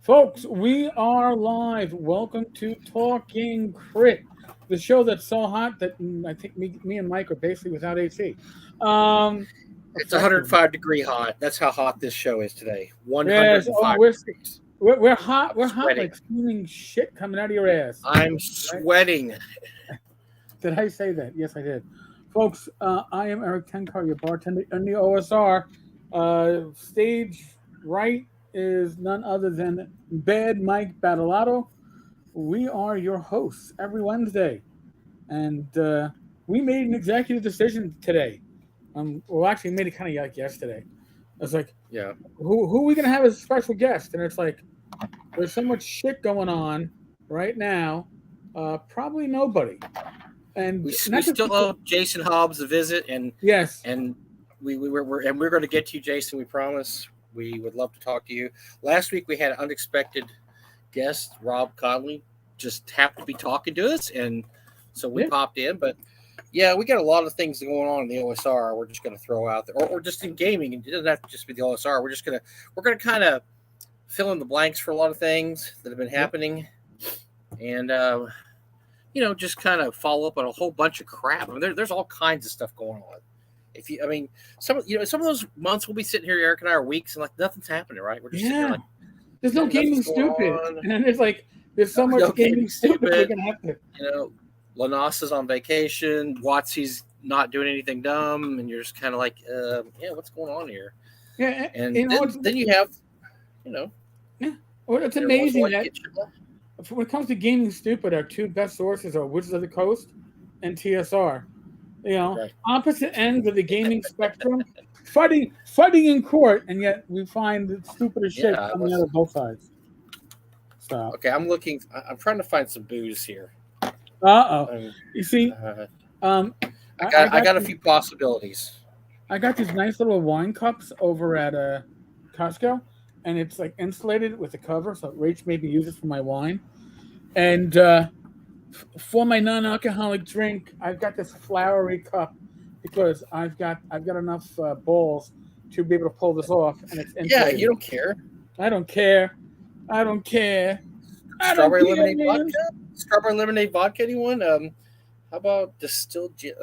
Folks, we are live. Welcome to Talking Crit, the show that's so hot that I think me and Mike are basically without AC. It's Effective. 105-degree hot. That's how hot this show is today. Yes. Oh, 105 we're, degrees. we're we're hot. We're hot Sweating. like steaming shit coming out of your ass. I'm Right? sweating. Did I say that? Yes, I did. Folks, I am Eric Tenkar, your bartender in the OSR. Stage right is none other than Bad Mike Battleato. We are your hosts every Wednesday, and we made an executive decision today. Well, actually, made it kind of like yesterday. It's like, Yeah. who are we gonna have as a special guest? And it's like, there's so much shit going on right now. Probably nobody. We, And we not just still owe Jason Hobbs a visit, and yes, and we're going to get to you, Jason. We promise. We would love to talk to you. Last week we had an unexpected guest, Rob Conley, just happened to be talking to us, and so we yeah, popped in. But yeah, we got a lot of things going on in the OSR. We're just going to throw out there, or just in gaming. And it doesn't have to just be the OSR. We're gonna kind of fill in the blanks for a lot of things that have been yeah, happening, and just kind of follow up on a whole bunch of crap. I mean, there's all kinds of stuff going on. Some of those months we'll be sitting here, Eric and I, are weeks, and like nothing's happening, right? We're just sitting here yeah. like, There's no gaming nothing's going stupid, on. and it's like there's so much No gaming gaming stupid. We're stupid. gonna have to. Lanas is on vacation. Watsy's not doing anything dumb, and you're just kind of like, yeah, what's going on here? Yeah, And you know, then you have, you know, yeah. Well, it's every once in a amazing while you that get your- when it comes to gaming stupid, our two best sources are Wizards of the Coast and TSR. right. Opposite ends of the gaming spectrum, fighting in court, and yet we find the stupidest shit Yeah, coming out of both sides. So, okay. I'm trying to find some booze here. Um, you see, uh, um, I I, I got I got got a few possibilities. I got these nice little wine cups over at Costco, and it's like insulated with a cover, so Rach made me use it for my wine. And for my non-alcoholic drink, I've got this flowery cup because I've got enough balls to be able to pull this off, and it's Yeah, insulated. you don't care. I don't care. I don't care. I don't Strawberry care, lemonade man. vodka. Strawberry lemonade vodka. Anyone? How about distilled gin?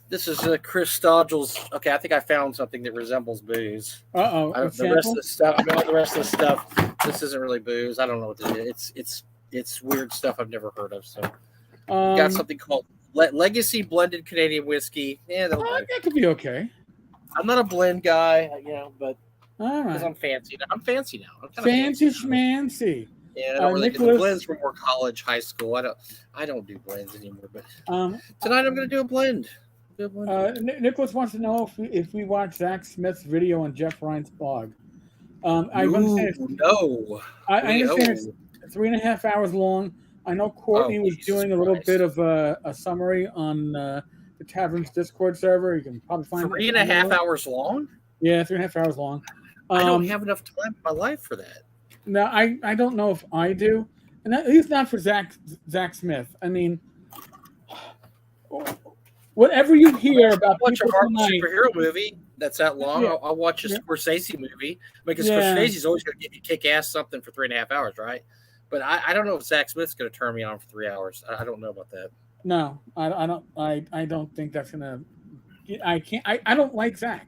This is Chris Stodgel's. Okay, I think I found something that resembles booze. Uh-oh. I don't, the rest of Example? the stuff. I mean, all the rest of the stuff. This isn't really booze. I don't know what it is. It's weird stuff I've never heard of. So we got Um, something called Legacy Blended Canadian Whiskey. Yeah, that'll do. that could be okay. I'm not a blend guy, but All because right. I'm fancy now. I'm fancy now. I'm kind of Fancy fancy now. schmancy. Yeah, I don't really get the Nicholas, blends from more college, high school. I don't do blends anymore. But um, tonight I'm going to do a blend. Nicholas wants to know if we watched Zach Smith's video on Jeff Ryan's blog. I Ooh, understand. no. I understand No. it's 3.5 hours long. I know Courtney was Jesus doing a little Christ. bit of a summary on the Tavern's Discord server. You can probably find 3.5 hours long? Yeah, 3.5 hours long. I don't have enough time in my life for that. No, I don't know if I do, and at least not for Zach Smith. I mean, whatever you hear about I'll watch a people Marvel tonight, superhero movie that's that long. Yeah. I'll watch a Yeah. Scorsese movie because Yeah. Scorsese's always going to give you kick-ass something for 3.5 hours, right? But I don't know if Zach Smith's going to turn me on for 3 hours. I don't know about that. no, I don't think that's gonna. I can't. I don't like Zach.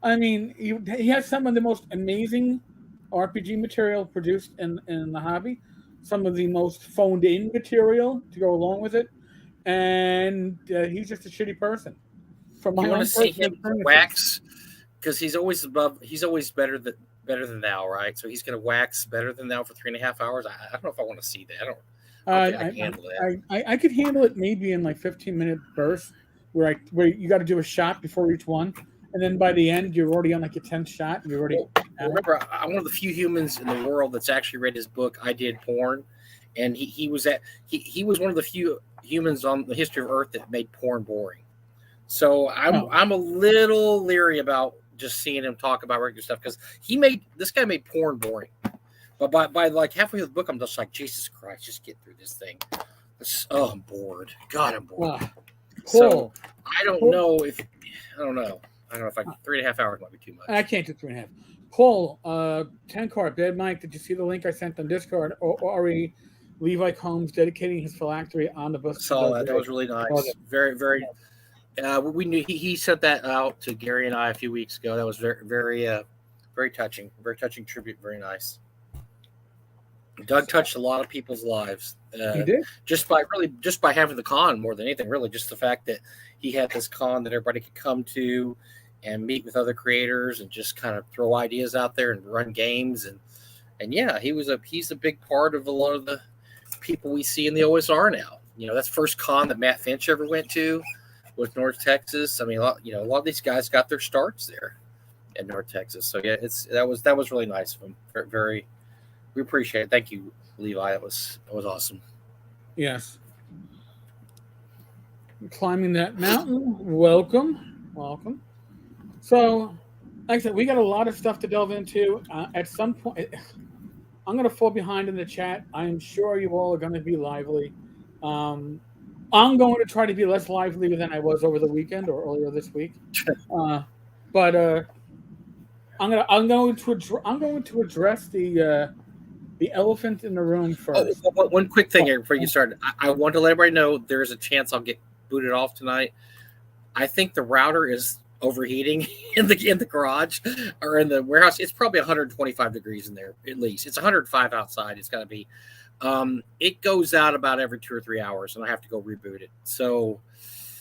I mean, he has some of the most amazing RPG material produced in the hobby, some of the most phoned in material to go along with it, and he's just a shitty person. From my You want own to see personal him experiences. wax because he's always above. He's always better than thou, right? So he's going to wax better than thou for 3.5 hours. I don't know if I want to see that. I don't think I can handle that. I could handle it maybe in like 15-minute bursts where you got to do a shot before each one, and then by the end you're already on like your 10th shot. And you're already. Remember, I'm one of the few humans in the world that's actually read his book. I Did Porn, and he was one of the few humans on the history of Earth that made porn boring. So I'm a little leery about just seeing him talk about regular stuff because this guy made porn boring. But by like halfway through the book, I'm just like, Jesus Christ, just get through this thing. I'm bored. God, I'm bored. Cool. So I don't know if 3.5 hours might be too much. I can't do 3.5. Paul, Tenkar, Bad Mike, did you see the link I sent on Discord? Or Levi Combs dedicating his phylactery on the bus to Saw the that. That grave. was really Love nice. it. Very, very. We knew he sent that out to Gary and I a few weeks ago. That was very, very, very touching. Very touching tribute. Very nice. Doug So, touched a lot of people's lives, he did. just by having the con more than anything. Really, just the fact that he had this con that everybody could come to and meet with other creators and just kind of throw ideas out there and run games and yeah, he's a big part of a lot of the people we see in the OSR now. That's the first con that Matt Finch ever went to was North Texas. I mean, a lot of these guys got their starts there in North Texas. So yeah, that was really nice of him. Very, we appreciate it. Thank you, Levi. That was awesome. Yes. Climbing that mountain. Welcome. So, like I said, we got a lot of stuff to delve into. At some point, I'm going to fall behind in the chat. I'm sure you all are going to be lively. I'm going to try to be less lively than I was over the weekend or earlier this week. But I'm going to address the elephant in the room first. One quick thing here before you start. I want to let everybody know there's a chance I'll get booted off tonight. I think the router is overheating in the garage or in the warehouse. It's probably 125 degrees in there at least. It's 105 outside. It's got to be. It goes out about every 2 or 3 hours, and I have to go reboot it. So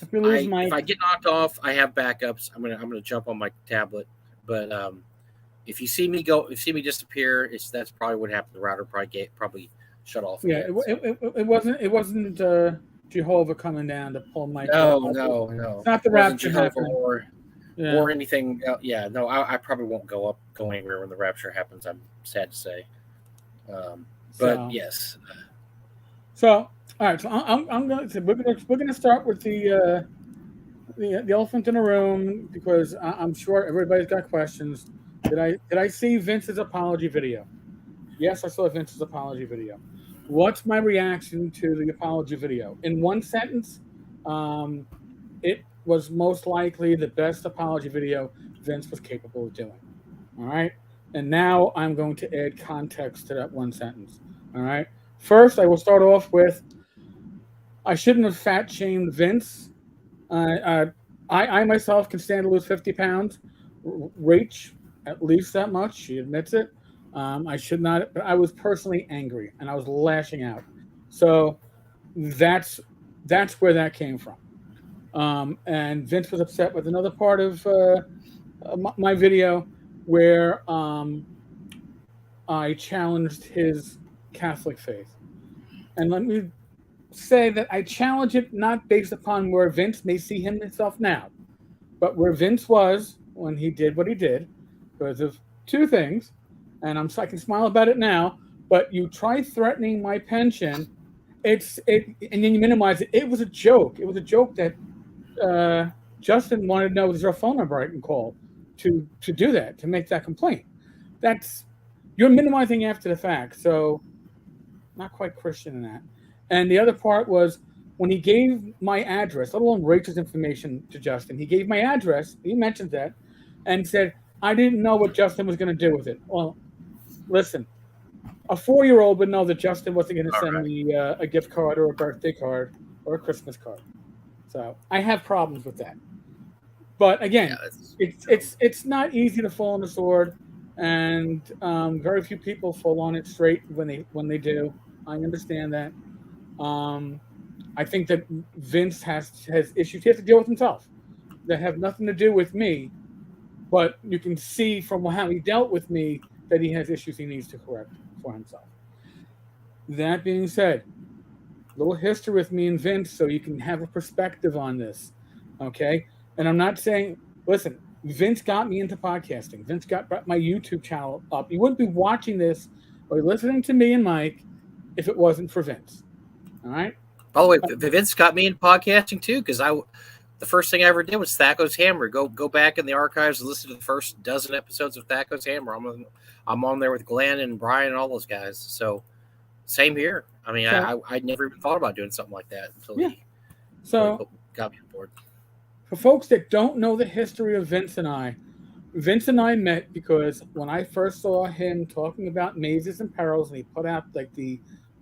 if I get knocked off, I have backups. I'm gonna jump on my tablet. But if you see me disappear, that's probably what happened. The router probably shut off. Yeah, it wasn't Jehovah coming down to pull Mike. No. It's not the rapture happening. Or anything. Yeah, no, I probably won't go anywhere when the rapture happens. I'm sad to say. But yes. So all right. So we're gonna start with the elephant in the room because I'm sure everybody's got questions. Did I see Vince's apology video? Yes, I saw Vince's apology video. What's my reaction to the apology video? In one sentence, it was most likely the best apology video Vince was capable of doing. All right. And now I'm going to add context to that one sentence. All right. First, I will start off with I shouldn't have fat shamed Vince. I myself can stand to lose 50 pounds. Rach, at least that much. She admits it. I should not, but I was personally angry and I was lashing out. So that's where that came from. And Vince was upset with another part of my video where I challenged his Catholic faith. And let me say that I challenge it not based upon where Vince may see himself now, but where Vince was when he did what he did because of two things. And I can smile about it now, but you try threatening my pension, and then you minimize it. It was a joke. It was a joke that Justin wanted to know is there a phone number I can call to do that, to make that complaint. You're minimizing after the fact, so not quite Christian in that. And the other part was when he gave my address, let alone Rachel's information to Justin, he gave my address, he mentioned that, and said, I didn't know what Justin was going to do with it. Well, listen, a 4-year-old would know that Justin wasn't going to send me a gift card or a birthday card or a Christmas card. So I have problems with that. But again, it's not easy to fall on the sword, and very few people fall on it straight when they do. I understand that. I think that Vince has issues he has to deal with himself that have nothing to do with me, but you can see from how he dealt with me that he has issues he needs to correct for himself. That being said, a little history with me and Vince so you can have a perspective on this, okay? And I'm not saying, listen, Vince got me into podcasting. Vince got my YouTube channel up. You wouldn't be watching this or listening to me and Mike if it wasn't for Vince, all right? By the way, Vince got me into podcasting too because the first thing I ever did was Thaco's Hammer. Go back in the archives and listen to the first dozen episodes of Thaco's Hammer. I'm on there with Glenn and Brian and all those guys. So same here. I mean, I never even thought about doing something like that until he got me on board. For folks that don't know the history of Vince and I, Vince and I met because when I first saw him talking about mazes and perils, and he put out like the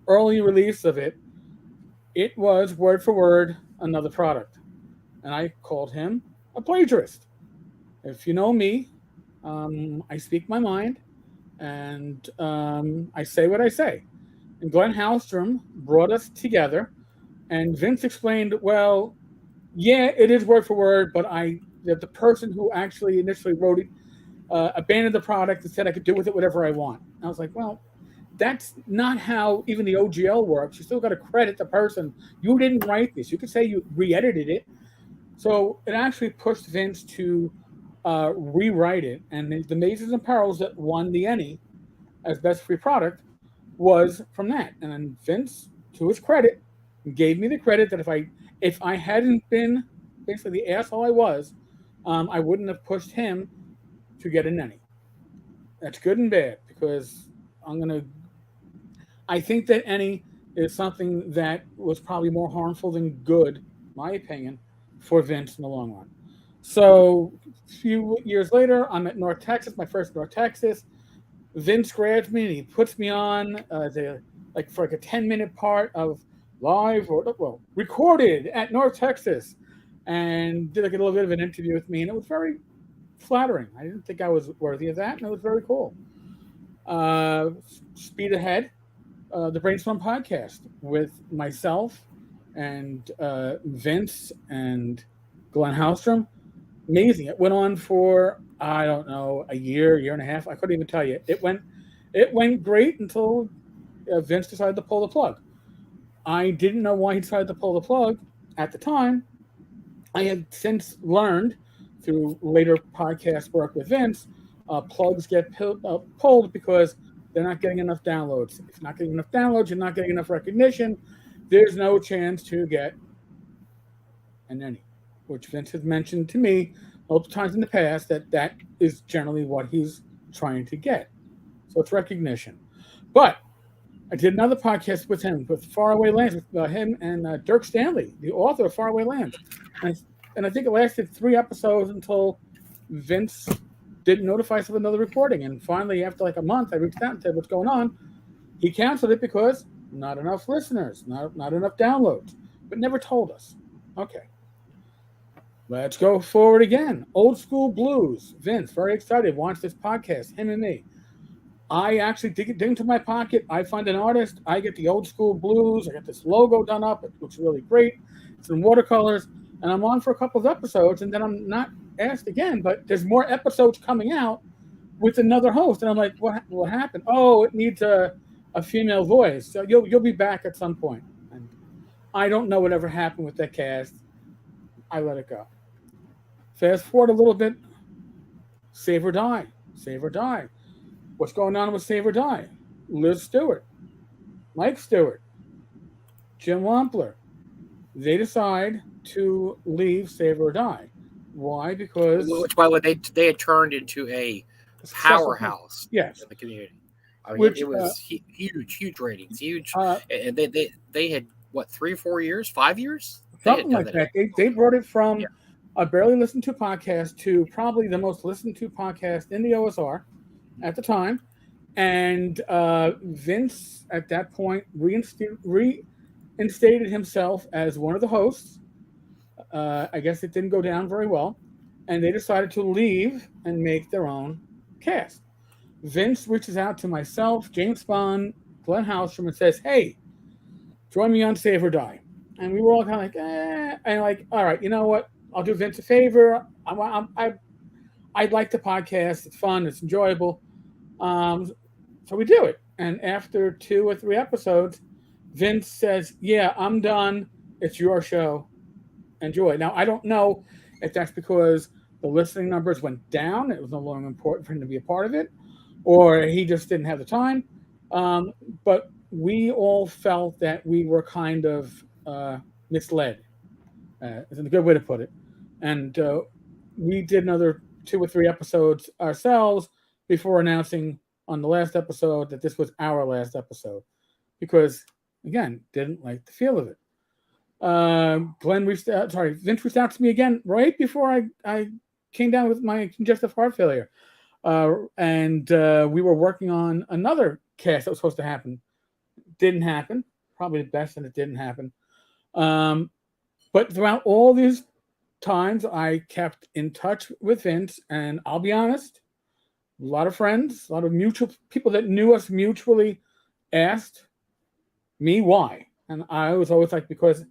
early release of it, it was word for word another product, and I called him a plagiarist. If you know me, I speak my mind, and I say what I say. And Glenn Hallstrom brought us together, and Vince explained, well, yeah, it is word for word, but the person who actually initially wrote it abandoned the product and said I could do with it whatever I want. I was like, well, that's not how even the OGL works. You still got to credit the person. You didn't write this. You could say you re-edited it. So it actually pushed Vince to rewrite it. And the Mazes and Perils that won the Emmy as best free product was from that. And then Vince, to his credit, gave me the credit that if I hadn't been basically the asshole I was, I wouldn't have pushed him to get an Emmy. That's good and bad because I'm gonna. I think that any is something that was probably more harmful than good, my opinion, for Vince in the long run. So a few years later, I'm at North Texas, my first North Texas. Vince grabs me and he puts me on for like a 10-minute part of live or well recorded at North Texas, and did like a little bit of an interview with me, and it was very flattering. I didn't think I was worthy of that, and it was very cool. Uh, Speed ahead, the Brainstorm podcast with myself and Vince and Glenn Hallstrom. Amazing. It went on for I don't know a year and a half. I couldn't even tell you. It went great until Vince decided to pull the plug. I didn't know why he decided to pull the plug at the time. I have since learned through later podcast work with Vince, plugs get pulled because they're not getting enough downloads. If you're not getting enough downloads, you're not getting enough recognition. There's no chance to get an Emmy, which Vince has mentioned to me multiple times in the past that is generally what he's trying to get. So it's recognition. But I did another podcast with him, with Faraway Lands, with him and Dirk Stanley, the author of Faraway Lands. And I think it lasted 3 episodes until Vince didn't notify us of another recording. And finally, after like a month, I reached out and said, what's going on? He canceled it because not enough listeners, not enough downloads, but never told us. Okay. Let's go forward again. Old School Blues. Vince, very excited, wants this podcast, him and me. I actually dig into my pocket. I find an artist. I get the Old School Blues. I got this logo done up. It looks really great. It's in watercolors. And I'm on for a couple of episodes, and then I'm not asked again. But there's more episodes coming out with another host. And I'm like, what happened? Oh, it needs a female voice. So you'll be back at some point. And I don't know whatever happened with that cast. I let it go. Fast forward a little bit. Save or Die. Save or Die. What's going on with Save or Die? Liz Stewart, Mike Stewart, Jim Wampler. They decide to leave Save or Die. Why? Because which, by the way, they had turned into a powerhouse yes. in the community. I mean, it was huge ratings, huge, and they had what 3 or 4 years, 5 years, something like that. They brought it from a barely listened to podcast to probably the most listened to podcast in the OSR at the time. And Vince at that point reinstated himself as one of the hosts. I guess it didn't go down very well, and they decided to leave and make their own cast. Vince reaches out to myself, James Bond, Glenn Hallstrom, and says, hey, join me on Save or Die. And we were all kind of like, and like, all right, you know what? I'll do Vince a favor. I'd like the podcast. It's fun. It's enjoyable. So we do it. And after 2 or 3 episodes, Vince says, yeah, I'm done. It's your show. Enjoy. Now, I don't know if that's because the listening numbers went down. It was no longer important for him to be a part of it, or he just didn't have the time. But we all felt that we were kind of misled. Is a good way to put it. And we did another 2 or 3 episodes ourselves before announcing on the last episode that this was our last episode, because again, didn't like the feel of it. Vince reached out to me again right before I came down with my congestive heart failure, and we were working on another cast that was supposed to happen. Didn't happen. Probably the best that it didn't happen. Um, but throughout all these times, I kept in touch with Vince, and I'll be honest, a lot of friends, a lot of mutual people that knew us mutually asked me why, and I was always like, because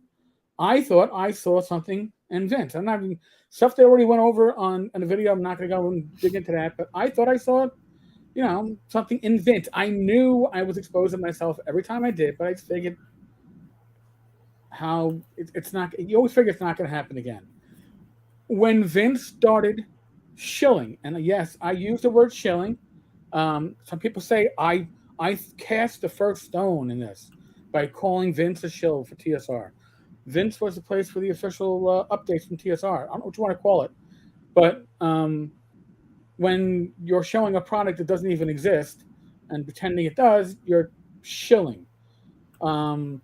I thought I saw something in Vince. I'm not even stuff they already went over on the video. I'm not going to go and dig into that, but I thought I saw, something in Vince. I knew I was exposing myself every time I did, but I figured it's not. You always figure it's not going to happen again. When Vince started shilling, and yes, I use the word shilling. Some people say I cast the first stone in this by calling Vince a shill for TSR. Vince was the place for the official updates from TSR. I don't know what you want to call it, but when you're showing a product that doesn't even exist and pretending it does, you're shilling. Um,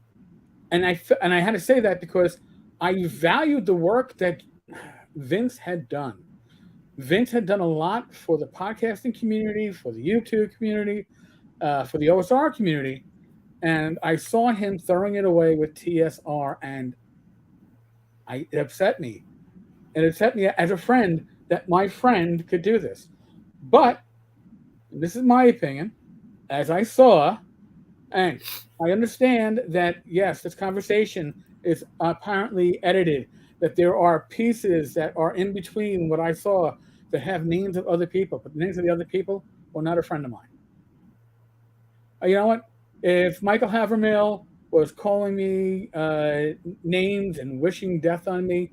and I had to say that because I valued the work that Vince had done. Vince had done a lot for the podcasting community, for the YouTube community, for the OSR community, and I saw him throwing it away with TSR, and it upset me. It upset me as a friend that my friend could do this. But this is my opinion, as I saw, and I understand that yes, this conversation is apparently edited. That there are pieces that are in between what I saw that have names of other people, but the names of the other people were not a friend of mine. You know what? If Michael Havermill was calling me names and wishing death on me,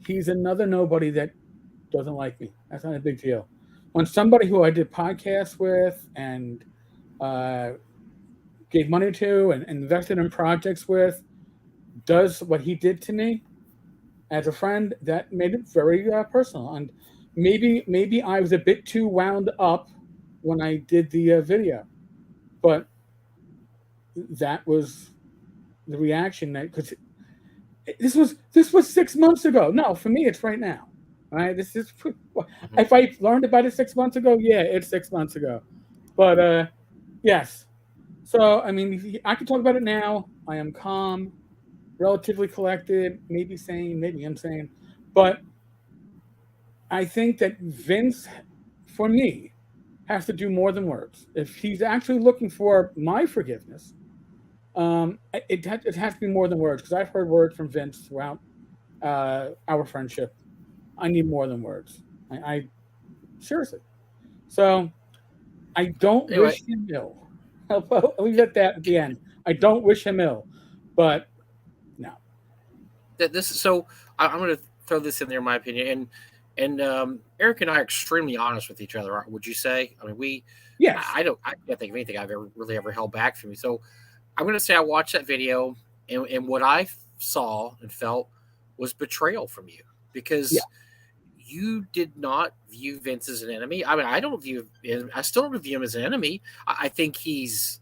he's another nobody that doesn't like me. That's not a big deal. When somebody who I did podcasts with and gave money to and invested in projects with does what he did to me as a friend, that made it very personal. And maybe I was a bit too wound up when I did the video, but that was the reaction that because this was 6 months ago. No, for me it's right now. All right, this is if I learned about it 6 months ago, yeah, it's 6 months ago. But yes. So I mean, I can talk about it now. I am calm, relatively collected, maybe sane, maybe insane, but I think that Vince, for me, has to do more than words. If he's actually looking for my forgiveness, it has to be more than words because I've heard words from Vince throughout our friendship. I need more than words. I seriously. So I don't Anyway, wish him ill. I'll leave it at that at the end. I don't wish him ill, but no. this is so. I'm going to throw this in there, in my opinion, and Eric and I are extremely honest with each other. Would you say? I mean, Yes. I can't think of anything I've ever held back from you. So I'm going to say I watched that video, and what I saw and felt was betrayal from you Yeah. because you did not view Vince as an enemy. I mean, I don't view him. I still don't view him as an enemy. I think he's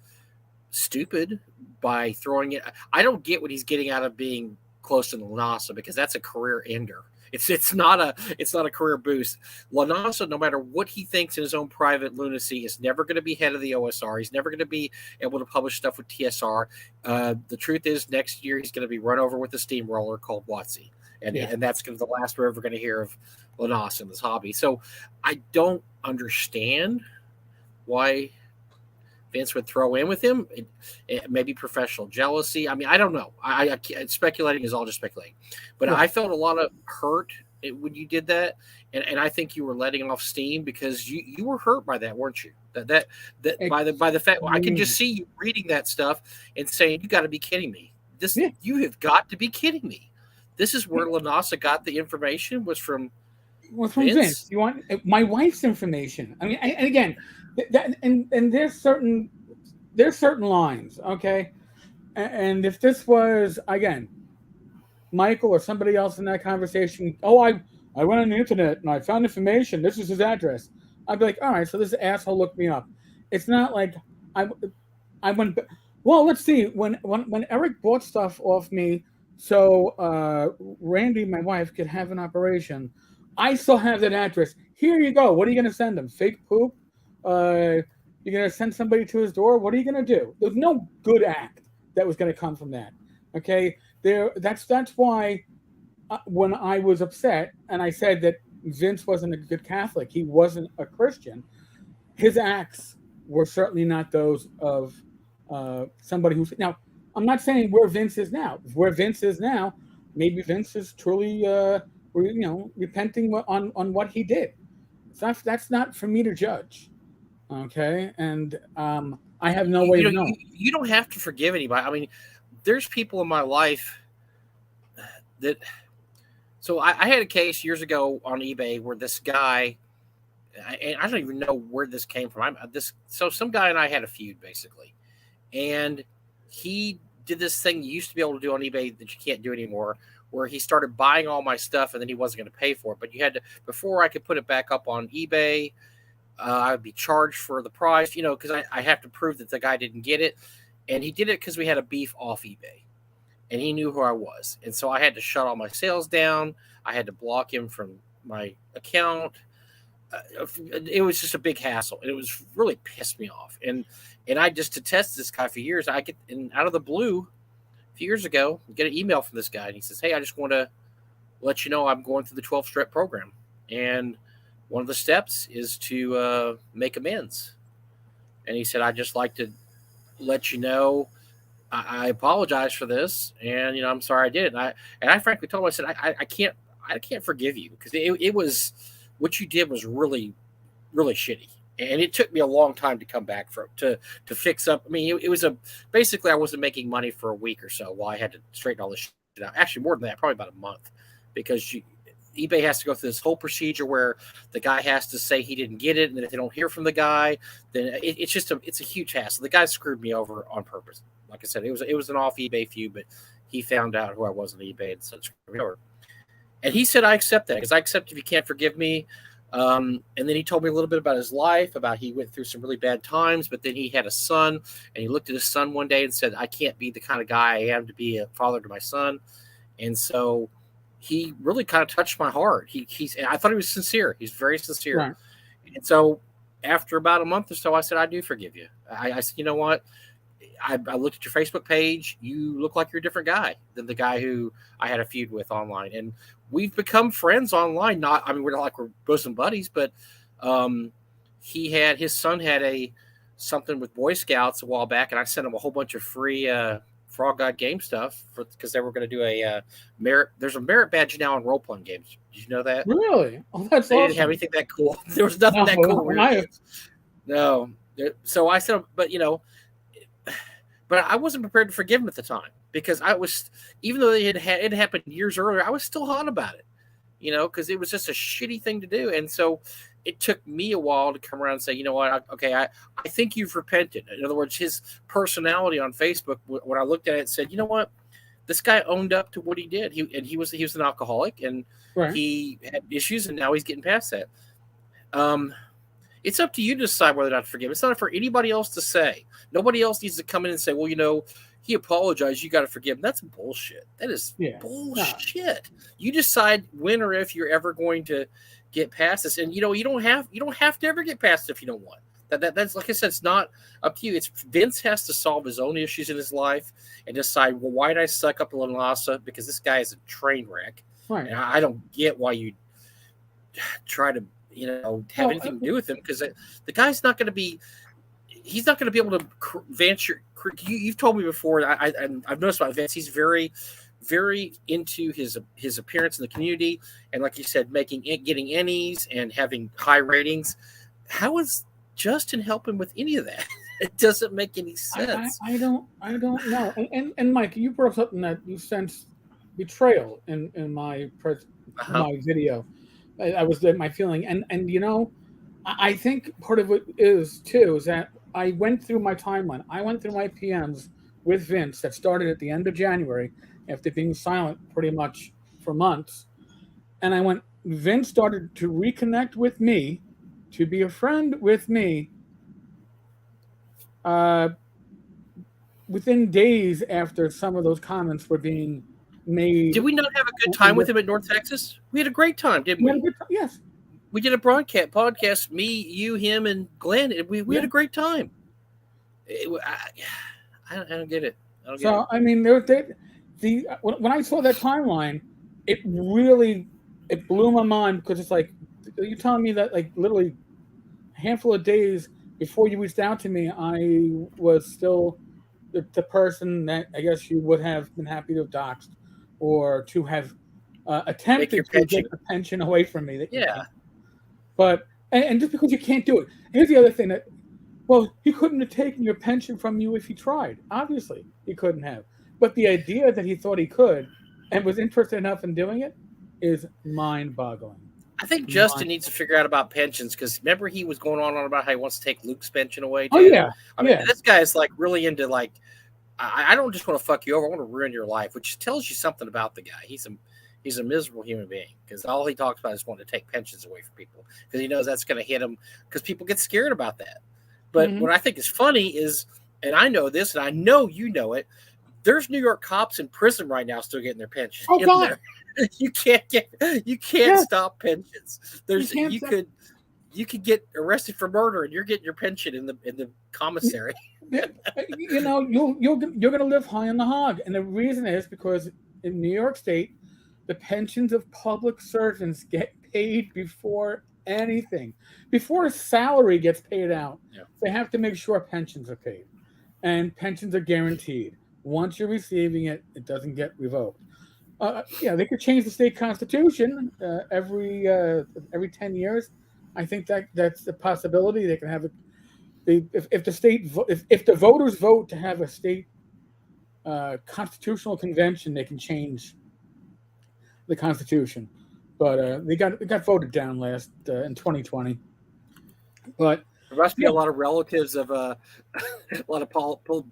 stupid by throwing it. I don't get what he's getting out of being close to Lanasa because that's a career ender. It's not a career boost. Lanasa, no matter what he thinks in his own private lunacy, is never going to be head of the OSR. He's never going to be able to publish stuff with TSR. The truth is, next year he's going to be run over with a steamroller called Watsy, and that's going to be the last we're ever going to hear of Lanasa in this hobby. So I don't understand why Vince would throw in with him. Maybe professional jealousy. I mean, I don't know. Speculating is all just speculating. But Right. I felt a lot of hurt when you did that, and I think you were letting off steam because you were hurt by that, weren't you? That by the fact I can just see you reading that stuff and saying, "You got to be kidding me! Yeah. You have got to be kidding me! This is where Lanasa got the information was from." Well, from Vince. You want my wife's information? I mean, and again, and there's certain lines, okay. And if this was again Michael or somebody else in that conversation, I went on the internet and I found information. This is his address. I'd be like, all right, so this asshole looked me up. It's not like I went. Well, let's see. When Eric bought stuff off me, so Randy, my wife, could have an operation. I still have that address. Here you go. What are you going to send him? Fake poop? You're going to send somebody to his door? What are you going to do? There's no good act that was going to come from that. Okay, that's why when I was upset and I said that Vince wasn't a good Catholic, he wasn't a Christian. His acts were certainly not those of somebody who's now. I'm not saying where Vince is now. Where Vince is now, maybe Vince is truly, repenting on what he did. That's not for me to judge. Okay, and I have no way You of know, knowing. you don't have to forgive anybody. I mean, there's people in my life that. So I had a case years ago on eBay where this guy, and I don't even know where this came from. So some guy and I had a feud basically, and he did this thing you used to be able to do on eBay that you can't do anymore, where he started buying all my stuff and then he wasn't going to pay for it. But you had to, before I could put it back up on eBay, I would be charged for the price, because I have to prove that the guy didn't get it. And he did it because we had a beef off eBay and he knew who I was. And so I had to shut all my sales down. I had to block him from my account. It was just a big hassle. And it was really pissed me off. And I just, to test this guy for years, I get, and out of the blue, a few years ago, get an email from this guy. And he says, hey, I just want to let you know I'm going through the 12-step program. And one of the steps is to make amends. And he said, I'd just like to let you know I apologize for this, and I'm sorry I did it. And I frankly told him, I said, I can't forgive you because it was, what you did was really, really shitty. And it took me a long time to come back to fix up. I mean, it was basically I wasn't making money for a week or so while I had to straighten all this shit out. Actually, more than that, probably about a month, because eBay has to go through this whole procedure where the guy has to say he didn't get it, and then if they don't hear from the guy, then it's a huge hassle. The guy screwed me over on purpose. Like I said, it was an off eBay feud, but he found out who I was on eBay and said screw me over. And he said I accept that because I accept if you can't forgive me. And then he told me a little bit about his life, about he went through some really bad times, but then he had a son, and he looked at his son one day and said, I can't be the kind of guy I am to be a father to my son. And so he really kind of touched my heart. I thought he was sincere. He's very sincere. Right. And so after about a month or so, I said, I do forgive you. I said, you know what? I looked at your Facebook page. You look like you're a different guy than the guy who I had a feud with online. And we've become friends online. We're not like we're bosom buddies, but his son had something with Boy Scouts a while back, and I sent him a whole bunch of free Frog God game stuff because they were going to do a merit. There's a merit badge now in role playing games. Did you know that? Really? Oh, that's They awesome. didn't have anything that cool. There was nothing that cool. No. So I said, but but I wasn't prepared to forgive him at the time because I was, even though it happened years earlier, I was still hot about it, because it was just a shitty thing to do. And so it took me a while to come around and say, you know what? I think you've repented. In other words, his personality on Facebook, when I looked at it, said, you know what? This guy owned up to what he did. He was an alcoholic, and Right. he had issues, and now he's getting past that. It's up to you to decide whether or not to forgive. It's not for anybody else to say. Nobody else needs to come in and say, well, he apologized. You got to forgive him. That's bullshit. That is bullshit. No. You decide when or if you're ever going to get past this. And, you don't have to ever get past it if you don't want. That's, like I said, it's not up to you. It's Vince has to solve his own issues in his life and decide, well, why did I suck up a little Lassa? Because this guy is a train wreck. Right. And I don't get why you try to, have anything to do with him, because the guy's not going to be. He's not going to be able to advance your. You've told me before. I've noticed about Vince. He's very, very into his appearance in the community, and like you said, getting ennies and having high ratings. How is Justin helping with any of that? It doesn't make any sense. I don't know. And Mike, you brought something that you sensed betrayal in my my video. I was my feeling, and I think part of it is that I went through my timeline. I went through my PMs with Vince that started at the end of January after being silent pretty much for months, and I went. Vince started to reconnect with me, to be a friend with me. Within days after some of those comments were being made. Did we not have a good time with him at North Texas? We had a great time, didn't we? Yes. We did a podcast. Me, you, him, and Glenn. And we had a great time. I don't get it. I mean, when I saw that timeline, it blew my mind, because it's like, you're telling me that, like, literally a handful of days before you reached out to me, I was still the person that I guess you would have been happy to have doxed, or to have attempted to get the pension away from me. But and just because you can't do it, here's the other thing that, well, he couldn't have taken your pension from you if he tried. Obviously, he couldn't have. But the idea that he thought he could and was interested enough in doing it is mind-boggling. I think Justin needs to figure out about pensions, because remember, he was going on about how he wants to take Luke's pension away. Too? Oh yeah, I mean, this guy is like really into, like, I don't just want to fuck you over. I want to ruin your life, which tells you something about the guy. He's a miserable human being, because all he talks about is wanting to take pensions away from people, because he knows that's going to hit him, because people get scared about that. But what I think is funny is, and I know this, and I know you know it, there's New York cops in prison right now still getting their pension. Oh God. You can't stop pensions. You could get arrested for murder, and you're getting your pension in the commissary. You know, you're going to live high on the hog, and the reason is because in New York State, the pensions of public servants get paid before anything, before a salary gets paid out. They have to make sure pensions are paid, and pensions are guaranteed. Once you're receiving it, it doesn't get revoked. They could change the state constitution every 10 years. I think that's a possibility. They can have it. If the voters vote to have a state constitutional convention, they can change the Constitution. But it got voted down last in 2020. But there must be a lot of relatives of a lot of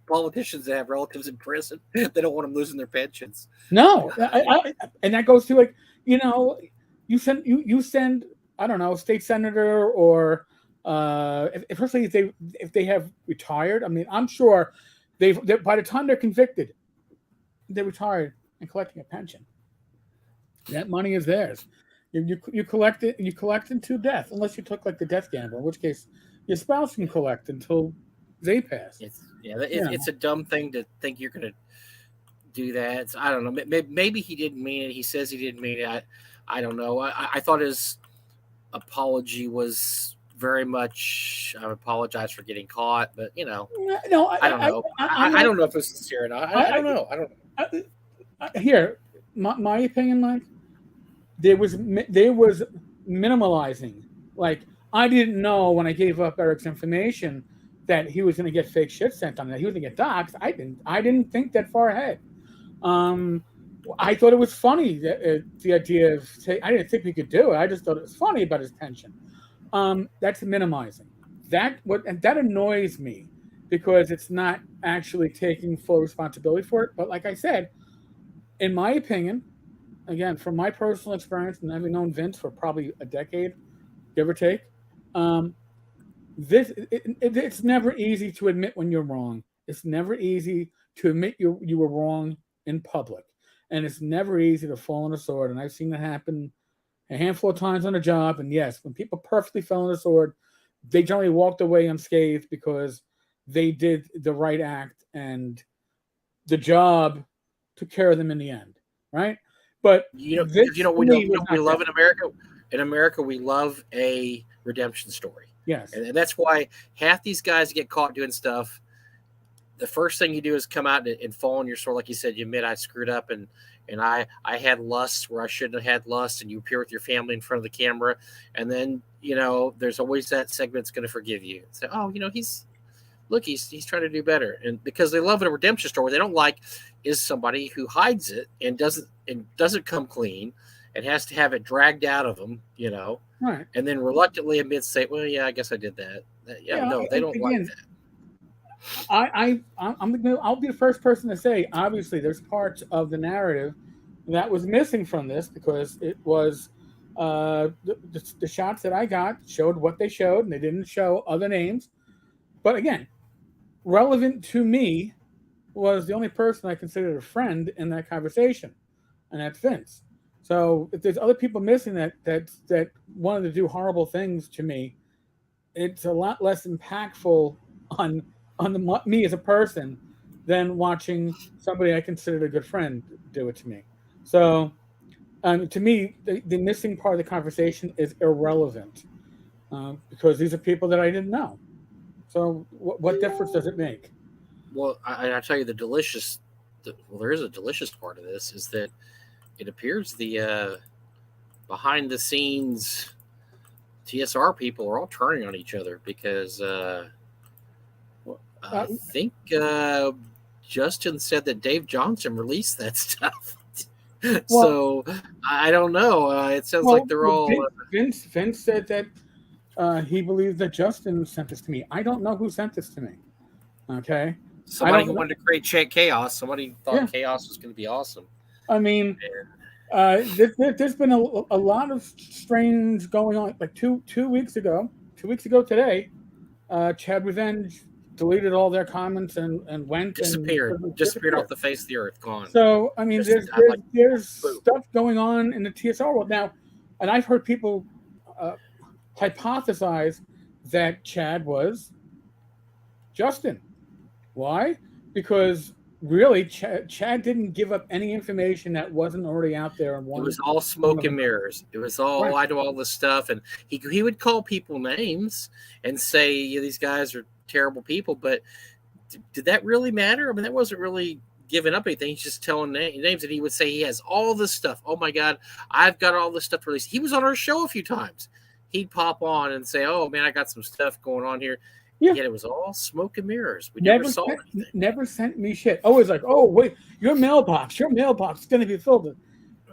politicians that have relatives in prison. They don't want them losing their pensions. No, and that goes to, like, you know, you send I don't know, state senator, or if they have retired. I mean, I'm sure they by the time they're convicted, they're retired and collecting a pension. That money is theirs. You collect it. You collect until death, unless you took, like, the death gamble, in which case your spouse can collect until they pass. It's a dumb thing to think you're going to do that. I don't know. Maybe he didn't mean it. He says he didn't mean it. I don't know. I thought his apology was very much, I apologize for getting caught, but, you know, no, I don't know. I don't know if it's sincere or not. I don't know. I don't know. Here, my opinion, Mike, there was minimalizing. Like, I didn't know when I gave up Eric's information that he was going to get fake shit sent on that. He was going to get doxxed. I didn't think that far ahead. I thought it was funny, the idea of, I didn't think we could do it. I just thought it was funny about his pension. That's minimizing. That annoys me, because it's not actually taking full responsibility for it. But like I said, in my opinion, again, from my personal experience, and having known Vince for probably a decade, give or take, it's never easy to admit when you're wrong. It's never easy to admit you were wrong in public, and it's never easy to fall on a sword. And I've seen that happen a handful of times on a job. And yes, when people perfectly fell on a sword, they generally walked away unscathed because they did the right act, and the job took care of them in the end, right? But we love in America. In America, we love a redemption story. Yes, and that's why half these guys get caught doing stuff. The first thing you do is come out and fall on your sword, like you said. You admit, I screwed up, and I had lust where I shouldn't have had lust, and you appear with your family in front of the camera, and then, you know, there's always that segment that's going to forgive you. Say, oh, you know, he's trying to do better, and because they love a redemption story, what they don't like is somebody who hides it and doesn't come clean, and has to have it dragged out of them, you know, right? And then reluctantly admits, say, well, yeah, I guess I did that. They don't like that. I'll be the first person to say, obviously, there's parts of the narrative that was missing from this, because it was the shots that I got showed what they showed, and they didn't show other names. But again, relevant to me was the only person I considered a friend in that conversation. and that's Vince. So if there's other people missing that wanted to do horrible things to me, it's a lot less impactful on me as a person than watching somebody I considered a good friend do it to me. So to me, the missing part of the conversation is irrelevant because these are people that I didn't know. So what difference does it make? Well, I tell you, well, there is a delicious part of this is that it appears the behind the scenes TSR people are all turning on each other because I think Justin said that Dave Johnson released that stuff. Well, So I don't know. It sounds like they're all. Vince said that he believes that Justin sent this to me. I don't know who sent this to me. Okay, Somebody who wanted to create chaos. Somebody thought chaos was going to be awesome. I mean, there's been a lot of strange going on. Like two weeks ago today, Chad Revenge deleted all their comments and went disappeared off the face of the earth, gone. So I mean, there's stuff going on in the TSR world now, and I've heard people hypothesize that Chad was Justin. Why? Because really, Chad didn't give up any information that wasn't already out there. It was all smoke and mirrors. It was all I do all this stuff, and he would call people names and say these guys are terrible people. But did that really matter? I mean, that wasn't really giving up anything. He's just telling names, and he would say he has all this stuff. Oh my God, I've got all this stuff released. He was on our show a few times. He'd pop on and say, "Oh man, I got some stuff going on here." Yeah. Yet it was all smoke and mirrors. We never saw anything. Never sent me shit. Always like, oh wait, your mailbox is going to be filled.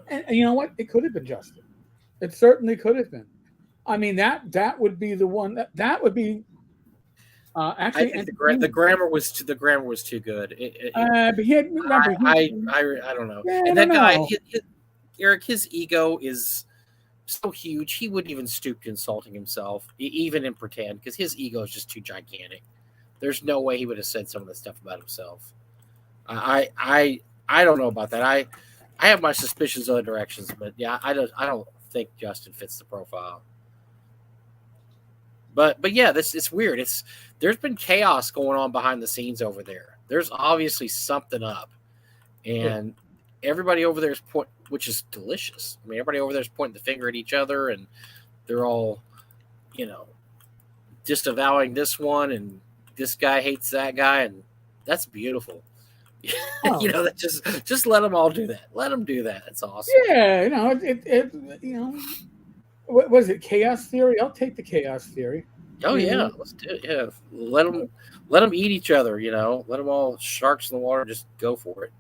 And you know what? It could have been Justin. It certainly could have been. I mean, that would be the one. That would be. Actually, I think the grammar was too good. But he had, remember, I don't know. Yeah, and that guy, Eric, his ego is so huge he wouldn't even stoop to insulting himself, even in pretend, because his ego is just too gigantic. There's no way he would have said some of the stuff about himself. I don't know about that. I have my suspicions other directions, but yeah, I don't think Justin fits the profile. But yeah, it's weird. There's been chaos going on behind the scenes over there. There's obviously something up, and everybody over there is which is delicious. I mean, everybody over there is pointing the finger at each other, and they're all, disavowing this one, and this guy hates that guy, and that's beautiful. Oh. That just let them all do that. Let them do that. It's awesome. Yeah, what was it? Chaos theory? I'll take the chaos theory. Oh yeah, let's do it. Yeah, let them eat each other. Let them all sharks in the water. Just go for it.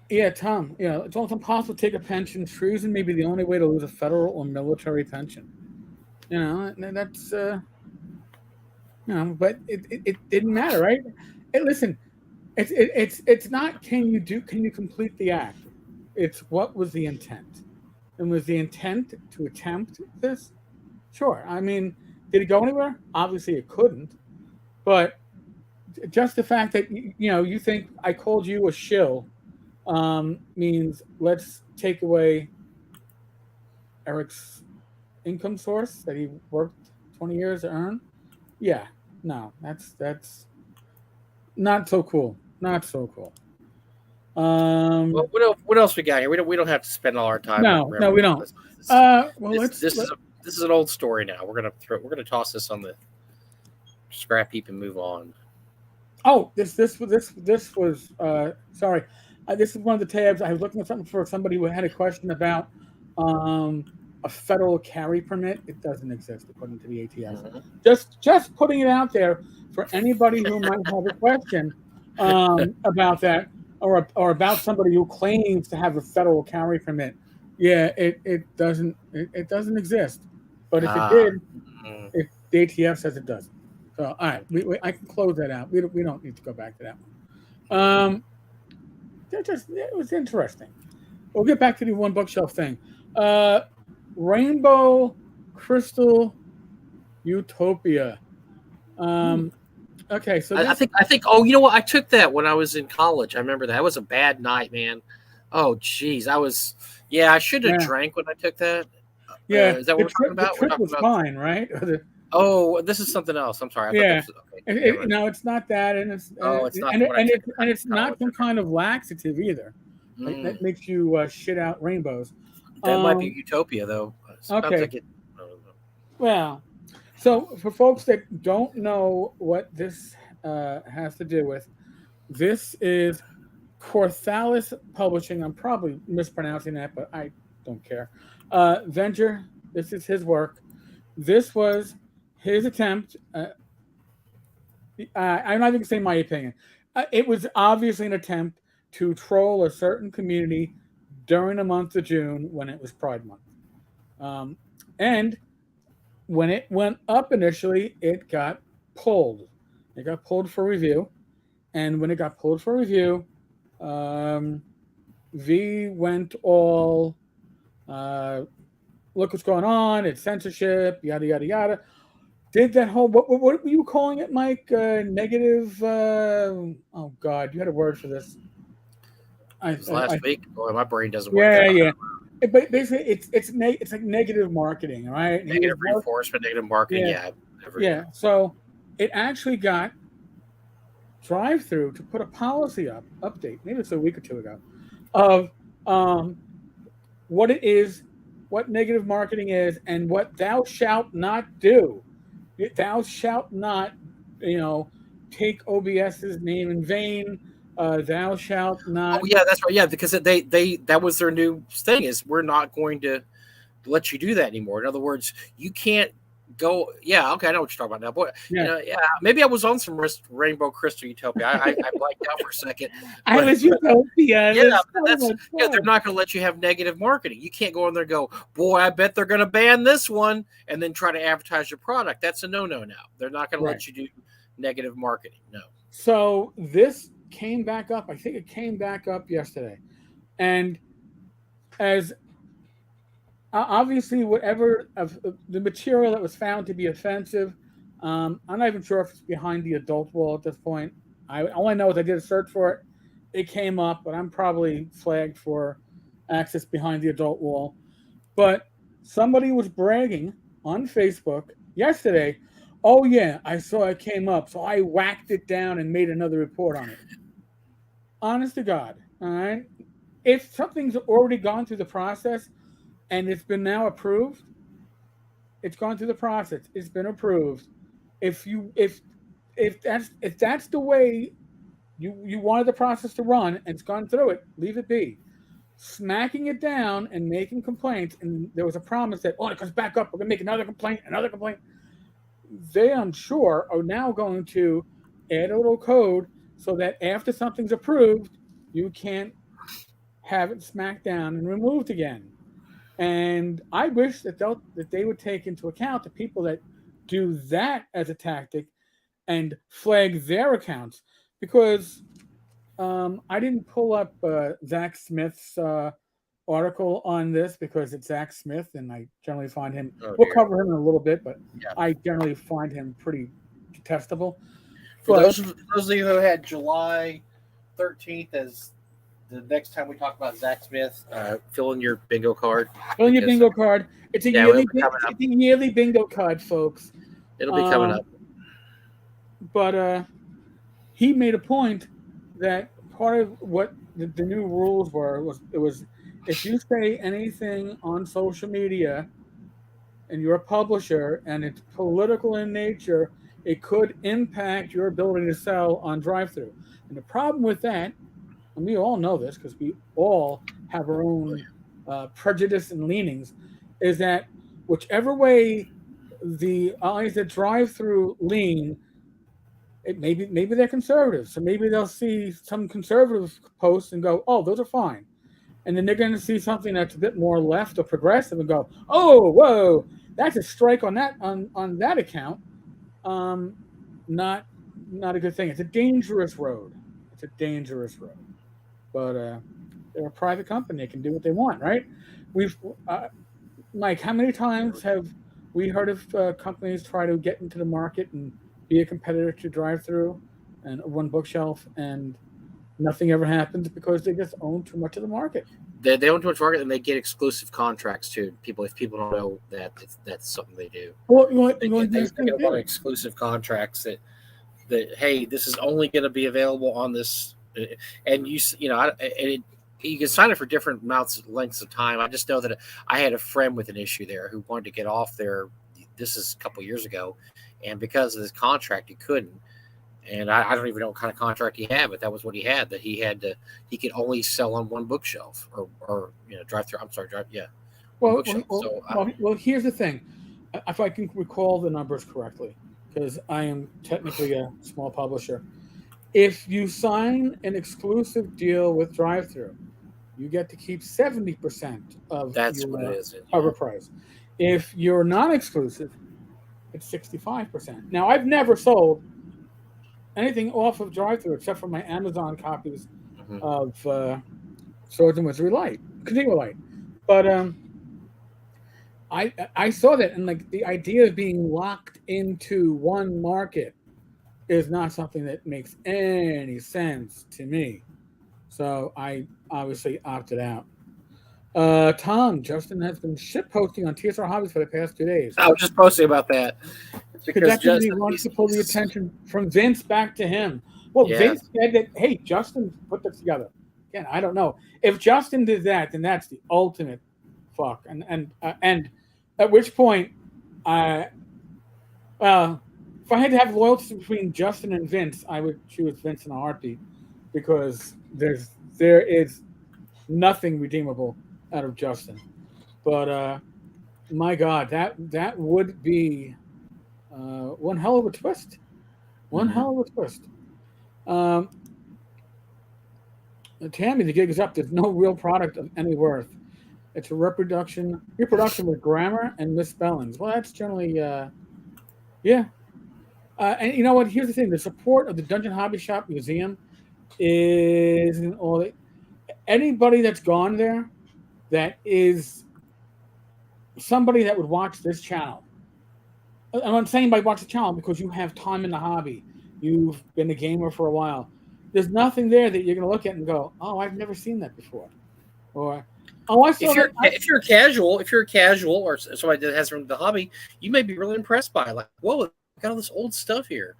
Yeah, Tom. It's almost impossible to take a pension. Treason may be the only way to lose a federal or military pension. That's but it didn't matter, right? Listen, it's not can you complete the act? It's what was the intent, and was the intent to attempt this? Sure. I mean, did it go anywhere? Obviously, it couldn't. But just the fact that you think I called you a shill means let's take away Eric's income source that he worked 20 years to earn. Yeah, no, that's not so cool. Not so cool. Well, what else we got here? We don't have to spend all our time. No, we don't. This is an old story now. We're gonna toss this on the scrap heap and move on. Oh, this was sorry. This is one of the tabs. I was looking at something for somebody who had a question about a federal carry permit. It doesn't exist according to the ATS. Mm-hmm. Just putting it out there for anybody who might have a question about that, or about somebody who claims to have a federal carry permit. Yeah, it doesn't exist. But if it did, if the ATF says it doesn't. So all right, I can close that out. We don't need to go back to that one. It was interesting. We'll get back to the one bookshelf thing. Rainbow Crystal Utopia. Okay, so I this. think I think. Oh, you know what? I took that when I was in college. I remember that. It was a bad night, man. Oh, geez, I was. Yeah, I should have Yeah, drank when I took that. yeah. Is that what we're talking The about? We're trip talking was about. fine, right? Oh, this is something else. I'm sorry. I thought that Yeah. was okay. Never mind. No, it's not that, and Oh, it's not the one I took and in it's not college. some Okay. kind of laxative either. Mm, That makes you shit out rainbows. that might be Um, Utopia, though. Sometimes I okay. get. I don't know. Well, so for folks that don't know what this has to do with, this is Corthalis Publishing. I'm probably mispronouncing that, but I don't care. Venture. This is his work. This was his attempt. I'm not even going to say my opinion. It was obviously an attempt to troll a certain community during the month of June when it was Pride Month. Um, and when it went up initially, it got pulled. It got pulled for review. And when it got pulled for review, um, V went all, uh, look what's going on, it's censorship, yada, yada, yada. Did that whole what were you calling it, Mike? Negative. Oh God, you had a word for this. It was last week. Boy, my brain doesn't work that Yeah, hard. yeah. Basically, it's like negative marketing, right? And he was Negative reinforcement, negative marketing. yeah, Yeah, never. yeah. Yeah. So it actually got drive through to put a policy update, maybe it's a week or two ago, of um, what it is, what negative marketing is, and what thou shalt not do. Thou shalt not, you know, take OBS's name in vain. Thou shalt Oh not. yeah, that's right. Yeah, because they that was their new thing is we're not going to let you do that anymore. In other words, you can't go. Yeah, okay, I know what you're talking about now. Boy, Yeah, yeah, maybe I was on some Rainbow Crystal Utopia. I blanked out for a second, I but was but utopia. yeah, There's but so that's much yeah. They're fun. not going to let you have negative marketing. You can't go in there and go, boy, I bet they're going to ban this one, and then try to advertise your product. That's a no-no now. They're not going to Right. let you do negative marketing. No. So this came back up. I think it came back up yesterday, and as obviously whatever of the material that was found to be offensive, I'm not even sure if it's behind the adult wall at this point. I all I know is I did a search for it. It came up, but I'm probably flagged for access behind the adult wall. But somebody was bragging on Facebook yesterday. Oh yeah, I saw it came up, so I whacked it down and made another report on it. Honest to God, all right. If something's already gone through the process and it's been now approved, it's gone through the process. It's been approved. If you if that's the way you wanted the process to run and it's gone through it, leave it be. Smacking it down and making complaints, and there was a promise that it comes back up, we're gonna make another complaint, another complaint. They, I'm sure, are now going to add a little code so that after something's approved, you can't have it smacked down and removed again. And I wish that they would take into account the people that do that as a tactic and flag their accounts, because I didn't pull up Zach Smith's article on this because it's Zach Smith, and I generally find him. Oh We'll dear. cover him in a little bit, but Yeah. I generally find him pretty detestable. For But those of you who had July 13th as the next time we talk about Zach Smith, fill in your bingo card on your because bingo card, it's a yeah, it'll yearly be coming up. bingo card, folks. It'll be coming Um, up. but he made a point that part of what the new rules was if you say anything on social media and you're a publisher and it's political in nature, it could impact your ability to sell on drive-through. And the problem with that, and we all know this because we all have our own prejudice and leanings, is that whichever way the eyes that drive through lean, maybe they're conservative, so maybe they'll see some conservative posts and go, "Oh, those are fine," and then they're going to see something that's a bit more left or progressive and go, "Oh, whoa, that's a strike on that account." Um, not not a good thing. It's a dangerous road. It's a dangerous road. But they're a private company; they can do what they want, right? We've Mike, how many times have we heard of companies try to get into the market and be a competitor to drive-through and one bookshelf, and nothing ever happens because they just own too much of the market. They own too much market, and they get exclusive contracts too. People, if people don't know that, that's something they do. Well, They get a lot of exclusive contracts that hey, this is only going to be available on this, and you can sign it for different lengths of time. I just know that I had a friend with an issue there who wanted to get off there. This is a couple years ago, and because of this contract, he couldn't. And I don't even know what kind of contract he had, but that was what he had. That he could only sell on one bookshelf or drive through. I'm sorry, Well, here's the thing. If I can recall the numbers correctly, because I am technically a small publisher, if you sign an exclusive deal with drive-through, you get to keep 70% of your cover price. If you're non-exclusive, it's 65%. Now, I've never sold anything off of drive-through except for my Amazon copies of Swords and Wizardry Light, Continua Light. But I saw that, and like the idea of being locked into one market is not something that makes any sense to me. So I obviously opted out. Tom, Justin has been shit posting on TSR Hobbies for the past 2 days. I was just posting about that. Because Justin wants to pull the attention from Vince back to him. Well, yeah. Vince said that, hey, Justin put this together. Again, I don't know. If Justin did that, then that's the ultimate fuck. And at which point, if I had to have loyalty between Justin and Vince, I would choose Vince in a heartbeat, because there is nothing redeemable out of Justin. But my God, that would be one hell of a twist. One hell of a twist. Tammy, the gig is up. There's no real product of any worth. It's a reproduction with grammar and misspellings. Well, that's generally, yeah. And you know what? Here's the thing. The support of the Dungeon Hobby Shop Museum isn't all. Anybody that's gone there that is somebody that would watch this channel. And I'm saying by watch the channel because you have time in the hobby. You've been a gamer for a while. There's nothing there that you're going to look at and go, oh, I've never seen that before. Or, oh, I saw that. If you're a casual or somebody that has from the hobby, you may be really impressed by it. Like, whoa, got all this old stuff here.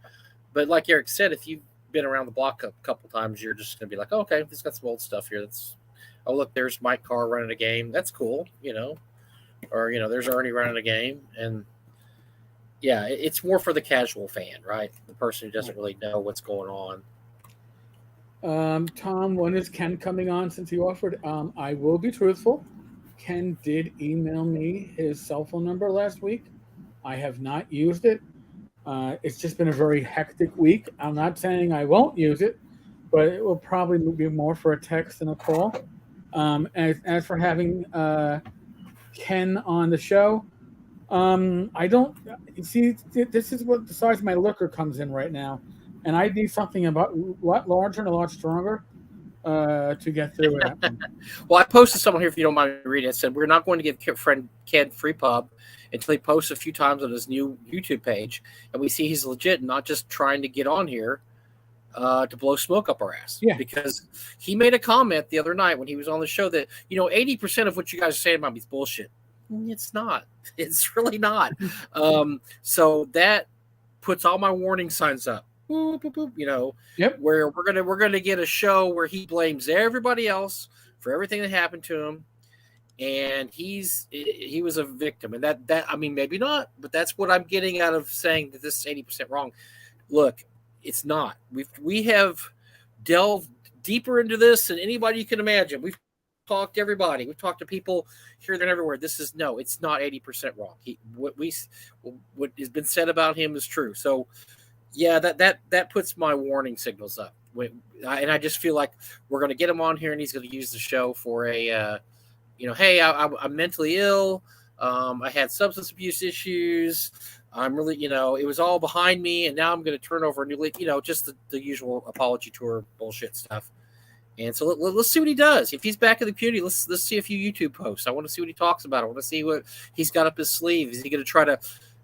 But like Eric said, if you've been around the block a couple times, you're just going to be like, oh, okay, it's got some old stuff here. Oh, look, there's Mike Carr running a game. That's cool, Or, there's Ernie running a game. And, yeah, it's more for the casual fan, right? The person who doesn't really know what's going on. Tom, when is Ken coming on since he offered? I will be truthful. Ken did email me his cell phone number last week. I have not used it. It's just been a very hectic week. I'm not saying I won't use it, but it will probably be more for a text than a call. As for having Ken on the show, I don't see. This is what the size of my liquor comes in right now, and I need something about a lot larger and a lot stronger to get through it. Well, I posted someone here, if you don't mind reading it, said we're not going to give friend Ken free pub until he posts a few times on his new YouTube page, and we see he's legit, not just trying to get on here to blow smoke up our ass. Yeah. Because he made a comment the other night when he was on the show that 80% of what you guys are saying about me is bullshit. It's not. It's really not. So that puts all my warning signs up. Boop, boop, boop, Yep. Where we're gonna get a show where he blames everybody else for everything that happened to him, and he was a victim, and that I mean maybe not, but that's what I'm getting out of saying that this is 80% wrong. Look, it's not. We have delved deeper into this than anybody you can imagine. We've talked to everybody. We've talked to people here, there, and everywhere. It's not 80% wrong. What has been said about him is true. So, yeah, that puts my warning signals up. And I just feel like we're going to get him on here, and he's going to use the show for a, hey, I'm mentally ill. I had substance abuse issues. I'm really, it was all behind me, and now I'm going to turn over a new leaf. Just the usual apology tour bullshit stuff. And so let's see what he does. If he's back in the community, let's see a few YouTube posts. I want to see what he talks about. I want to see what he's got up his sleeve. Is he going to try to,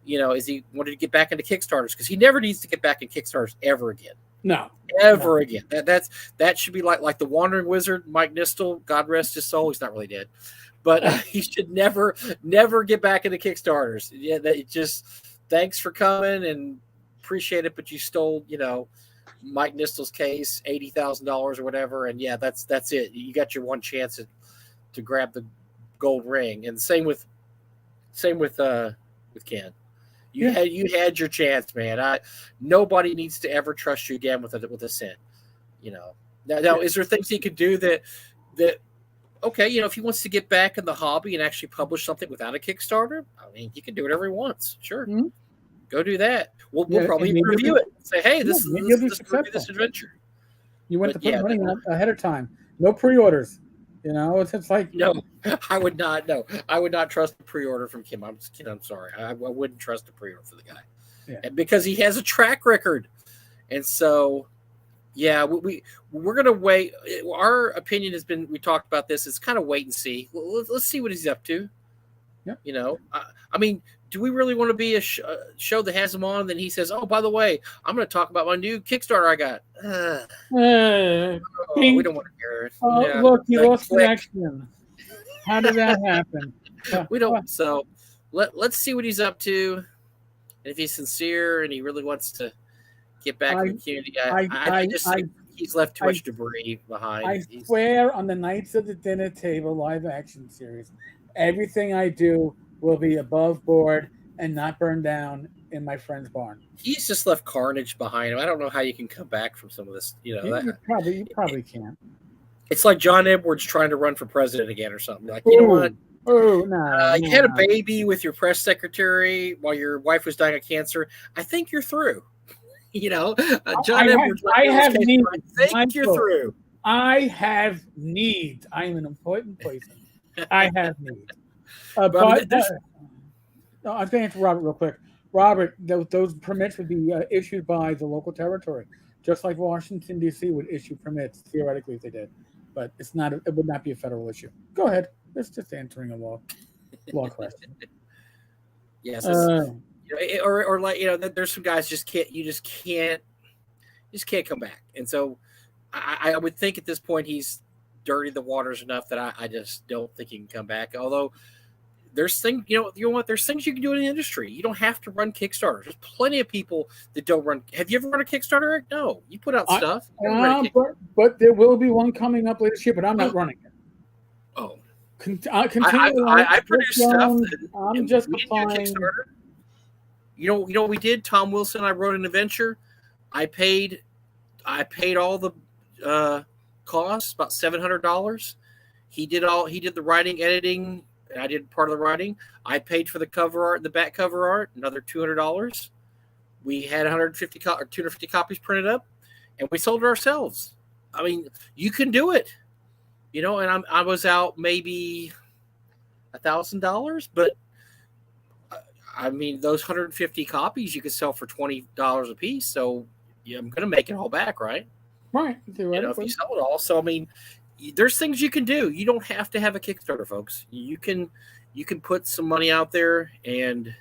Is he wanted to get back into Kickstarters? Because he never needs to get back in Kickstarters ever again. No. Ever again. That should be like the Wandering Wizard, Mike Nistel, God rest his soul. He's not really dead. But he should never get back into Kickstarters. Yeah, just thanks for coming and appreciate it, but you stole, Mike Nistel's case, $80,000 or whatever, and yeah, that's it. You got your one chance to grab the gold ring, and same with Ken. You had your chance, man. Nobody needs to ever trust you again with a cent. Now, is there things he could do that okay, if he wants to get back in the hobby and actually publish something without a Kickstarter, I mean, he can do whatever he wants. Sure. Mm-hmm. Go do that. We'll probably review it. Say, hey, this this adventure. You went to put money out ahead of time. No pre-orders. It's like no. I would not. No, I would not trust a pre-order from Kim. I'm sorry. I wouldn't trust a pre-order for the guy, because he has a track record, and so. Yeah, we're gonna wait. Our opinion has been. We talked about this. It's kind of wait and see. Let's see what he's up to. Yeah. I mean, do we really want to be a show that has him on? Then he says, "Oh, by the way, I'm going to talk about my new Kickstarter I got." We don't want to hear it. Look, you lost connection. How did that happen? We don't. So let's see what he's up to, and if he's sincere and he really wants to get back in the community. I just think he's left too much debris behind. I swear on the Knights of the Dinner Table live action series, everything I do will be above board and not burned down in my friend's barn. He's just left carnage behind him. I don't know how you can come back from some of this. You probably can't. It's like John Edwards trying to run for president again or something. Like, you know what? Oh, no. You had a baby with your press secretary while your wife was dying of cancer. I think you're through. John Edwards. I have needs. I think you're through. I have needs. I'm an important person. I have needs. I was going to answer Robert real quick. Robert, those permits would be issued by the local territory, just like Washington, D.C. would issue permits, theoretically, if they did. But it would not be a federal issue. Go ahead. It's just answering a law question. Yes. Or like, there's some guys just can't come back. And so I would think at this point he's dirtied the waters enough that I just don't think he can come back. Although there's things, there's things you can do in the industry. You don't have to run Kickstarters. There's plenty of people that don't run. Have you ever run a Kickstarter, Eric? No. You put out stuff. But there will be one coming up later this year, but I'm not running it. Oh. I produce stuff. I'm just applying. You know what we did? Tom Wilson and I wrote an adventure. I paid all the costs, about $700. He did the writing, editing, and I did part of the writing. I paid for the cover art, the back cover art, another $200. We had 250 copies printed up, and we sold it ourselves. I mean, you can do it, and I was out maybe $1,000, but I mean, those 150 copies you could sell for $20 a piece. So I'm going to make it all back, right? Right. If you sell it all. So, I mean, there's things you can do. You don't have to have a Kickstarter, folks. You can put some money out there and,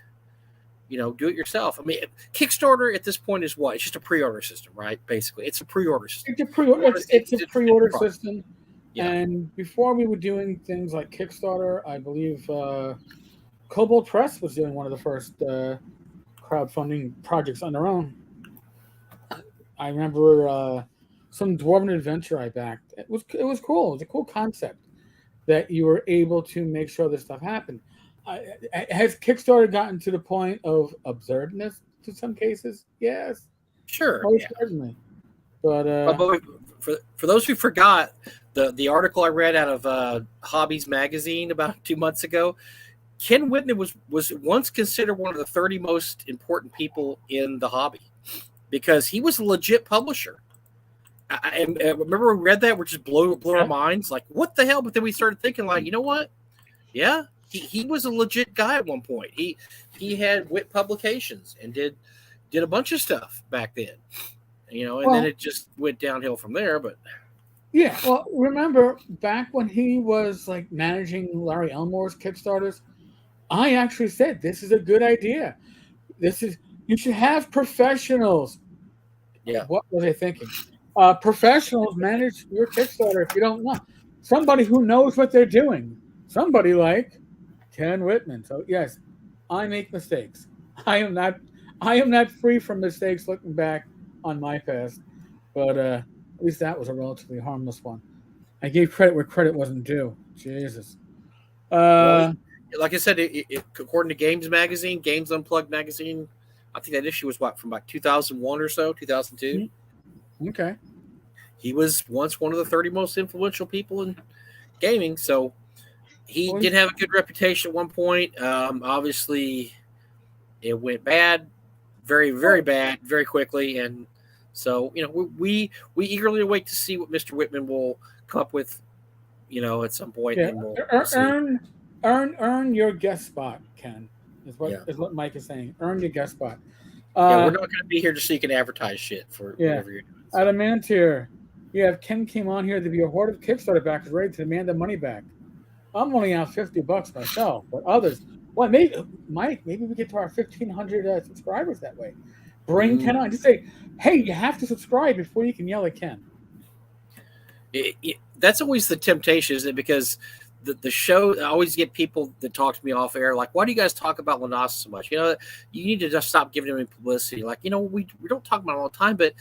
do it yourself. I mean, Kickstarter at this point is what? It's just a pre-order system, right? Basically, it's a pre-order system. It's a pre-order system. Yeah. And before we were doing things like Kickstarter, I believe Cobalt Press was doing one of the first crowdfunding projects on their own. I remember some Dwarven Adventure I backed. It was cool. It was a cool concept that you were able to make sure this stuff happened. Has Kickstarter gotten to the point of absurdness to some cases? Yes. Sure. Certainly. But for those who forgot, the article I read out of Hobbies Magazine about 2 months ago, Ken Whitman was once considered one of the 30 most important people in the hobby because he was a legit publisher. I remember we read that, which just blew our minds. Like, what the hell? But then we started thinking, like, you know what? Yeah, he was a legit guy at one point. He had Wit Publications and did a bunch of stuff back then, then it just went downhill from there. But yeah, well, remember back when he was like managing Larry Elmore's Kickstarters, I actually said this is a good idea. This is you should have professionals. Yeah. What was I thinking? Professionals manage your Kickstarter if you don't know. Somebody who knows what they're doing. Somebody like Ken Whitman. So yes, I make mistakes. I am not I am not free from mistakes looking back on my past. But at least that was a relatively harmless one. I gave credit where credit wasn't due. Jesus. Well, Uh like I said, according to Games Magazine, Games Unplugged magazine, I think that issue was what from like 2001 or so, 2002. okay. He was once one of the 30 most influential people in gaming, so he Well, did have a good reputation at one point. Obviously, it went bad, very very bad, very quickly, and so we eagerly await to see what Mr. Whitman will come up with, at some point, yeah. and we'll Ear- see. Earn earn your guest spot, Ken. Yeah, Is what Mike is saying. Earn your guest spot. yeah, we're Uh not going to be here just so you can advertise shit for yeah. whatever you're doing. So. Adamantier. You have Ken came on here to be a horde of Kickstarter backers ready to demand their money back. I'm only out $50 myself, but others. Well, maybe Mike. Maybe we get to our 1,500 subscribers that way. Bring Ken on. Just say, hey, you have to subscribe before you can yell at Ken. That's always the temptation, isn't it? Because the show, I always get people that talk to me off air, like, why do you guys talk about Lanasa so much? You need to just stop giving him publicity. Like, we don't talk about it all the time, but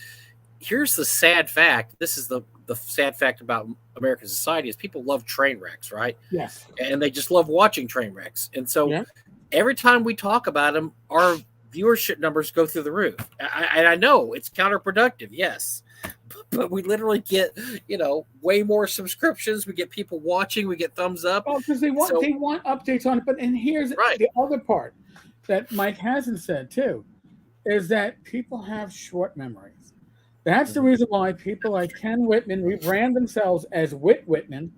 here's the sad fact. This is the sad fact about American society is people love train wrecks, right? Yes. And they just love watching train wrecks. And so Yeah. every time we talk about them, our viewership numbers go through the roof. And I know it's counterproductive, yes. But we literally get, way more subscriptions. We get people watching. We get thumbs up. Well, because they want updates on it. But and here's Right. the other part that Mike hasn't said too, is that people have short memories. That's the reason why people like Ken Whitman rebrand themselves as Whitman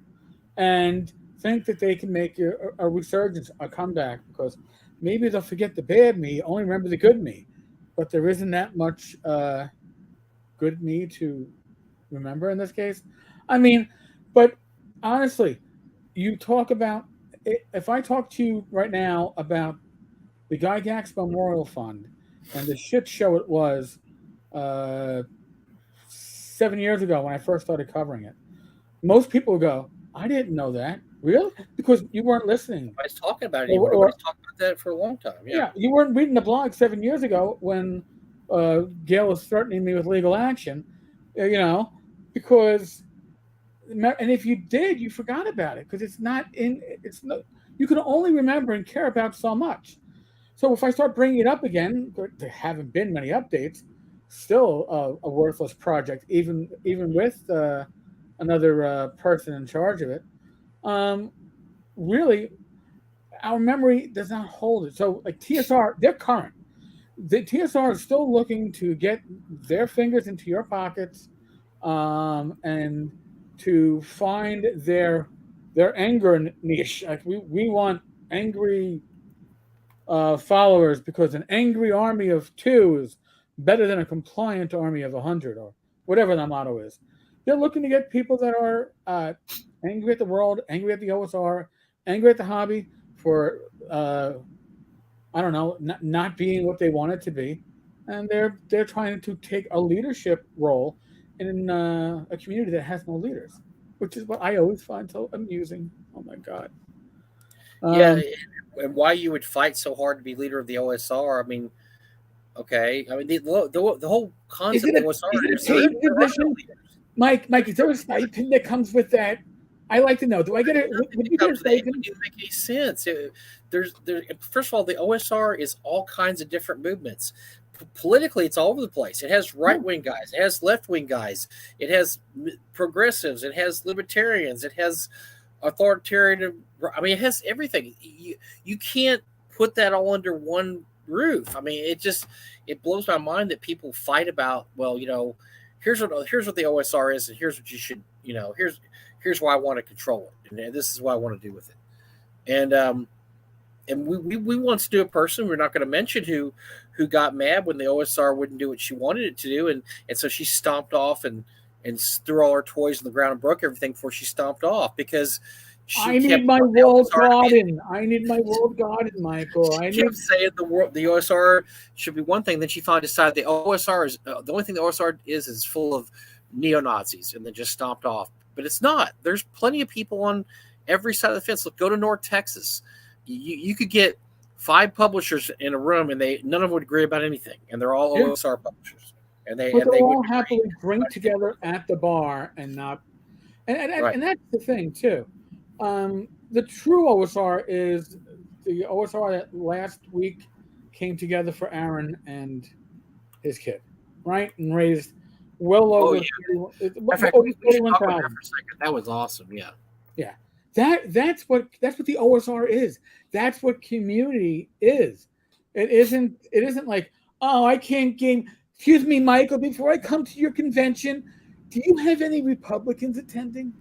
and think that they can make a resurgence, a comeback, because maybe they'll forget the bad me, only remember the good me. But there isn't that much good me to remember in this case. I mean, but honestly, you talk about if I talk to you right now about the Gygax Memorial Fund and the shit show it was 7 years ago when I first started covering it, most people would go, I didn't know that. Really? Because you weren't listening. Nobody's talking about it anymore. Nobody's talked about that for a long time. Yeah. You weren't reading the blog 7 years ago when Gail was threatening me with legal action, because, and if you did, you forgot about it because you can only remember and care about so much. So if I start bringing it up again, there haven't been many updates, still a worthless project, even with another person in charge of it. Really, our memory does not hold it. So like TSR, they're current. The TSR is still looking to get their fingers into your pockets and to find their anger niche. Like we want angry followers because an angry army of 2 is better than a compliant army of 100 or whatever the motto is. They're looking to get people that are angry at the world, angry at the OSR, angry at the hobby for I don't know, not being what they want it to be, and they're trying to take a leadership role in a community that has no leaders, which is what I always find so amusing. Oh my god! Yeah, and why you would fight so hard to be leader of the OSR? I mean, okay, I mean the whole concept of OSR is it a paid position? Mike, is there a stipend that comes with that? I like to know. Do I get it? Would you get a stipend? It doesn't make any sense. There's first of all, the OSR is all kinds of different movements. Politically, it's all over the place. It has right wing guys. It has left wing guys. It has progressives. It has libertarians. It has authoritarian. I mean, it has everything. You can't put that all under one roof. I mean, it blows my mind that people fight about. Well, here's what the OSR is, and here's what you should. Here's why I want to control it, and this is what I want to do with it. And we once knew a person, we're not going to mention who got mad when the OSR wouldn't do what she wanted it to do, and so she stomped off and threw all her toys on the ground and broke everything before she stomped off because She I need kept my wanting the walled OSR to be. garden. I need my walled garden, Michael. I She need. kept saying the OSR should be one thing. Then she finally decided the OSR is the only thing the OSR is full of neo Nazis, and then just stomped off. But it's not. There's plenty of people on every side of the fence. Look, go to North Texas. You could get 5 publishers in a room, and none of them would agree about anything, and they're all Yeah. OSR publishers, and But they'll they would all agree. happily drink together at the bar and not. Right. And that's the thing too. The true OSR is the OSR that last week came together for Aaron and his kid, right, and raised well Oh over yeah. In fact, over we should talk about that 41,000. for a second. That was awesome. Yeah. Yeah, that's what the OSR is. That's what community is. It isn't like, oh, I can't game. Excuse me, Michael. Before I come to your convention, do you have any Republicans attending?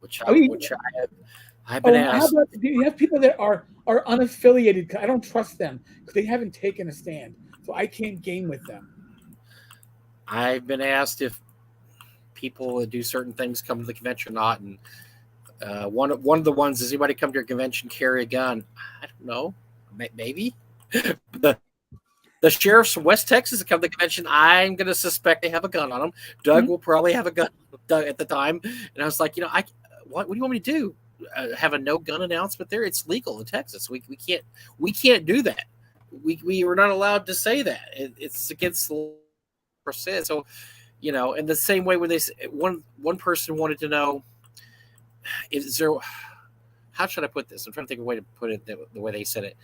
Which I mean, I've been oh, how asked. about, do you have people that are unaffiliated? I don't trust them because they haven't taken a stand, so I can't game with them. I've been asked if people that do certain things come to the convention or not, and one of the ones, does anybody come to your convention carry a gun? I don't know, maybe. The sheriffs from West Texas that come to the convention, I'm going to suspect they have a gun on them. Doug will probably have a gun at the time, and I was like, what do you want me to do? Have a no gun announcement there? It's legal in Texas. We can't do that. We were not allowed to say that. It's against the law. So, in the same way when they one person wanted to know, is there, how should I put this? I'm trying to think of a way to put it the way they said it.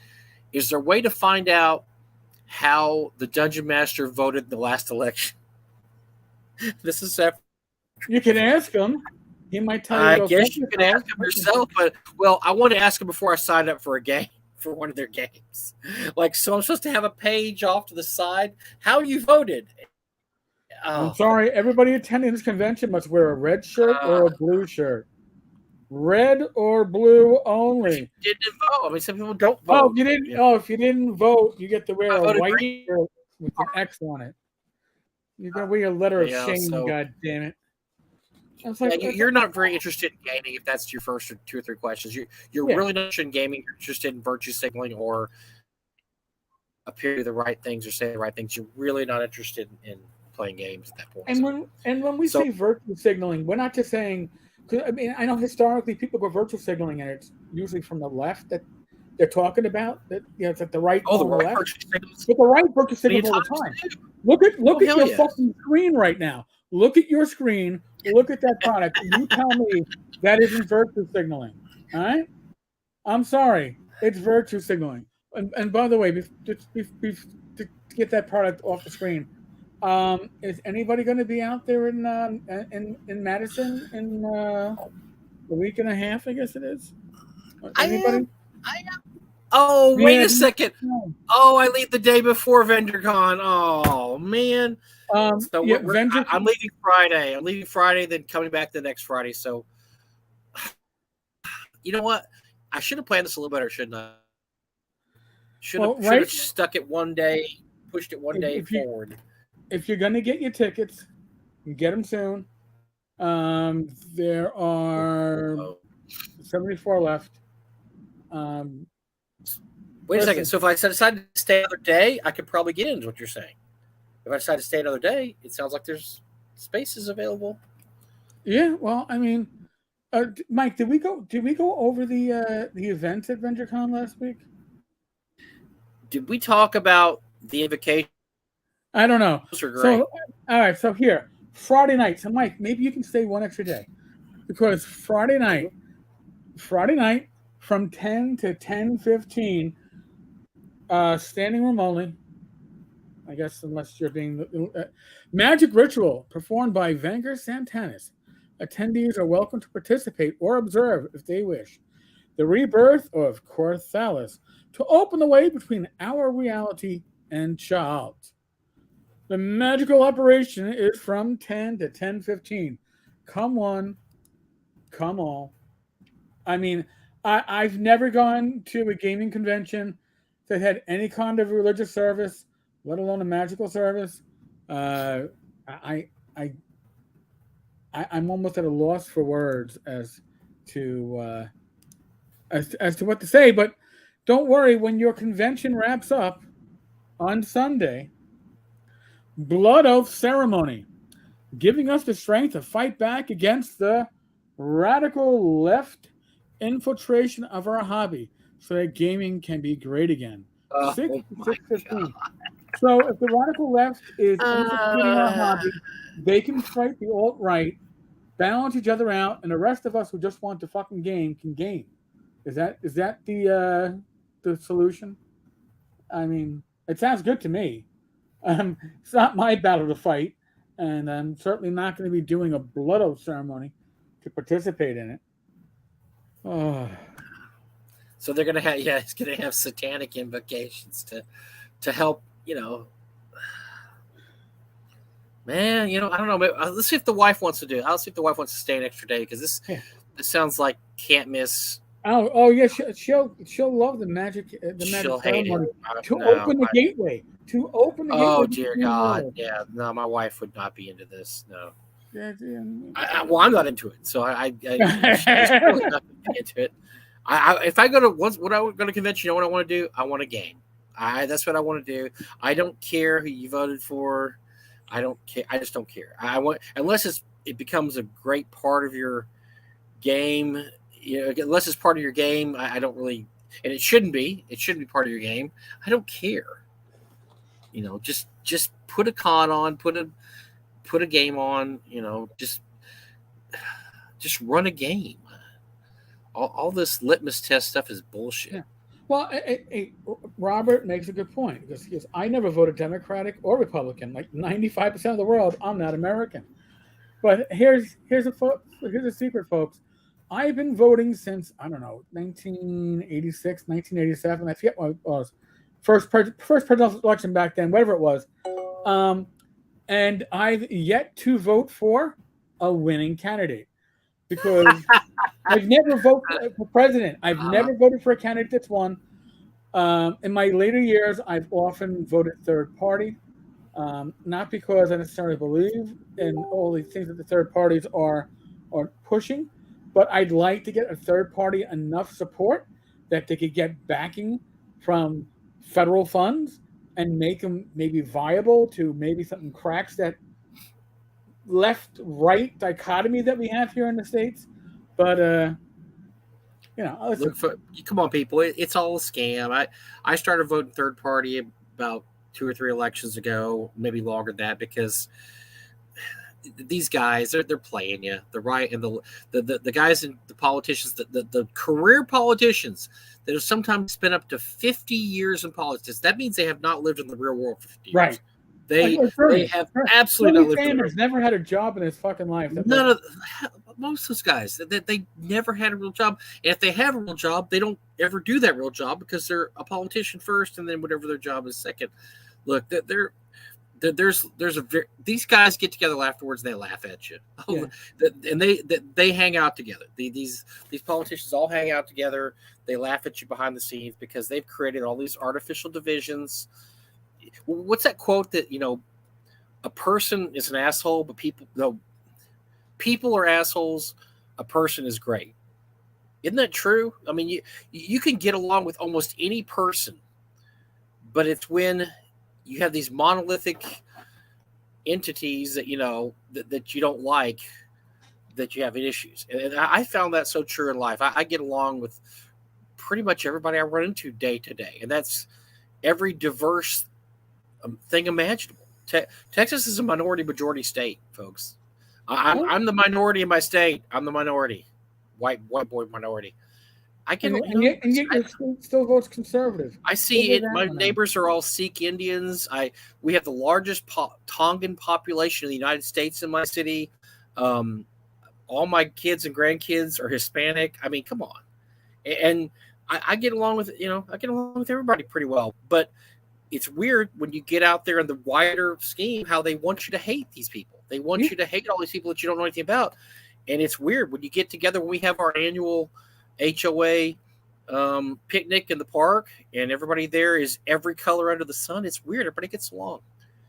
Is there a way to find out how the dungeon master voted in the last election? This is separate. You can ask him. He might tell you. I guess you can ask him yourself, but I want to ask him before I signed up for a game, for one of their games. So I'm supposed to have a page off to the side. How you voted? I'm sorry. Everybody attending this convention must wear a red shirt or a blue shirt. Red or blue only. Didn't vote. I mean, some people don't vote. Oh, you didn't. Yeah. Oh, if you didn't vote, you get to wear a white green. shirt with an X on it. You're gonna wear a letter of shame. God damn it! Like, you're not very interested in gaming if that's your first 2 or 3 questions. You're really not interested in gaming. You're interested in virtue signaling or appear to do the right things or say the right things. You're really not interested in playing games at that point. And when we say virtue signaling, we're not just saying. I mean, I know historically people go virtual signaling, and it's usually from the left that they're talking about. That it's at the right. Oh, the right left. virtue signals. But the right virtue signals all the time. Look at your fucking screen right now. Look at your screen. Look at that product. And you tell me that isn't virtue signaling. All right? I'm sorry. It's virtue signaling. And by the way, to get that product off the screen, is anybody going to be out there in Madison in a week and a half? I guess it is. Anybody? I am. Oh, wait a second. Oh, I leave the day before VendorCon. Oh, man. I'm leaving Friday. I'm leaving Friday, then coming back the next Friday. So, you know what? I should have planned this a little better, shouldn't I? Should have stuck it one day, pushed it one day forward. If you're going to get your tickets, get them soon. There are 74 left. Wait a second. So if I decide to stay another day, I could probably get in, is what you're saying. If I decide to stay another day, it sounds like there's spaces available. Yeah, well, I mean, Mike, did we go over the events at VentureCon last week? Did we talk about the invocation? I don't know. So, all right. So here, Friday night. So, Mike, maybe you can stay one extra day, because Friday night from 10 to 10:15, standing room only. I guess unless you're being magic ritual performed by Vanger Santanis. Attendees are welcome to participate or observe if they wish. The rebirth of Corthalis to open the way between our reality and child. The magical operation is from 10 to 10:15. Come one, come all. I mean, I've never gone to a gaming convention that had any kind of religious service, let alone a magical service. I'm almost at a loss for words as to as to what to say. But don't worry, when your convention wraps up on Sunday, Blood Oath ceremony, giving us the strength to fight back against the radical left infiltration of our hobby so that gaming can be great again. 6 Oh to my 6:15. So if the radical left is infiltrating our god. hobby, they can fight the alt right, balance each other out, and the rest of us who just want to fucking game can game. Is that the solution? I mean, it sounds good to me. It's not my battle to fight, and I'm certainly not going to be doing a blood oath ceremony to participate in it. Oh, So they're gonna have, yeah, it's gonna have satanic invocations to help, man. I don't know. Let's see if the wife wants to do it. I'll see if the wife wants to stay an extra day because yeah. this sounds like can't miss. Oh yeah. She'll love the magic She'll hate it. ceremony to No. open the gateway to open the gateway Oh to dear the God. world. Yeah. No, my wife would not be into this. No. Yeah, Well, I'm not into it, so she's really not into it. If I go to when I go to convention, you know what I want to do? I want a game. That's what I want to do. I don't care who you voted for. I don't care. I just don't care. I want unless it becomes a great part of your game. Unless it's part of your game, I don't really, and it shouldn't be. It shouldn't be part of your game. I don't care. Just put a con on, put a game on. Just run a game. All this litmus test stuff is bullshit. yeah. Well, Robert makes a good point because I never voted Democratic or Republican. Like 95% of the world, I'm not American. But here's a secret, folks. I've been voting since I don't know 1986, 1987. I forget what it was. First presidential election back then, whatever it was. And I've yet to vote for a winning candidate because I've never voted for president. I've never voted for a candidate that's won. In my later years, I've often voted third party, not because I necessarily believe in all the things that the third parties are pushing, but I'd like to get a third party enough support that they could get backing from federal funds and make them maybe viable to maybe something cracks that left right dichotomy that we have here in the States. But listen. Come on, people! It's all a scam. I started voting third party about 2 or 3 elections ago, maybe longer than that, because these guys they're playing you. The right and the guys and the politicians, the career politicians that have sometimes spent up to 50 years in politics. That means they have not lived in the real world for 50 years. Right. They have absolutely not lived in the real world. Never had a job in his fucking life. Most of those guys they never had a real job, and if they have a real job, they don't ever do that real job because they're a politician first, and then whatever their job is second. Look, these guys get together afterwards and they laugh at you, and they hang out together. These politicians all hang out together. They laugh at you behind the scenes because they've created all these artificial divisions. What's that quote that a person is an asshole, but people are assholes. A person is great. Isn't that true? I mean, you can get along with almost any person, but it's when you have these monolithic entities that that you don't like, that you have issues. And I found that so true in life. I get along with pretty much everybody I run into day to day, and that's every diverse thing imaginable. Texas is a majority state, folks. I'm the minority in my state. I'm the minority, white boy minority. And yet your state still votes conservative. I see it. My neighbors are all Sikh Indians. We have the largest Tongan population in the United States in my city. All my kids and grandkids are Hispanic. I mean, come on. And I get along with everybody pretty well. But it's weird when you get out there in the wider scheme how they want you to hate these people. They want you to hate all these people that you don't know anything about. And it's weird when you get together, when we have our annual HOA picnic in the park and everybody there is every color under the sun. It's weird. Everybody gets along.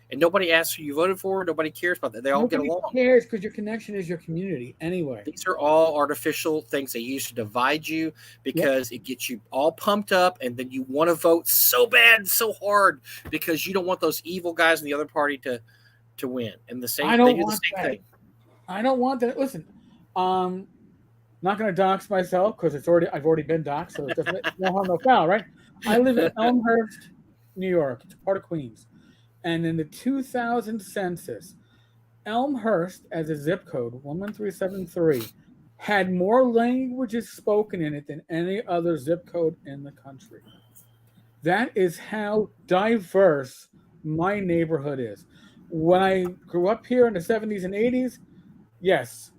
and nobody asks who you voted for. Nobody cares about that. They all get Nobody along. cares because your connection is your community anyway. These are all artificial things they use to divide you Yep. because it gets you all pumped up, and then you want to vote so bad and so hard because you don't want those evil guys in the other party to win. And the same I they don't do the want same that. thing. I don't want that. Listen, not going to dox myself because I've already been doxxed, so it doesn't no harm, no foul, right? I live in Elmhurst, New York. It's part of Queens, and in the 2000 census, Elmhurst as a zip code 11373 had more languages spoken in it than any other zip code in the country. That is how diverse my neighborhood is. When I grew up here in the 70s and 80s, yes,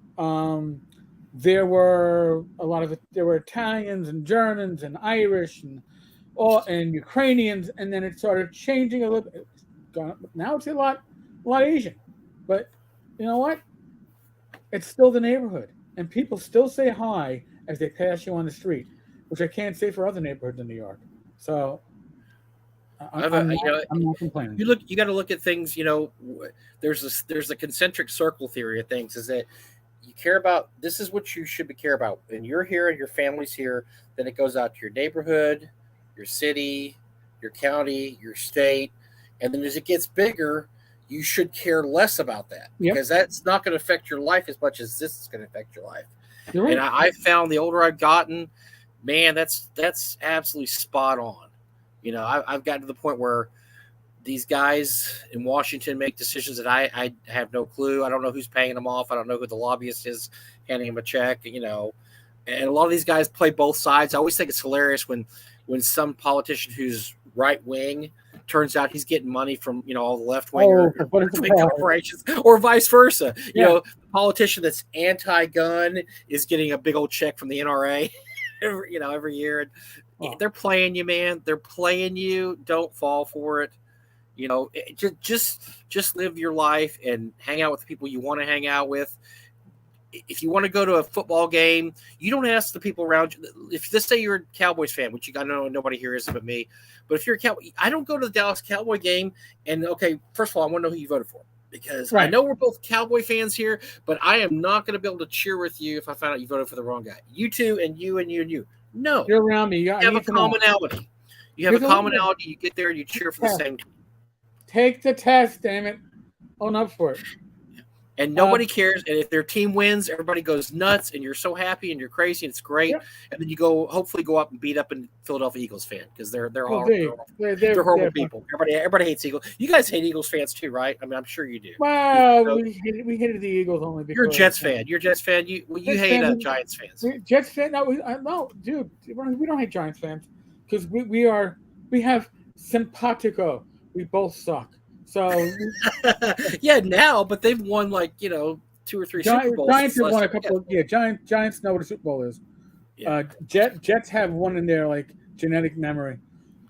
there were Italians and Germans and Irish and Ukrainians, and then it started changing a little bit. Now it's a lot Asian, but you know what? It's still the neighborhood, and people still say hi as they pass you on the street, which I can't say for other neighborhoods in New York. So I'm not complaining. You got to look at things. There's a concentric circle theory of things. Is that you care about this is what you should be care about, and you're here and your family's here. Then it goes out to your neighborhood, your city, your county, your state, and then as it gets bigger, you should care less about that Yep, because that's not going to affect your life as much as this is going to affect your life. you're And right. I found the older I've gotten, man, that's absolutely spot on. I've gotten to the point where these guys in Washington make decisions that I have no clue. I don't know who's paying them off. I don't know who the lobbyist is handing them a check. And a lot of these guys play both sides. I always think it's hilarious when some politician who's right wing turns out he's getting money from all the left wing Oh, or what is wing it? corporations, or vice versa. Yeah. The politician that's anti-gun is getting a big old check from the NRA, every year. And Oh, they're playing you, man. They're playing you. Don't fall for it. Just live your life and hang out with the people you want to hang out with. If you want to go to a football game, you don't ask the people around you. If let's say you're a Cowboys fan, which I know nobody here is but me, but if you're a Cowboy, I don't go to the Dallas Cowboy game and okay, first of all, I want to know who you voted for because I right. know we're both Cowboy fans here, but I am not going to be able to cheer with you if I find out you voted for the wrong guy. You two and you and you and you. No, You're around me. I you have a need to know. commonality. You have a Here's a little bit. commonality. You get there and you cheer for the Test. same team. Take the test, damn it. Own up for it. And nobody cares. And if their team wins, everybody goes nuts, and you're so happy and you're crazy, and it's great. Yep. And then you hopefully go up and beat up a Philadelphia Eagles fan because they're Well, horrible people. Everybody hates Eagles. You guys hate Eagles fans too, right? I mean, I'm sure you do. Well, we hated the Eagles only because You're a Jets fan. You're a Jets fan. You Jets hate fan, Giants fans. Jets fan. No, dude, we don't hate Giants fans because we have simpatico. We both suck. So Yeah, now, but they've won 2 or 3 Super Bowls. Giants have won a couple. Yeah, Giants know what a Super Bowl is. Yeah. Jets have one in their genetic memory.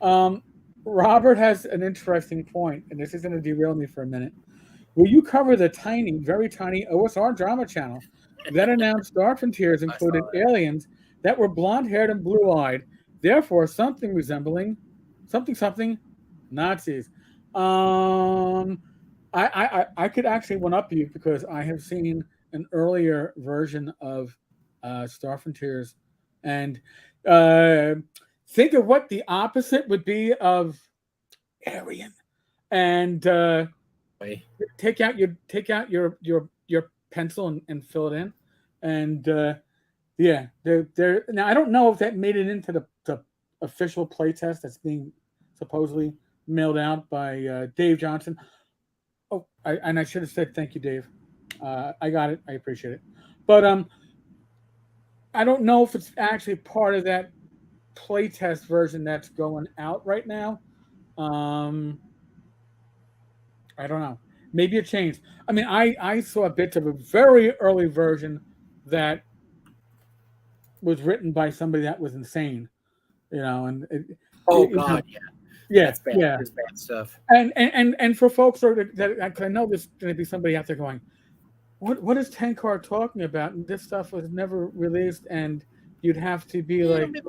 Robert has an interesting point, and this is going to derail me for a minute. Will you cover the very tiny OSR drama channel that announced Star Frontiers included aliens that were blonde-haired and blue-eyed, therefore something resembling something Nazis? I could actually one up you because I have seen an earlier version of Star Frontiers, and think of what the opposite would be of Aryan, and take out your pencil and fill it in, and yeah, they're now I don't know if that made it into the official playtest that's being supposedly mailed out by Dave Johnson. Oh, I should have said thank you, Dave. I got it. I appreciate it. But I don't know if it's actually part of that playtest version that's going out right now. I don't know. Maybe it changed. I mean, I saw bits of a very early version that was written by somebody that was insane, and God, yeah. Yeah, That's bad. yeah. There's bad stuff. And for folks that I know there's going to be somebody out there going, what is Tenkar talking about? And this stuff was never released, and you'd have to be maybe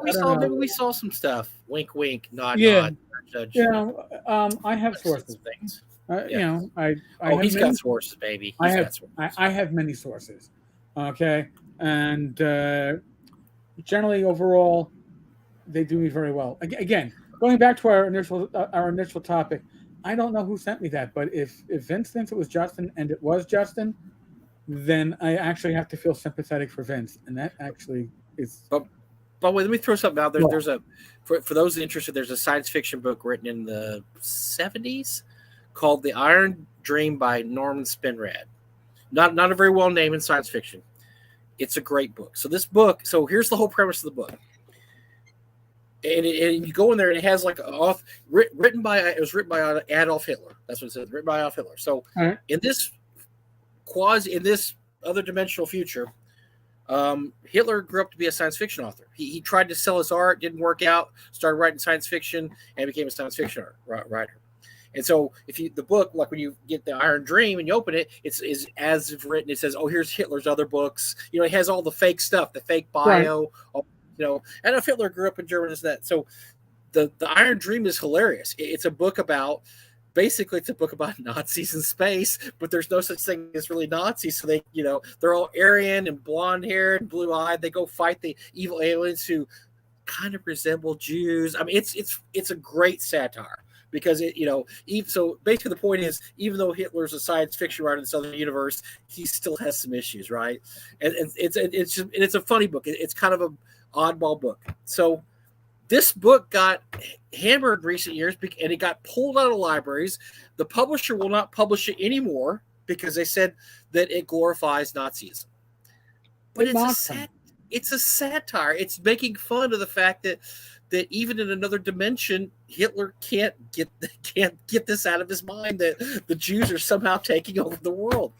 we saw some stuff. Wink, wink, nod, Yeah. nod. Judge. I have sources. Things. You Yeah. know, I Oh, have he's got many. sources, baby. I He's have got sources. I have many sources. Okay, and generally overall they do me very well. Again, going back to our initial topic, I don't know who sent me that, but if Vince thinks it was Justin and it was Justin, then I actually have to feel sympathetic for Vince, and that actually is But wait, let me throw something out there. well. There's a for those interested. There's a science fiction book written in the '70s called "The Iron Dream" by Norman Spinrad. Not a very well named in science fiction. It's a great book. So this book. So here's the whole premise of the book. And you go in there and it has like off written by it was written by Adolf Hitler. That's what it says. Written by Adolf Hitler. So All right. in this in this other dimensional future, Hitler grew up to be a science fiction author. He tried to sell his art, didn't work out, started writing science fiction, and became a science fiction writer. And so, if you the book, like when you get the Iron Dream and you open it, it's is as if written. It says, "Oh, here's Hitler's other books." You know, it has all the fake stuff, the fake Right. bio. You know, and if Hitler grew up in Germany, is that so? The Iron Dream is hilarious. It's a book about basically it's a book about Nazis in space, but there's no such thing as really Nazis. So they, you know, they're all Aryan and blonde haired and blue eyed. They go fight the evil aliens who kind of resemble Jews. I mean, it's a great satire because it, you know, so basically the point is, even though Hitler's a science fiction writer in the Southern Universe, he still has some issues, right? And it's a funny book. It's kind of a oddball book. So this book got hammered in recent years and it got pulled out of libraries. The publisher will not publish it anymore because they said that it glorifies Nazism. But it's a satire. It's making fun of the fact that even in another dimension, Hitler can't get this out of his mind that the Jews are somehow taking over the world.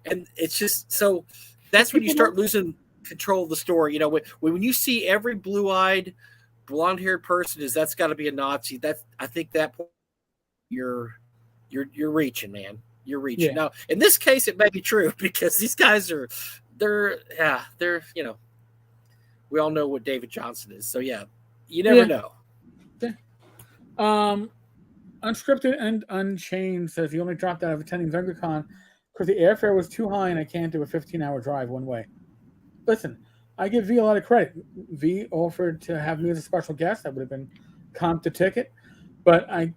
And it's just so that's when you start losing control of the story. You know, when you see every blue-eyed blonde-haired person that's got to be a Nazi. I think that you're reaching, man. You're reaching. Yeah. Now, in this case, it may be true because these guys they're you know, we all know what David Johnson is. So yeah, you never know. Yeah. Unscripted and Unchained says he only dropped out of attending VengerCon because the airfare was too high and I can't do a 15-hour drive one way. Listen, I give V a lot of credit. V offered to have me as a special guest. I would have been comped the ticket, but I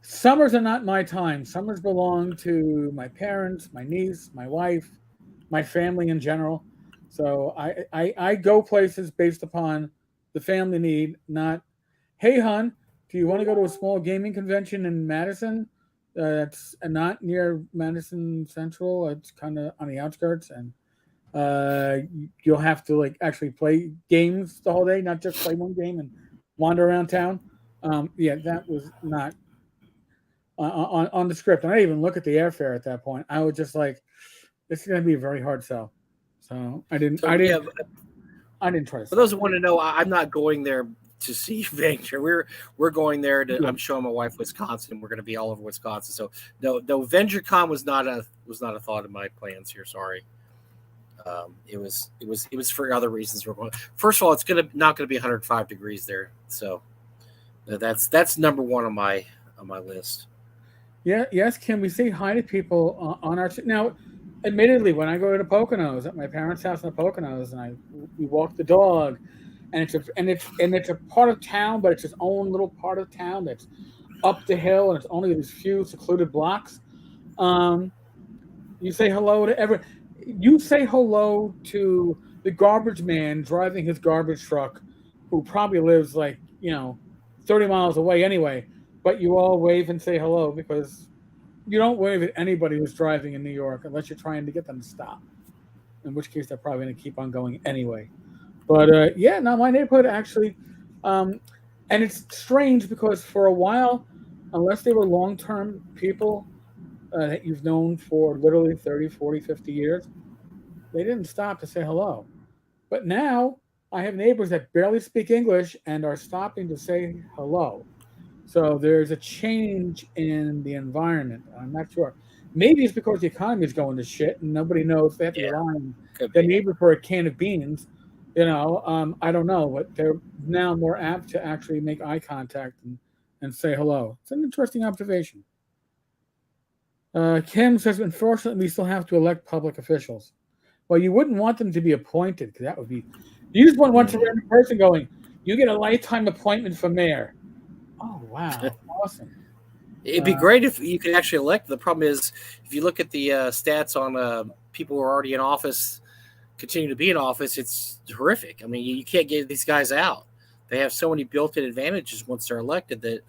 summers are not my time. Summers belong to my parents, my niece, my wife, my family in general. So I go places based upon the family need, not, hey, hon, do you want to go to a small gaming convention in Madison? That's not near Madison Central. It's kind of on the outskirts, and you'll have to like actually play games the whole day, not just play one game and wander around town. Yeah, that was not on the script. And I didn't even look at the airfare at that point. I was just like, this is going to be a very hard sell. So I didn't try to. For those who want to know, I'm not going there to see Venger. We're going there to. I'm showing my wife Wisconsin. We're going to be all over Wisconsin. So no, VengerCon was not a thought in my plans here. Sorry. It was for other reasons. We're going. First of all, it's not going to be 105 degrees there. So that's number one on my list. Yeah. Yes. Can we say hi to people on our now? Admittedly, when I go to Poconos at my parents' house in the Poconos, and we walk the dog, and it's a part of town, but it's its own little part of town that's up the hill, and it's only these few secluded blocks. You say hello to everyone. You say hello to the garbage man driving his garbage truck, who probably lives 30 miles away anyway. But you all wave and say hello because you don't wave at anybody who's driving in New York unless you're trying to get them to stop. In which case, they're probably going to keep on going anyway. But my neighborhood actually, and it's strange because for a while, unless they were long-term people that you've known for literally 30, 40, 50 years, they didn't stop to say hello. But now I have neighbors that barely speak English and are stopping to say hello. So there's a change in the environment. I'm not sure. Maybe it's because the economy is going to shit and nobody knows they have to rely on their neighbor for a can of beans. I don't know, but they're now more apt to actually make eye contact and and say hello. It's an interesting observation. Kim says, unfortunately, we still have to elect public officials. Well, you wouldn't want them to be appointed because that would be. You just want one random person going, you get a lifetime appointment for mayor. Oh, wow. Awesome. It'd be great if you could actually elect. The problem is, if you look at the stats on people who are already in office, continue to be in office, it's horrific. I mean, you can't get these guys out. They have so many built-in advantages once they're elected that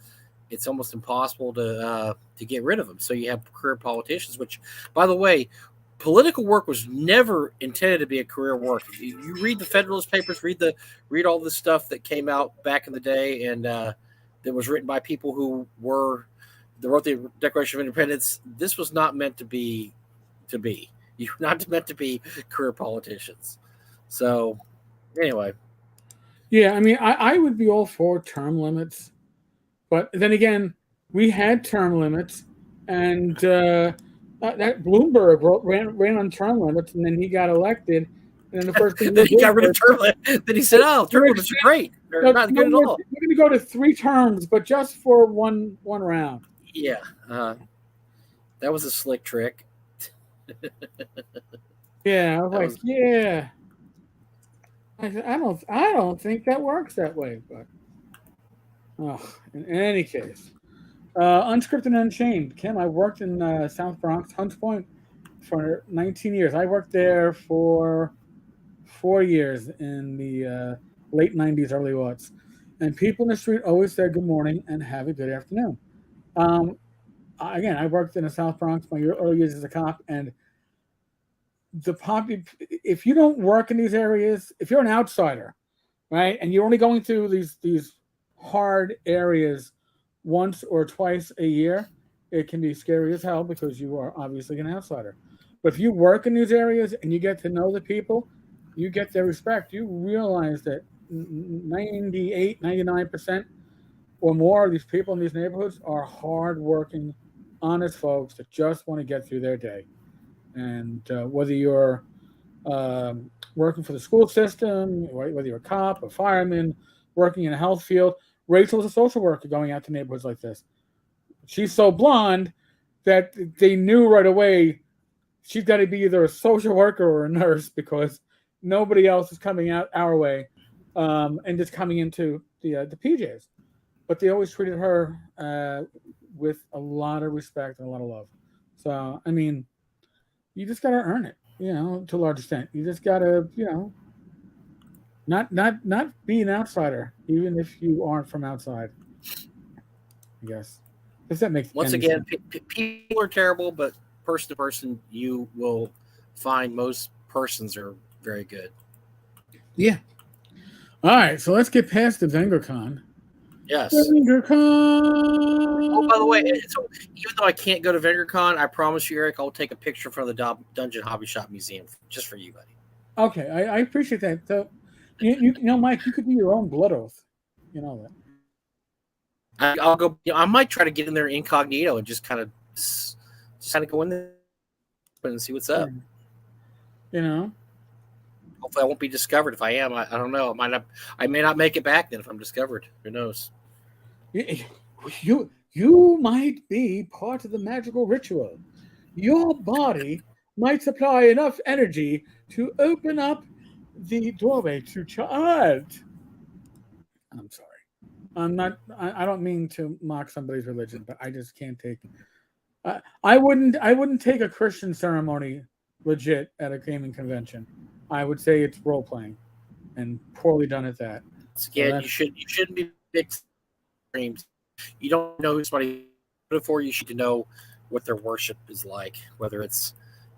it's almost impossible to get rid of them. So you have career politicians, which, by the way, political work was never intended to be a career work. You read the Federalist Papers, read all the stuff that came out back in the day, and that was written by people who wrote the Declaration of Independence. This was not meant to be. You're not meant to be career politicians. So, anyway. Yeah, I mean, I would be all for term limits. But then again, we had term limits, and that Bloomberg ran on term limits, and then he got elected. And then the first thing then he got rid of term limits. Then he said, "Oh, term limits are great. They're not good at all. We're going to go to 3 terms, but just for one round." Yeah, that was a slick trick. Yeah, I was like, yeah. I don't think that works that way, but in any case, Unscripted and Unchained. Kim, I worked in South Bronx, Hunts Point, for 19 years. I worked there for 4 years in the late 90s, early aughts, and people in the street always said good morning and have a good afternoon. Again, I worked in the South Bronx my early years as a cop, and if you don't work in these areas, if you're an outsider, right, and you're only going through these hard areas once or twice a year, it can be scary as hell because you are obviously an outsider. But if you work in these areas and you get to know the people, you get their respect. You realize that 98, 99% or more of these people in these neighborhoods are hardworking, honest folks that just want to get through their day. And whether you're working for the school system, whether you're a cop, a fireman, working in a health field, Rachel's a social worker going out to neighborhoods like this. She's so blonde that they knew right away she's got to be either a social worker or a nurse because nobody else is coming out our way and just coming into the PJs. But they always treated her with a lot of respect and a lot of love. So, I mean, you just got to earn it, to a large extent. You just got to, not be an outsider, even if you aren't from outside. I guess. Does that make Once again, people are terrible, but person to person, you will find most persons are very good. Yeah. All right, so let's get past the VengerCon. Yes. VengerCon. Oh, by the way, so even though I can't go to VengerCon, I promise you, Eric, I'll take a picture from the Dungeon Hobby Shop Museum just for you, buddy. Okay, I appreciate that. So, Mike, you could do your own blood oath. You know that. I'll go. I might try to get in there incognito and just kind of go in there and see what's up. Hopefully, I won't be discovered. If I am, I don't know. I may not make it back then if I'm discovered. Who knows? You might be part of the magical ritual. Your body might supply enough energy to open up the doorway to child. I'm sorry. I don't mean to mock somebody's religion, but I just can't take. I wouldn't take a Christian ceremony legit at a gaming convention. I would say it's role playing, and poorly done at that. Again, you shouldn't be big dreams. You don't know who somebody for. You should know what their worship is like, whether it's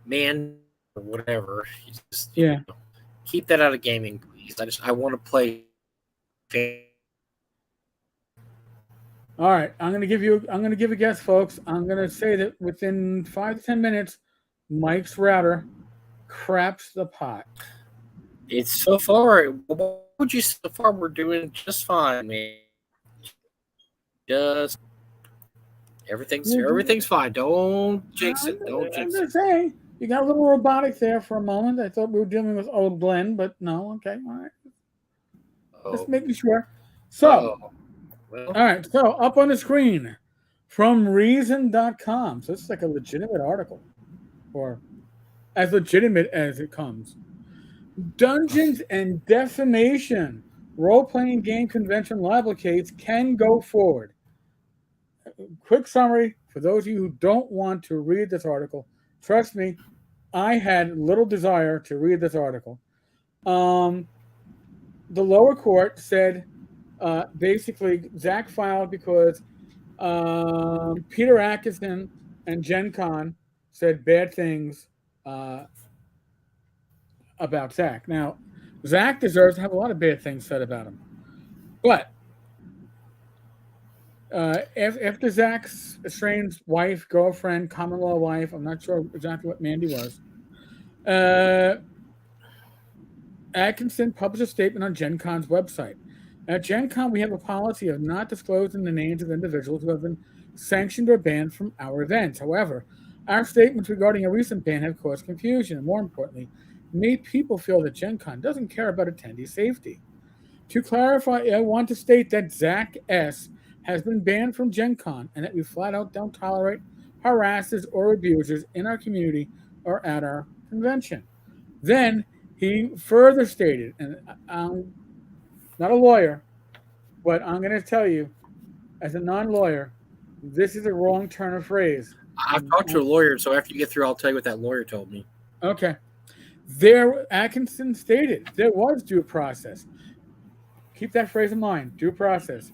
man or whatever. You just keep that out of gaming, please. I want to play. All right, I'm gonna give a guess, folks. I'm gonna say that within 5 to 10 minutes, Mike's router craps the pot. It's so far. What would you? So far, we're doing just fine, man. Just everything's fine. Don't jinx it. Don't jinx it. Saying, you got a little robotic there for a moment. I thought we were dealing with old Glenn, but no. Okay, all right. Just making sure. So, Well, All right, so up on the screen from reason.com. So this is like a legitimate article, or as legitimate as it comes. Dungeons and defamation role playing game convention libel case can go forward. Quick summary for those of you who don't want to read this article. Trust me, I had little desire to read this article. The lower court said basically Zach filed because Peter Atkinson and Gen Con said bad things about Zach. Now, Zach deserves to have a lot of bad things said about him. But after Zach's estranged wife, girlfriend, common law wife, I'm not sure exactly what Mandy was, Atkinson published a statement on Gen Con's website. At Gen Con, we have a policy of not disclosing the names of individuals who have been sanctioned or banned from our events. However, our statements regarding a recent ban have caused confusion and, more importantly, made people feel that Gen Con doesn't care about attendee safety. To clarify, I want to state that Zach S. has been banned from Gen Con and that we flat out don't tolerate harassers or abusers in our community or at our convention. Then he further stated, and I'm not a lawyer, but I'm going to tell you, as a non-lawyer, this is a wrong turn of phrase. I've talked to a lawyer, so after you get through, I'll tell you what that lawyer told me. Okay. Atkinson stated there was due process. Keep that phrase in mind, due process.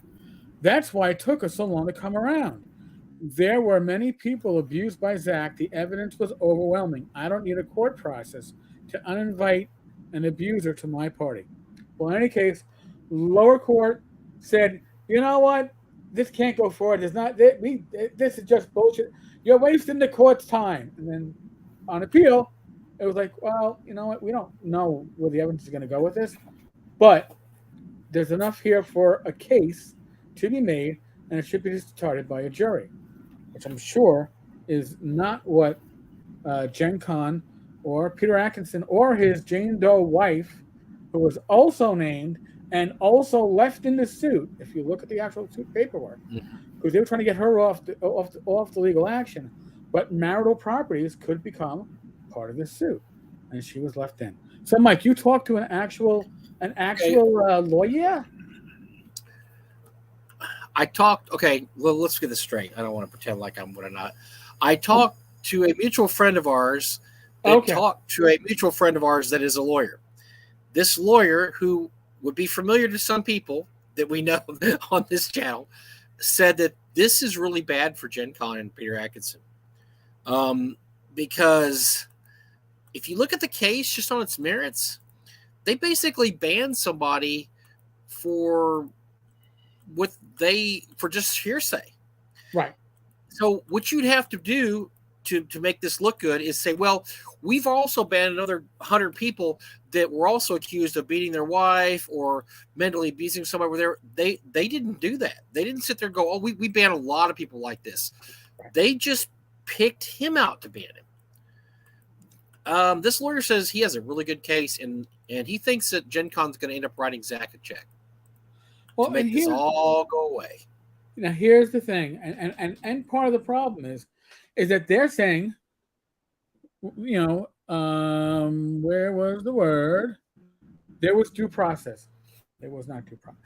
That's why it took us so long to come around. There were many people abused by Zach. The evidence was overwhelming. I don't need a court process to uninvite an abuser to my party. Well, in any case, lower court said, you know what? This can't go forward. This is just bullshit. You're wasting the court's time. And then on appeal, it was like, well, you know what? We don't know where the evidence is going to go with this, but there's enough here for a case to be made, and it should be decided by a jury, which I'm sure is not what Gen Con or Peter Atkinson or his Jane Doe wife, who was also named and also left in the suit, if you look at the actual suit paperwork, because they were trying to get her off the legal action, but marital properties could become part of this suit, and she was left in. So, Mike, you talked to an actual lawyer? I talked. Okay, well, let's get this straight. I don't want to pretend like I'm what I'm not. I talked to a mutual friend of ours. Talked to a mutual friend of ours that is a lawyer. This lawyer, who would be familiar to some people that we know on this channel, said that this is really bad for Gen Con and Peter Atkinson, because if you look at the case just on its merits, they basically banned somebody for just hearsay. Right. So what you'd have to do to make this look good is say, well, we've also banned another 100 people that were also accused of beating their wife or mentally abusing somebody over there. They didn't do that. They didn't sit there and go, oh, we ban a lot of people like this. They just picked him out to ban him. This lawyer says he has a really good case, and he thinks that Gen Con's going to end up writing Zach a check to make this all go away. Now, here's the thing, and part of the problem is that they're saying, you know, where was the word? There was due process. There was not due process.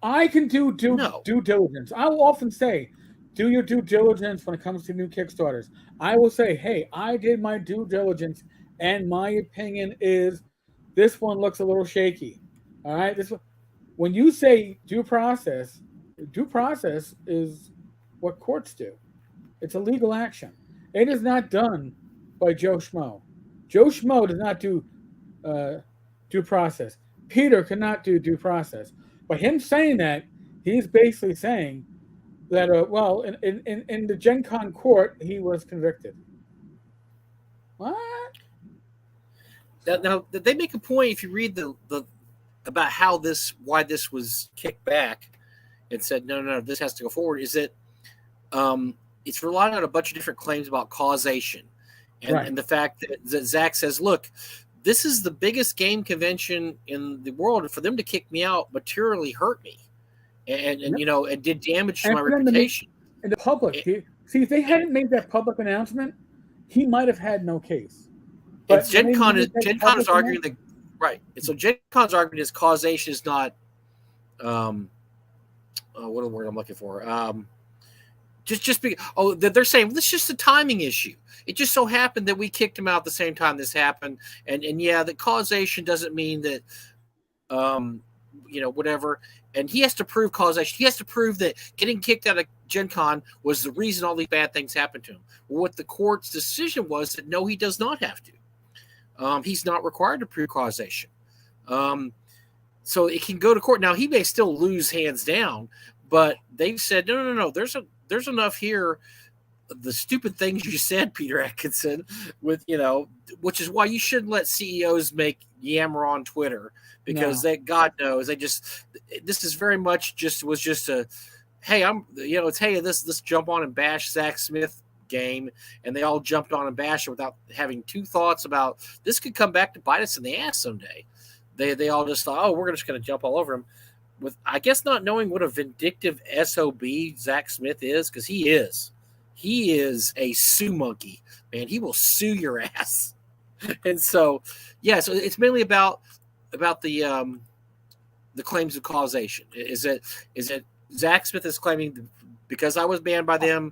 I can do due diligence. I will often say, do your due diligence when it comes to new Kickstarters. I will say, hey, I did my due diligence, and my opinion is this one looks a little shaky. All right, this one. When you say due process is what courts do. It's a legal action. It is not done by Joe Schmo. Joe Schmo does not do due process. Peter cannot do due process. By him saying that, he's basically saying that, in the Gen Con court, he was convicted. What? Now, they make a point, if you read the about why this was kicked back and said, no, this has to go forward, is that it's relying on a bunch of different claims about causation. And the fact that Zach says, look, this is the biggest game convention in the world. For them to kick me out materially hurt me. and Yep. you know, it did damage to And my for them to make reputation. in the public, see, if they hadn't made that public announcement, he might have had no case. And But when they made that Gen Con is public arguing that announcement, right. And so Gen Con's argument is causation is not what the word I'm looking for. Just be they're saying well, this is just a timing issue. It just so happened that we kicked him out at the same time this happened, and yeah, the causation doesn't mean that you know, whatever. And he has to prove causation. He has to prove that getting kicked out of Gen Con was the reason all these bad things happened to him. What the court's decision was that no, he does not have to. He's not required to prove causation. So it can go to court. Now he may still lose hands down, but they've said no. There's enough here. The stupid things you said, Peter Atkinson, with you know, which is why you shouldn't let CEOs make yammer on Twitter because they, God knows, they just this is very much just a hey, it's hey, this jump on and bash Zach Smith game, and they all jumped on and bashed it without having two thoughts about this could come back to bite us in the ass someday. They all just thought, oh, we're just going to jump all over him, with I guess not knowing what a vindictive SOB Zach Smith is, because he is. He is a sue monkey, man. He will sue your ass. And so, yeah, so it's mainly about the claims of causation. Is it Zach Smith is claiming because I was banned by them,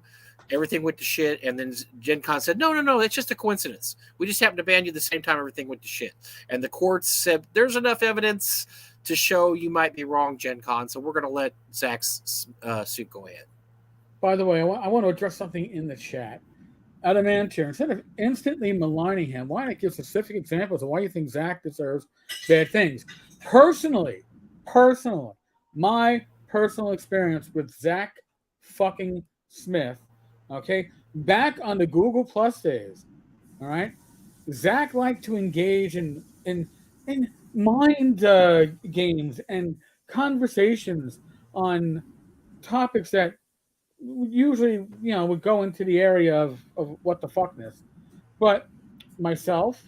everything went to shit, and then Gen Con said, no, it's just a coincidence. We just happened to ban you the same time everything went to shit. And the courts said there's enough evidence to show you might be wrong, Gen Con, so we're going to let Zach's suit go ahead. by the way, I want to address something in the chat. Adamantier, instead of instantly maligning him, why not give specific examples of why you think Zach deserves bad things? Personally, my personal experience with Zach fucking Smith, okay, back on the Google Plus days, all right, Zach liked to engage in mind games and conversations on topics that usually, would go into the area of what the fuckness. But myself,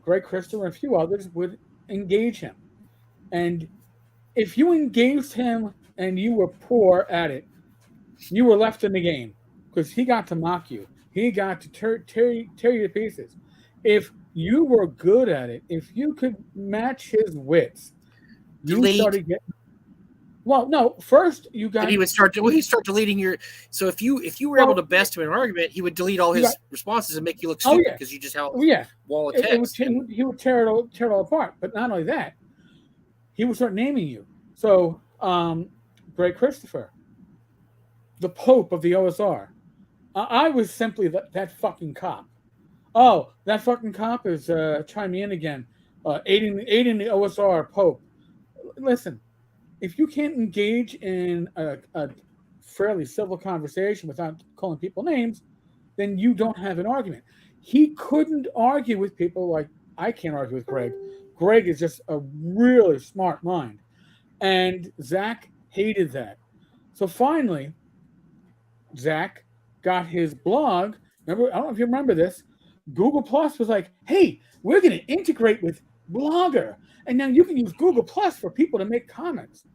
Greg Christopher, and a few others would engage him. And if you engaged him and you were poor at it, you were left in the game because he got to mock you. He got to tear you to pieces. If you were good at it, if you could match his wits, you started getting. Well, no. First, you got. And he would start deleting your. So if you were able to best him in an argument, he would delete all his responses and make you look stupid because you just held wall of text. He would tear it all apart. But not only that, he would start naming you. So, Greg Christopher, the Pope of the OSR. I was simply that fucking cop. Oh, that fucking cop is chiming in again, aiding the OSR Pope. Listen. If you can't engage in a fairly civil conversation without calling people names, then you don't have an argument. He couldn't argue with people like I can't argue with Greg. Greg is just a really smart mind. And Zach hated that. So finally, Zach got his blog. Remember, I don't know if you remember this. Google Plus was like, hey, we're going to integrate with Blogger. And now you can use Google Plus for people to make comments.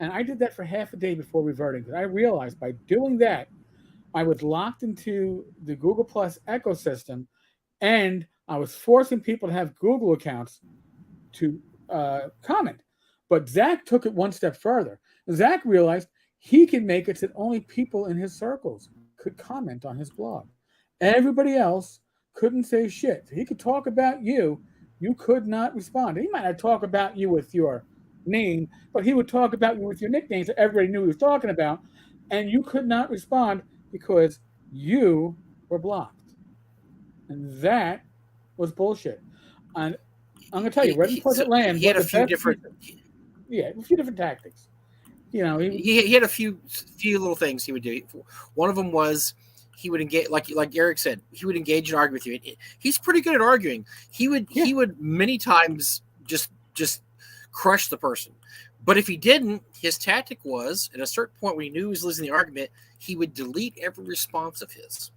And I did that for half a day before reverting because I realized by doing that, I was locked into the Google Plus ecosystem and I was forcing people to have Google accounts to comment. But Zach took it one step further. Zach realized he could make it so that only people in his circles could comment on his blog. Everybody else couldn't say shit. He could talk about you. You could not respond. He might not talk about you with your name, but he would talk about you with your nicknames that everybody knew he was talking about, and you could not respond because you were blocked. And that was bullshit. And I'm going to tell you, Red Pleasant Land he had a few different tactics. He had a few little things he would do. One of them was he would engage, like Eric said, he would engage and argue with you. He's pretty good at arguing. He would many times just crush the person. But if he didn't, his tactic was, at a certain point when he knew he was losing the argument, he would delete every response of his.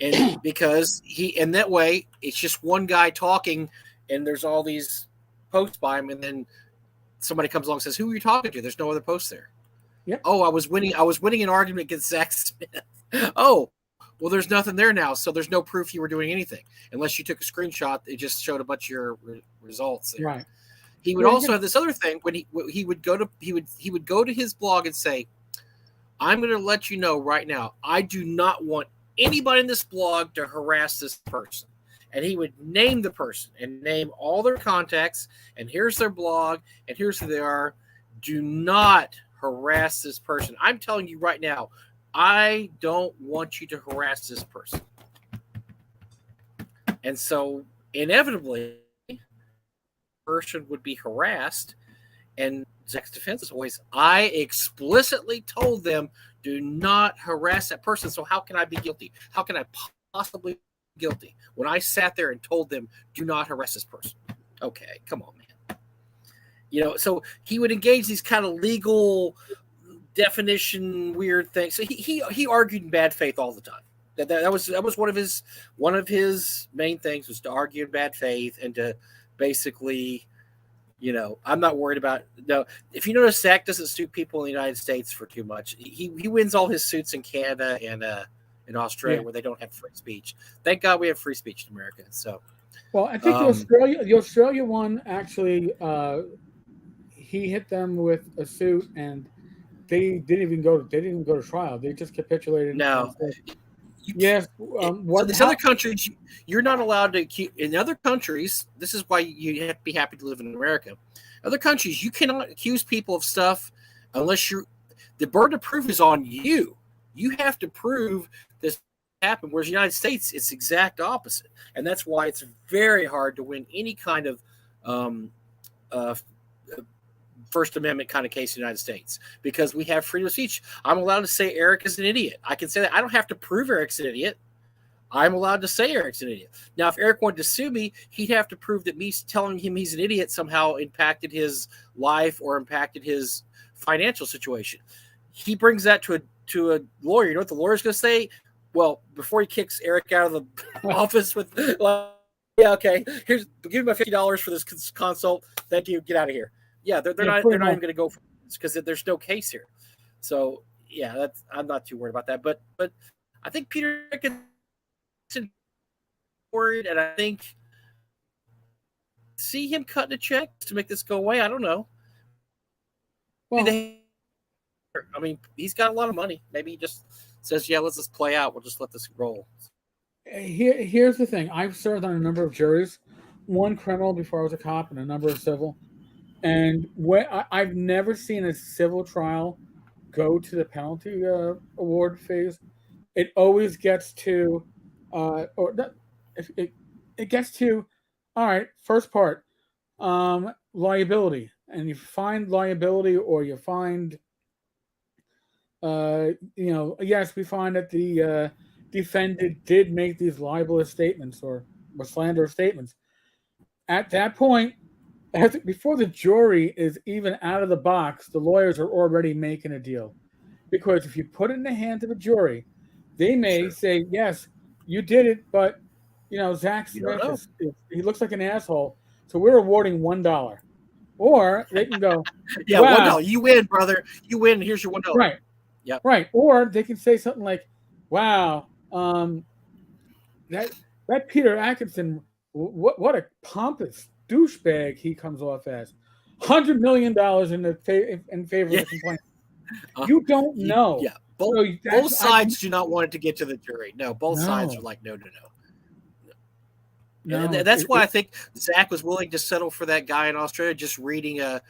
And because and that way it's just one guy talking and there's all these posts by him, and then somebody comes along and says, who are you talking to? There's no other posts there. Yep. Oh, I was winning an argument against Zach Smith. Oh, well, there's nothing there now, so there's no proof you were doing anything unless you took a screenshot. It just showed a bunch of your results there. Right. He would also have this other thing when he would go to his blog and say, "I'm going to let you know right now, I do not want anybody in this blog to harass this person." And he would name the person and name all their contacts, and here's their blog, and here's who they are. Do not harass this person. I'm telling you right now, I don't want you to harass this person. And so inevitably, the person would be harassed. And Zach's defense is always, I explicitly told them, do not harass that person. So how can I be guilty? How can I possibly be guilty when I sat there and told them, do not harass this person? Okay, come on, man. So he would engage these kind of legal definition weird things. So he argued in bad faith all the time. That was one of his main things, was to argue in bad faith and to basically, I'm not worried about. No, if you notice, Zach doesn't sue people in the United States for too much. He wins all his suits in Canada and in Australia, where they don't have free speech. Thank God we have free speech in America. So, well, I think the Australia one actually, he hit them with a suit, and they didn't even go to trial. They just capitulated. No. Yes. Other countries, you're not allowed to accuse. In other countries, this is why you have to be happy to live in America. Other countries, you cannot accuse people of stuff unless the burden of proof is on you. You have to prove this happened. Whereas the United States, it's the exact opposite, and that's why it's very hard to win any kind of First Amendment kind of case in the United States, because we have freedom of speech. I'm allowed to say Eric is an idiot. I can say that. I don't have to prove Eric's an idiot. I'm allowed to say Eric's an idiot. Now, if Eric wanted to sue me, he'd have to prove that me telling him he's an idiot somehow impacted his life or impacted his financial situation. He brings that to a lawyer. You know what the lawyer's going to say? Well, before he kicks Eric out of the office with, yeah, okay, give me my $50 for this consult. Thank you. Get out of here. Yeah, they're not even going to go for this because there's no case here. So yeah, I'm not too worried about that. But I think Peter is worried, and I think see him cutting a check to make this go away. I don't know. Well, I mean, he's got a lot of money. Maybe he just says, "Yeah, let's just play out. We'll just let this roll." Here's the thing: I've served on a number of juries, one criminal before I was a cop, and a number of civil. And I've never seen a civil trial go to the penalty award phase. It always gets to, it gets to, all right, first part, liability. And you find liability, or you find, yes, we find that the defendant did make these libelous statements or slanderous statements. At that point, before the jury is even out of the box, the lawyers are already making a deal. Because if you put it in the hands of a jury, they may say, yes, you did it, but, Zach Smith, he looks like an asshole, so we're awarding $1. Or they can go, yeah, wow, $1. You win, brother. You win. Here's your $1. Right. Yeah. Right. Or they can say something like, wow, that Peter Atkinson, what a pompous douchebag he comes off as. $100 million in favor of the complaint. You don't know. Yeah. Both sides do not want it to get to the jury. No, both sides are like, no. And that's why I think Zach was willing to settle for that guy in Australia, just reading an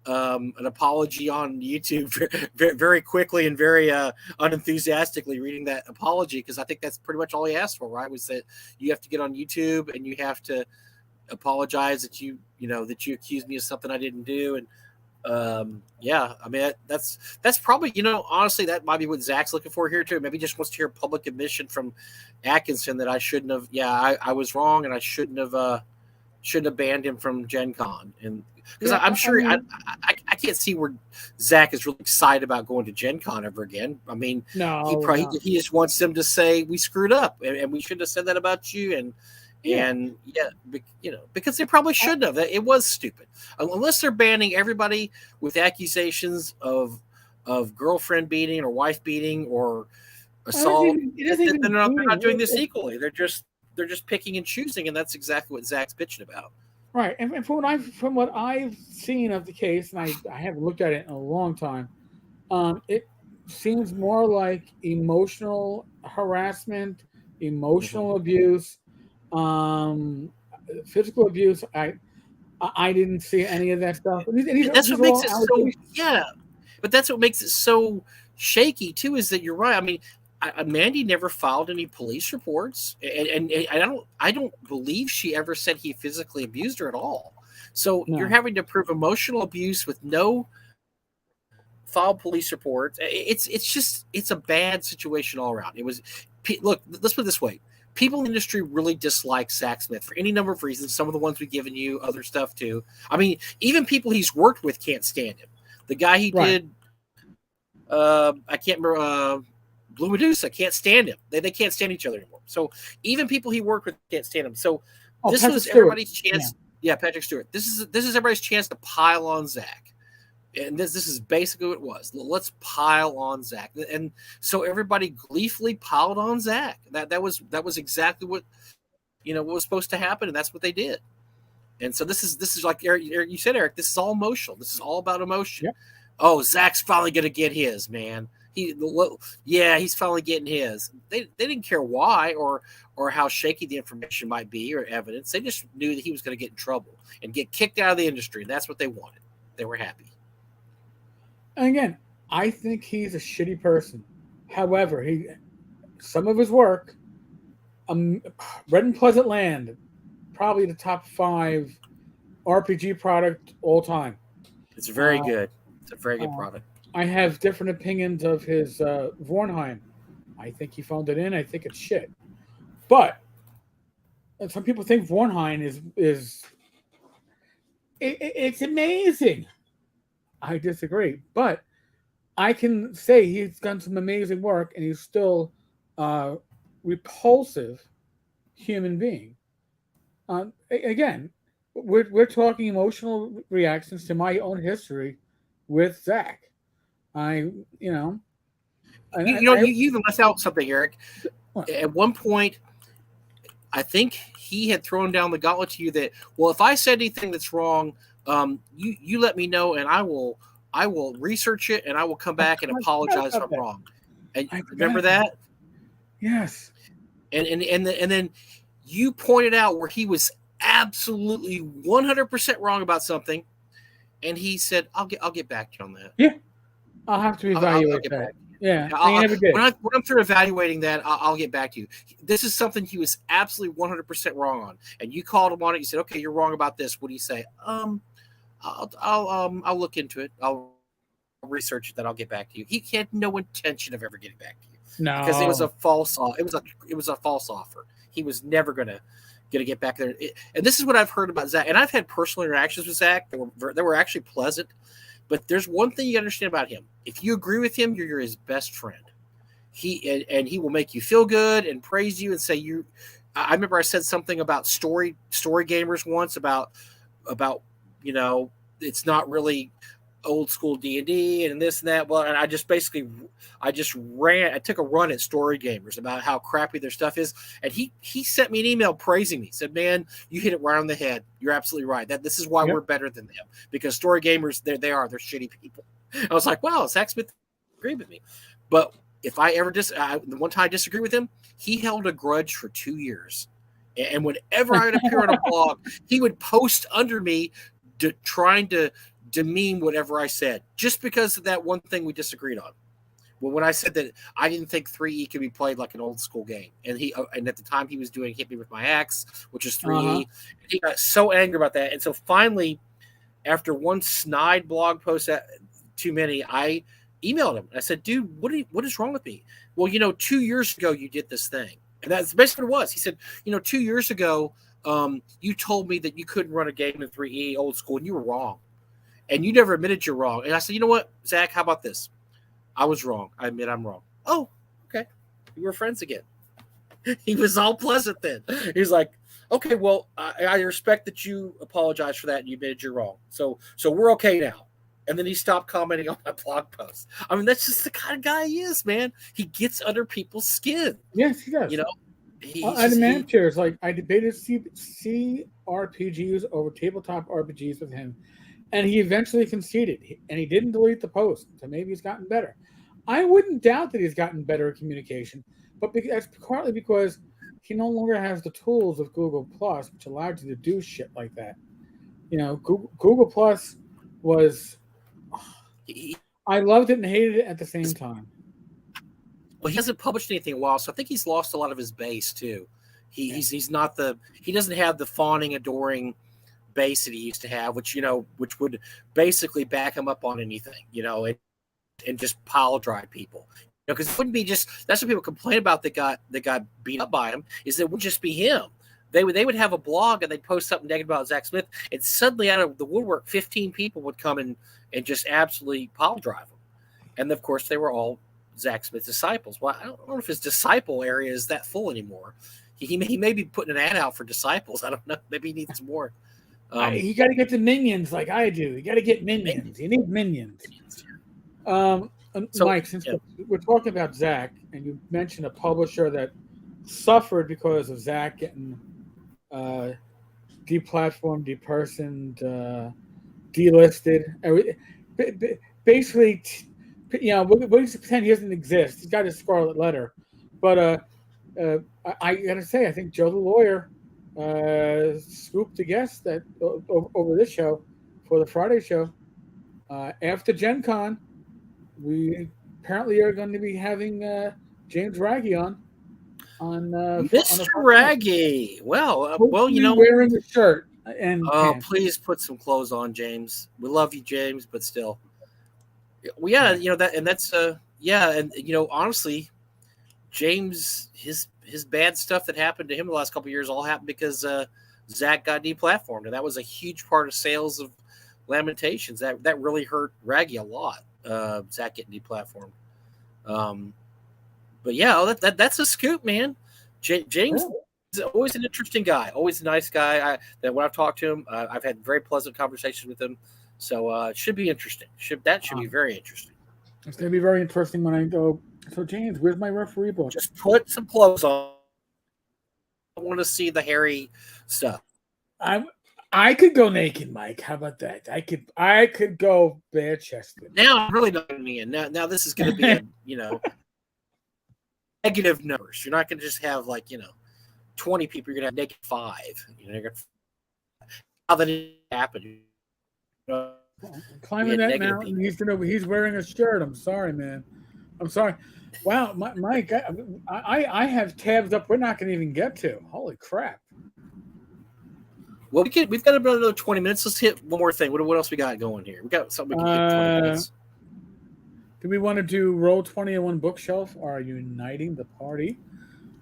apology on YouTube very quickly and very unenthusiastically reading that apology, because I think that's pretty much all he asked for, right? Was that you have to get on YouTube and you have to apologize that you accused me of something I didn't do. And yeah, I mean, that's probably, honestly, that might be what Zach's looking for here too. Maybe he just wants to hear a public admission from Atkinson that I shouldn't have. Yeah, I was wrong, and I shouldn't have banned him from Gen Con. And because I'm sure I can't see where Zach is really excited about going to Gen Con ever again. I mean, he just wants them to say we screwed up and we shouldn't have said that about you. And because they probably shouldn't have. It was stupid. Unless they're banning everybody with accusations of of girlfriend beating or wife beating or assault, it doesn't even they're not doing this equally. They're just picking and choosing, and that's exactly what Zach's bitching about. Right, and from what I've seen of the case, and I haven't looked at it in a long time, it seems more like emotional harassment, emotional abuse, um, physical abuse. I didn't see any of that stuff. And that's These what are makes all it so, allegations. yeah. But that's what makes it so shaky too. Is that you're right? I mean, Mandy never filed any police reports, and I don't believe she ever said he physically abused her at all. So you're No, having to prove emotional abuse with no filed police reports. It's a bad situation all around. It was look. Let's put it this way: people in the industry really dislike Zach Smith for any number of reasons. Some of the ones we've given you, other stuff too. I mean, even people he's worked with can't stand him. The guy he right. did, I can't remember. Blue Medusa can't stand him. They can't stand each other anymore. So even people he worked with can't stand him. So Oh, this Patrick was Stewart. everybody's chance. Yeah, Patrick Stewart. This is everybody's chance to pile on Zach. And this is basically what it was. Let's pile on Zach. And so everybody gleefully piled on Zach. That was exactly what what was supposed to happen, and that's what they did. And so this is like Eric, you said, Eric, this is all emotional. This is all about emotion. Yep. Oh, Zach's finally gonna get his, man. He's finally getting his. They didn't care why or how shaky the information might be or evidence. They just knew that he was going to get in trouble and get kicked out of the industry. And that's what they wanted. They were happy. And again, I think he's a shitty person. However, some of his work, Red and Pleasant Land, probably the top 5 RPG product all time. It's very good. It's a very good product. I have different opinions of his Vornheim. I think he phoned it in. I think it's shit. But some people think Vornheim is it's amazing. I disagree, but I can say he's done some amazing work, and he's still a repulsive human being. Again, we're talking emotional reactions to my own history with Zach. You even left out something, Eric. What? At one point, I think he had thrown down the gauntlet to you that, well, if I said anything that's wrong, you let me know, and I will research it, and I will come back and apologize if I'm wrong. And remember that? Yes. And then you pointed out where he was absolutely 100% wrong about something, and he said, "I'll get back to you on that." Yeah, I'll have to evaluate that. Yeah, I never did. When I'm through evaluating that, I'll get back to you. This is something he was absolutely 100% wrong on, and you called him on it. You said, "Okay, you're wrong about this." What do you say? I'll look into it. I'll research it. Then I'll get back to you. He had no intention of ever getting back to you. No, because it was a false. It was a false offer. He was never gonna get back there. And this is what I've heard about Zach. And I've had personal interactions with Zach that were actually pleasant. But there's one thing you understand about him. If you agree with him, you're his best friend. He will make you feel good and praise you and say you. I remember I said something about story gamers once about it's not really old school D&D and this and that. Well, and I just took a run at story gamers about how crappy their stuff is. And he sent me an email praising me. Said, "Man, you hit it right on the head. You're absolutely right. This is why we're better than them, because story gamers, they're shitty people." I was like, wow, Zach Smith agreed with me. But if I ever the one time I disagree with him, he held a grudge for 2 years. And whenever I would appear on a blog, he would post under me trying to demean whatever I said, just because of that one thing we disagreed on. Well, when I said that I didn't think 3E could be played like an old school game, and at the time he was doing Hit Me With My Axe, which is 3E, he got so angry about that. And so finally, after one snide blog post too many, I emailed him. I said, "Dude, what is wrong with me?" "Well, 2 years ago you did this thing." And that's basically what it was. He said, 2 years ago, you told me that you couldn't run a game in 3E old school, and you were wrong. And you never admitted you're wrong. And I said, "You know what, Zach, how about this? I was wrong. I admit I'm wrong." "Oh, okay." We were friends again. He was all pleasant then. He's like, "Okay, well, I respect that you apologized for that and you admitted you're wrong. So we're okay now." and then he stopped commenting on my blog post. I mean, that's just the kind of guy he is, man. He gets under people's skin. Yes, he You does. know, he's I just he. demand chairs. Like I debated CRPGs over tabletop RPGs with him, and he eventually conceded. And he didn't delete the post, so maybe he's gotten better. I wouldn't doubt that he's gotten better at communication, but that's partly because he no longer has the tools of Google Plus, which allowed you to do shit like that. Google Plus was. he I loved it and hated it at the same time. well, he hasn't published anything in a while, so I think he's lost a lot of his base too. Yeah. He's not he doesn't have the fawning, adoring base that he used to have, which would basically back him up on anything, and just pile drive people. Because it wouldn't be just that's what people complain about that got beat up by him is it would just be him. They would have a blog and they'd post something negative about Zach Smith, and suddenly out of the woodwork, 15 people would come and just absolutely pile drive him. And of course, they were all Zach Smith's disciples. Well, I don't know if his disciple area is that full anymore. He may be putting an ad out for disciples. I don't know. Maybe he needs more. You got to get the minions like I do. You got to get minions. You need minions. Mike, since we're talking about Zach, and you mentioned a publisher that suffered because of Zach getting deplatformed, depersoned, delisted. Basically, we'll just pretend he doesn't exist. He's got his scarlet letter. But I got to say, I think Joe the lawyer scooped a guest that over this show for the Friday show. After Gen Con, we apparently are going to be having James Raggy on Mr. Raggy. Well, wearing a shirt and pants. Please put some clothes on, James. We love you, James, but still, well, yeah, that, and that's and honestly, James, his bad stuff that happened to him the last couple of years all happened because Zach got deplatformed, and that was a huge part of sales of Lamentations. That really hurt Raggy a lot. Zach getting deplatformed. But yeah, that's a scoop, man. James is always an interesting guy, always a nice guy. When I've talked to him, I've had very pleasant conversations with him. So it should be interesting. Should be very interesting. It's going to be very interesting when I go. So James, where's my referee book? Just put some clothes on. I want to see the hairy stuff. I could go naked, Mike. How about that? I could go bare chested. Now I'm really not me in. Now this is going to be a negative numbers. You're not going to just have 20 people. You're going to have -5. How that happened? Climbing that mountain. He's wearing a shirt. I'm sorry, man. I'm sorry. Wow, Mike, I have tabs up we're not going to even get to. Holy crap. Well, we've got about another 20 minutes. Let's hit one more thing. What else we got going here? We got something we can hit 20 minutes. Do we want to do Roll20 in one bookshelf? Are uniting the party?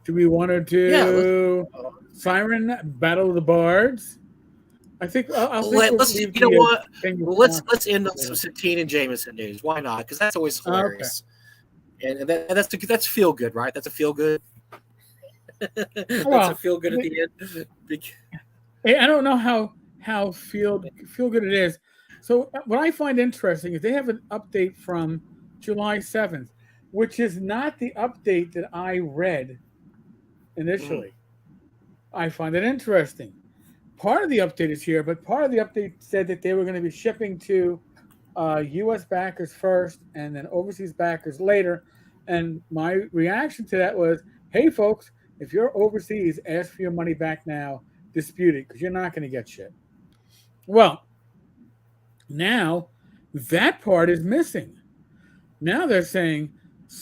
Do we want to do Siren Battle of the Bards? I think let's end on some Satine and Jameson news. Why not? Because that's always hilarious. Okay. And that's feel good, right? That's a feel good. That's a feel good at the end. I don't know how feel good it is. So what I find interesting is they have an update from July 7th, which is not the update that I read initially. I find it interesting. Part of the update is here, but part of the update said that they were going to be shipping to U.S. backers first and then overseas backers later. And my reaction to that was, hey, folks, if you're overseas, ask for your money back now. Dispute it because you're not going to get shit. Well, now that part is missing. Now they're saying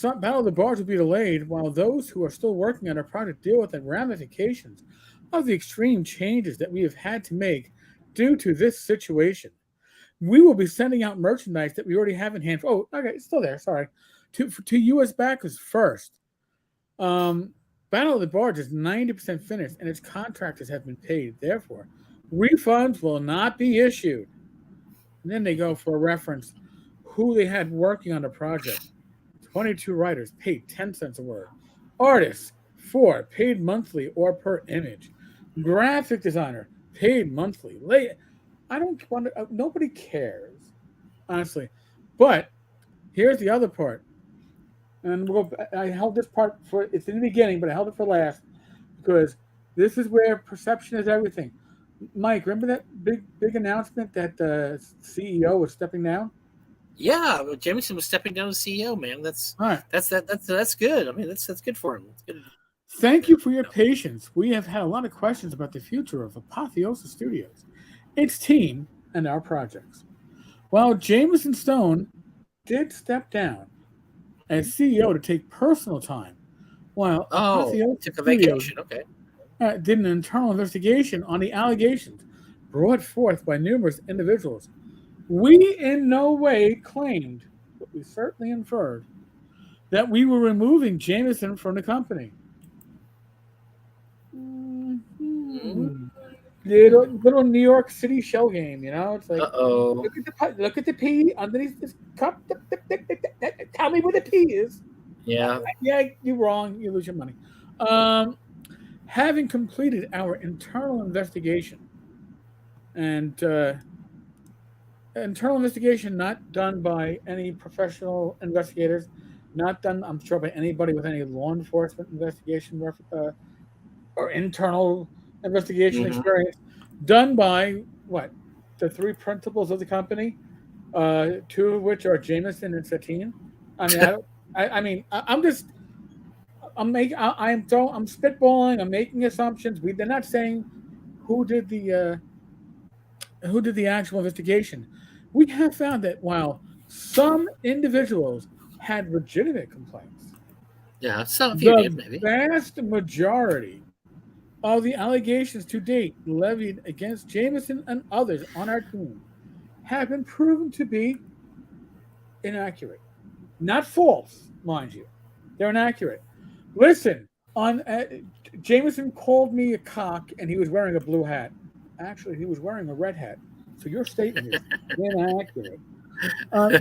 Battle of the Bards will be delayed while those who are still working on our project deal with the ramifications of the extreme changes that we have had to make due to this situation. We will be sending out merchandise that we already have in hand. Oh, okay, it's still there. Sorry. To U.S. backers first. Battle of the Bards is 90% finished, and its contractors have been paid. Therefore, refunds will not be issued. And then they go for a reference who they had working on the project. 22 writers paid 10 cents a word. Artists, 4 paid monthly or per image. Graphic designer paid monthly. I don't want to. Nobody cares honestly. But here's the other part, and I held this part for it's in the beginning, but I held it for last because this is where perception is everything. Mike, remember that big announcement that the CEO was stepping down? Yeah, Jameson was stepping down as CEO. Man, All right. that's good. I mean, that's good for him. It's good. Thank you for your patience. We have had a lot of questions about the future of Apotheosis Studios, its team, and our projects. While Jameson Stone did step down as CEO to take personal time, while Oh, Apotheosis took a Studios vacation. Okay. did an internal investigation on the allegations brought forth by numerous individuals. We in no way claimed, but we certainly inferred, that we were removing Jameson from the company. Mm-hmm. Mhm. Little New York City shell game, you know? It's like, Uh-oh. look at the P underneath this cup. Tell me where the P is. Yeah. Yeah, you're wrong. You lose your money. Um, Having completed our internal investigation, and internal investigation not done by any professional investigators, not done, I'm sure, by anybody with any law enforcement investigation or internal investigation Mm-hmm. experience, done by what? The three principals of the company, two of which are Jameson and Satine. I mean, I don't. I mean, I'm just. I'm spitballing. I'm making assumptions. They're not saying who did the actual investigation. We have found that while some individuals had legitimate complaints, Yeah. So a few did the maybe. vast majority of the allegations to date levied against Jameson and others on our team have been proven to be inaccurate. Not false, mind you. They're inaccurate. Listen, on Jameson called me a cock and he was wearing a blue hat. Actually, he was wearing a red hat. So your statement is inaccurate. Uh,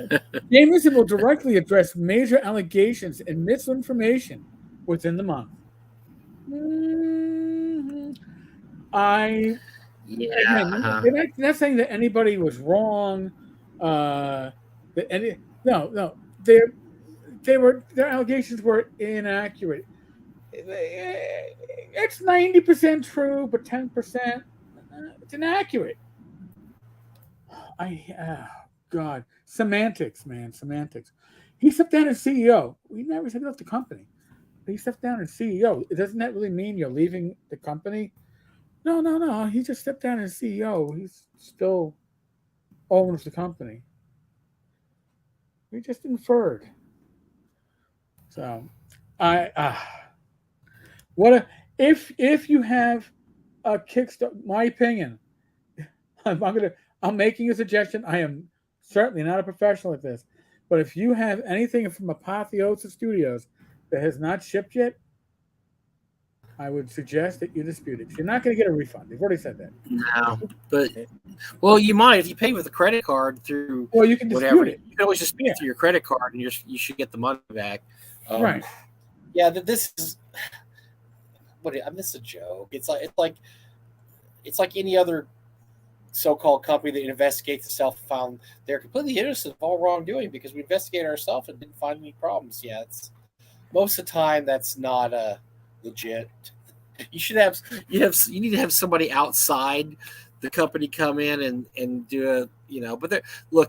Jameson will directly address major allegations and misinformation within the month. Mhm. I again, Yeah. they're not saying that anybody was wrong. That any no, their allegations were inaccurate. It's 90% true, but 10% it's inaccurate. I God, semantics, man, semantics. He stepped down as CEO. We never said he left the company. He stepped down as CEO. Doesn't that really mean you're leaving the company? No, no, no. He just stepped down as CEO. He's still owns the company. We just inferred. So, I what a if you have a Kickstarter. My opinion. I'm making a suggestion. I am certainly not a professional at this, but if you have anything from Apotheosis Studios that has not shipped yet, I would suggest that you dispute it. You're not going to get a refund. They've already said that. No, but well, you might if you pay with a credit card through Well, you can whatever. dispute You it. can always just pay Yeah, through your credit card, and you should get the money back. Um, right. yeah, this is what I mean, this is a joke. It's like any other so-called company that investigates itself and found they're completely innocent of all wrongdoing because we investigated ourselves and didn't find any problems. Yeah, it's most of the time that's not legit. You should have you need to have somebody outside the company come in and do a but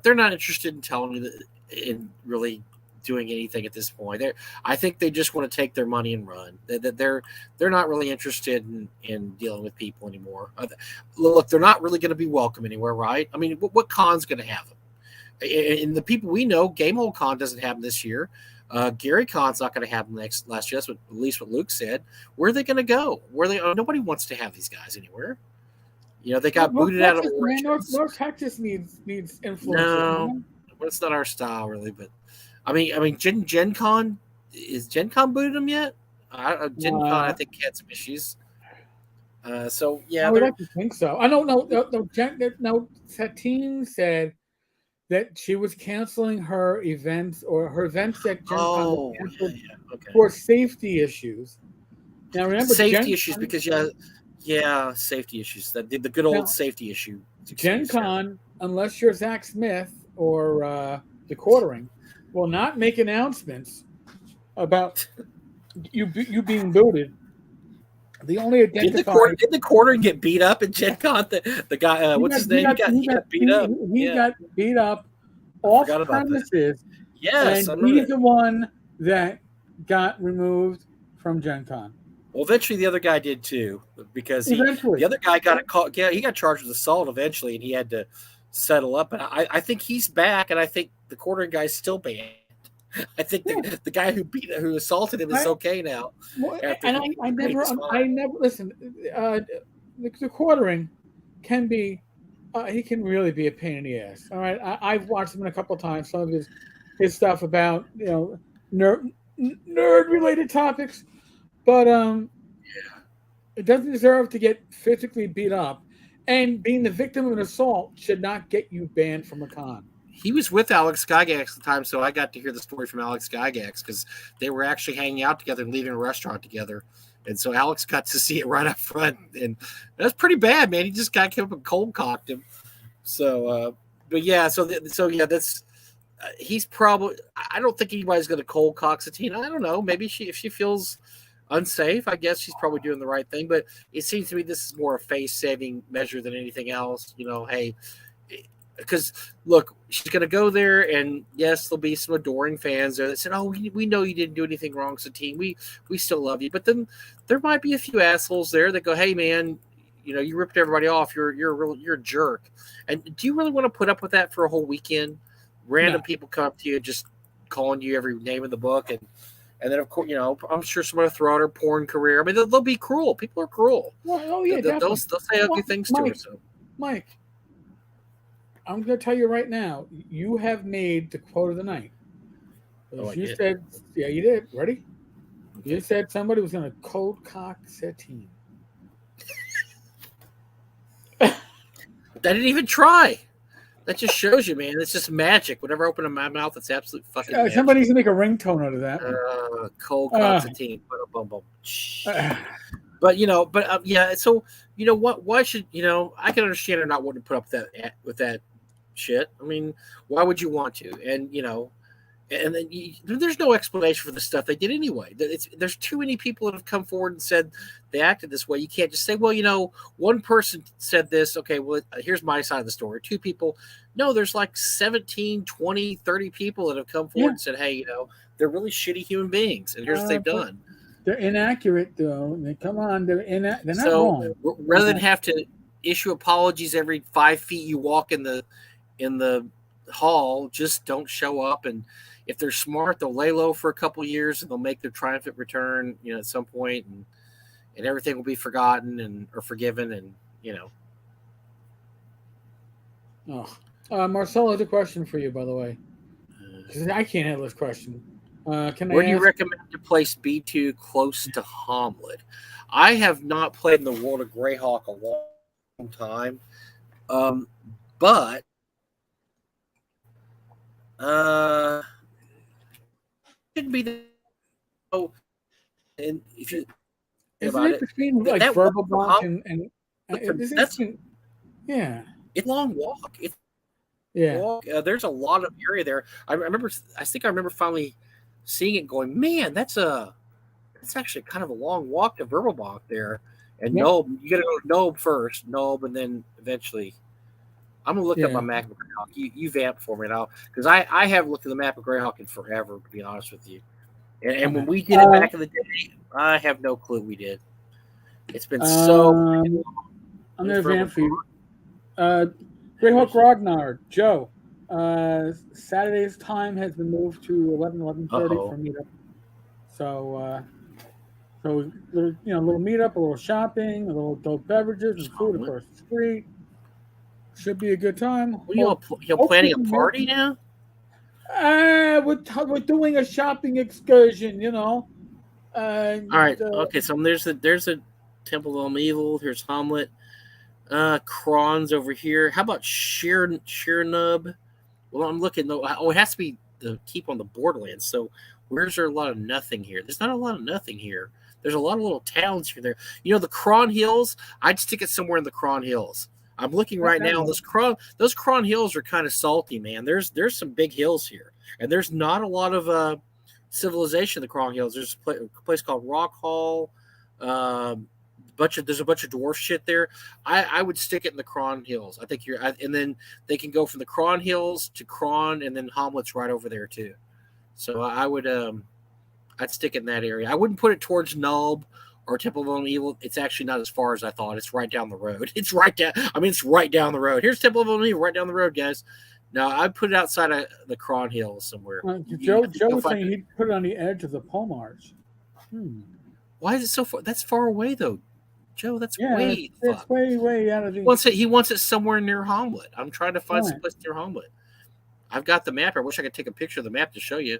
they're not interested in telling you that in really doing anything at this point. I think they just want to take their money and run. They're not really interested in dealing with people anymore. Look, they're not really going to be welcome anywhere, right? I mean, what con's going to have them? And the people we know, Gamehole Con doesn't happen this year. Gary Con's not going to happen last year. That's at least what Luke said. Where are they going to go? Where they? Nobody wants to have these guys anywhere. They got booted out of Origins. North Texas needs influencers, No, man. well, it's not our style really. But I mean, Gen Con is Gen Con booted them yet? Gen Con, I Uh, think had some issues. So I yeah, would they're like to think so. I don't know. No, Satine said that she was canceling her events or her events at Gen Con were oh canceled yeah, okay. for safety issues. Now remember, Safety issues because safety issues. The good old Now safety issue Gen excuse. Yeah. Con, unless you're Zach Smith or the quartering will not make announcements about you being booted. They only identify. Did the quarter get beat up in Gen Con? The guy, what's his name? He got beat up. He Yeah, got beat up I off forgot about that. premises, Yes, and I remember he's that. the one that got removed from Gen Con. Well, eventually the other guy did too, because Eventually, the other guy got a call. Yeah, he got charged with assault eventually, and he had to settle up. And I think he's back, and I think the quartering guy's still banned. I think yeah. the guy who assaulted him is I, okay now. well, After and he paid his I fine. never listen. The quartering can be, he can really be a pain in the ass. All right, I've watched him in a couple of times. Some of his stuff about nerd related topics, but it doesn't deserve to get physically beat up. And being the victim of an assault should not get you banned from a con. He was with Alex Gygax at the time, so I got to hear the story from Alex Gygax because they were actually hanging out together and leaving a restaurant together. And so Alex got to see it right up front, and that's pretty bad, man. He just got came up and cold cocked him. So, but yeah, so yeah, that's he's probably. I don't think anybody's going to cold cock Satine. I don't know. Maybe if she feels unsafe, I guess she's probably doing the right thing. But it seems to me this is more a face saving measure than anything else. Hey, because look, she's going to go there, and yes, there'll be some adoring fans there that said, "Oh, we know you didn't do anything wrong, Satine. We still love you." But then there might be a few assholes there that go, "Hey, man, you ripped everybody off. You're a jerk." And do you really want to put up with that for a whole weekend? Random people come up to you, just calling you every name in the book, and then of course, I'm sure someone will throw out her porn career. I mean, they'll be cruel. People are cruel. Well, oh yeah, they'll definitely. say ugly things to her. So. Mike, I'm going to tell you right now, you have made the quote of the night. You said, yeah, you did. Ready? Okay. You said somebody was going to cold cock Satine. I didn't even try. That just shows you, man. It's just magic. Whenever I open my mouth, it's absolute fucking magic. Somebody needs to make a ringtone out of that. Cold cock Satine. But yeah. So what? Why should I can understand her not wanting to put up with that shit. I mean, why would you want to? And and then there's no explanation for the stuff they did anyway. There's too many people that have come forward and said they acted this way. You can't just say, well, one person said this. Okay, well, here's my side of the story. Two people. No, there's like 17, 20, 30 people that have come forward and said, hey, they're really shitty human beings. And here's what they've done. They're inaccurate, though. Come on, they're not wrong. Rather than have to issue apologies every 5 feet you walk in the hall, just don't show up. And if they're smart, they'll lay low for a couple years and they'll make their triumphant return, at some point, and everything will be forgotten or forgiven, and Marcel has a question for you, by the way, because I can't handle this question. Where do you recommend to place B2 close to Hamlet? I have not played in the world of Greyhawk a long time, but shouldn't be the. And if you isn't it between like verbal block and that's yeah, it's a long walk. Yeah, there's a lot of area there. I think I remember finally seeing it, going, man, that's actually kind of a long walk to Verbalbach there. And Nob, you got to go to Nob first, and then eventually. I'm gonna look up my map of Greyhawk. You vamp for me now, because I haven't looked at the map of Greyhawk in forever, to be honest with you. And when we did it back in the day, I have no clue we did. It's been so. I'm gonna vamp for you. Greyhawk Ragnar, Joe. Saturday's time has been moved to 11:30 for meetup. So, little meetup, a little shopping, a little adult beverages and food across the street. Should be a good time. You're planning a party now? We're doing a shopping excursion, All right. Okay. So there's a Temple of Evil. Here's Hamlet. Kron's over here. How about Sheernub? Well, I'm looking though. Oh, it has to be the keep on the Borderlands. So where's there a lot of nothing here? There's not a lot of nothing here. There's a lot of little towns here. There. The Kron Hills. I'd stick it somewhere in the Kron Hills. I'm looking right now. Those Cron Hills are kind of salty, man. There's some big hills here, and there's not a lot of civilization in the Cron Hills. There's a place called Rock Hall. There's a bunch of dwarf shit there. I would stick it in the Cron Hills. I think and then they can go from the Cron Hills to Cron, and then Hamlet's right over there too. So I would I'd stick it in that area. I wouldn't put it towards Nulb or Temple of Evil. It's actually not as far as I thought. It's right down the road. It's right down. I mean, it's right down the road. Here's Temple of Evil, right down the road, guys. No, I'd put it outside of the Cron Hills somewhere. Joe was saying he'd put it on the edge of the Pomars. Why is it so far? That's far away, though, Joe. That's way. It's way out of the. He wants it somewhere near Hamlet. I'm trying to find some place near Hamlet. I've got the map. I wish I could take a picture of the map to show you.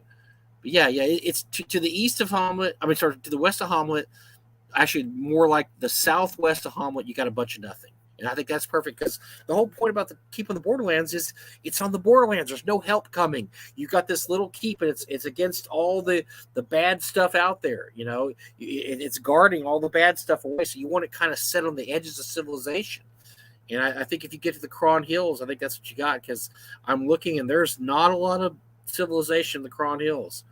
But yeah, it's to the east of Hamlet. I mean, sorry, to the west of Hamlet. Actually, more like the southwest of Hamlet. You got a bunch of nothing. And I think that's perfect because the whole point about keeping the Borderlands is it's on the Borderlands. There's no help coming. You got this little keep, and it's against all the bad stuff out there. You know, it's guarding all the bad stuff away. So you want it kind of set on the edges of civilization. And I think if you get to the Cron Hills, I think that's what you got because I'm looking and there's not a lot of civilization in the Cron Hills.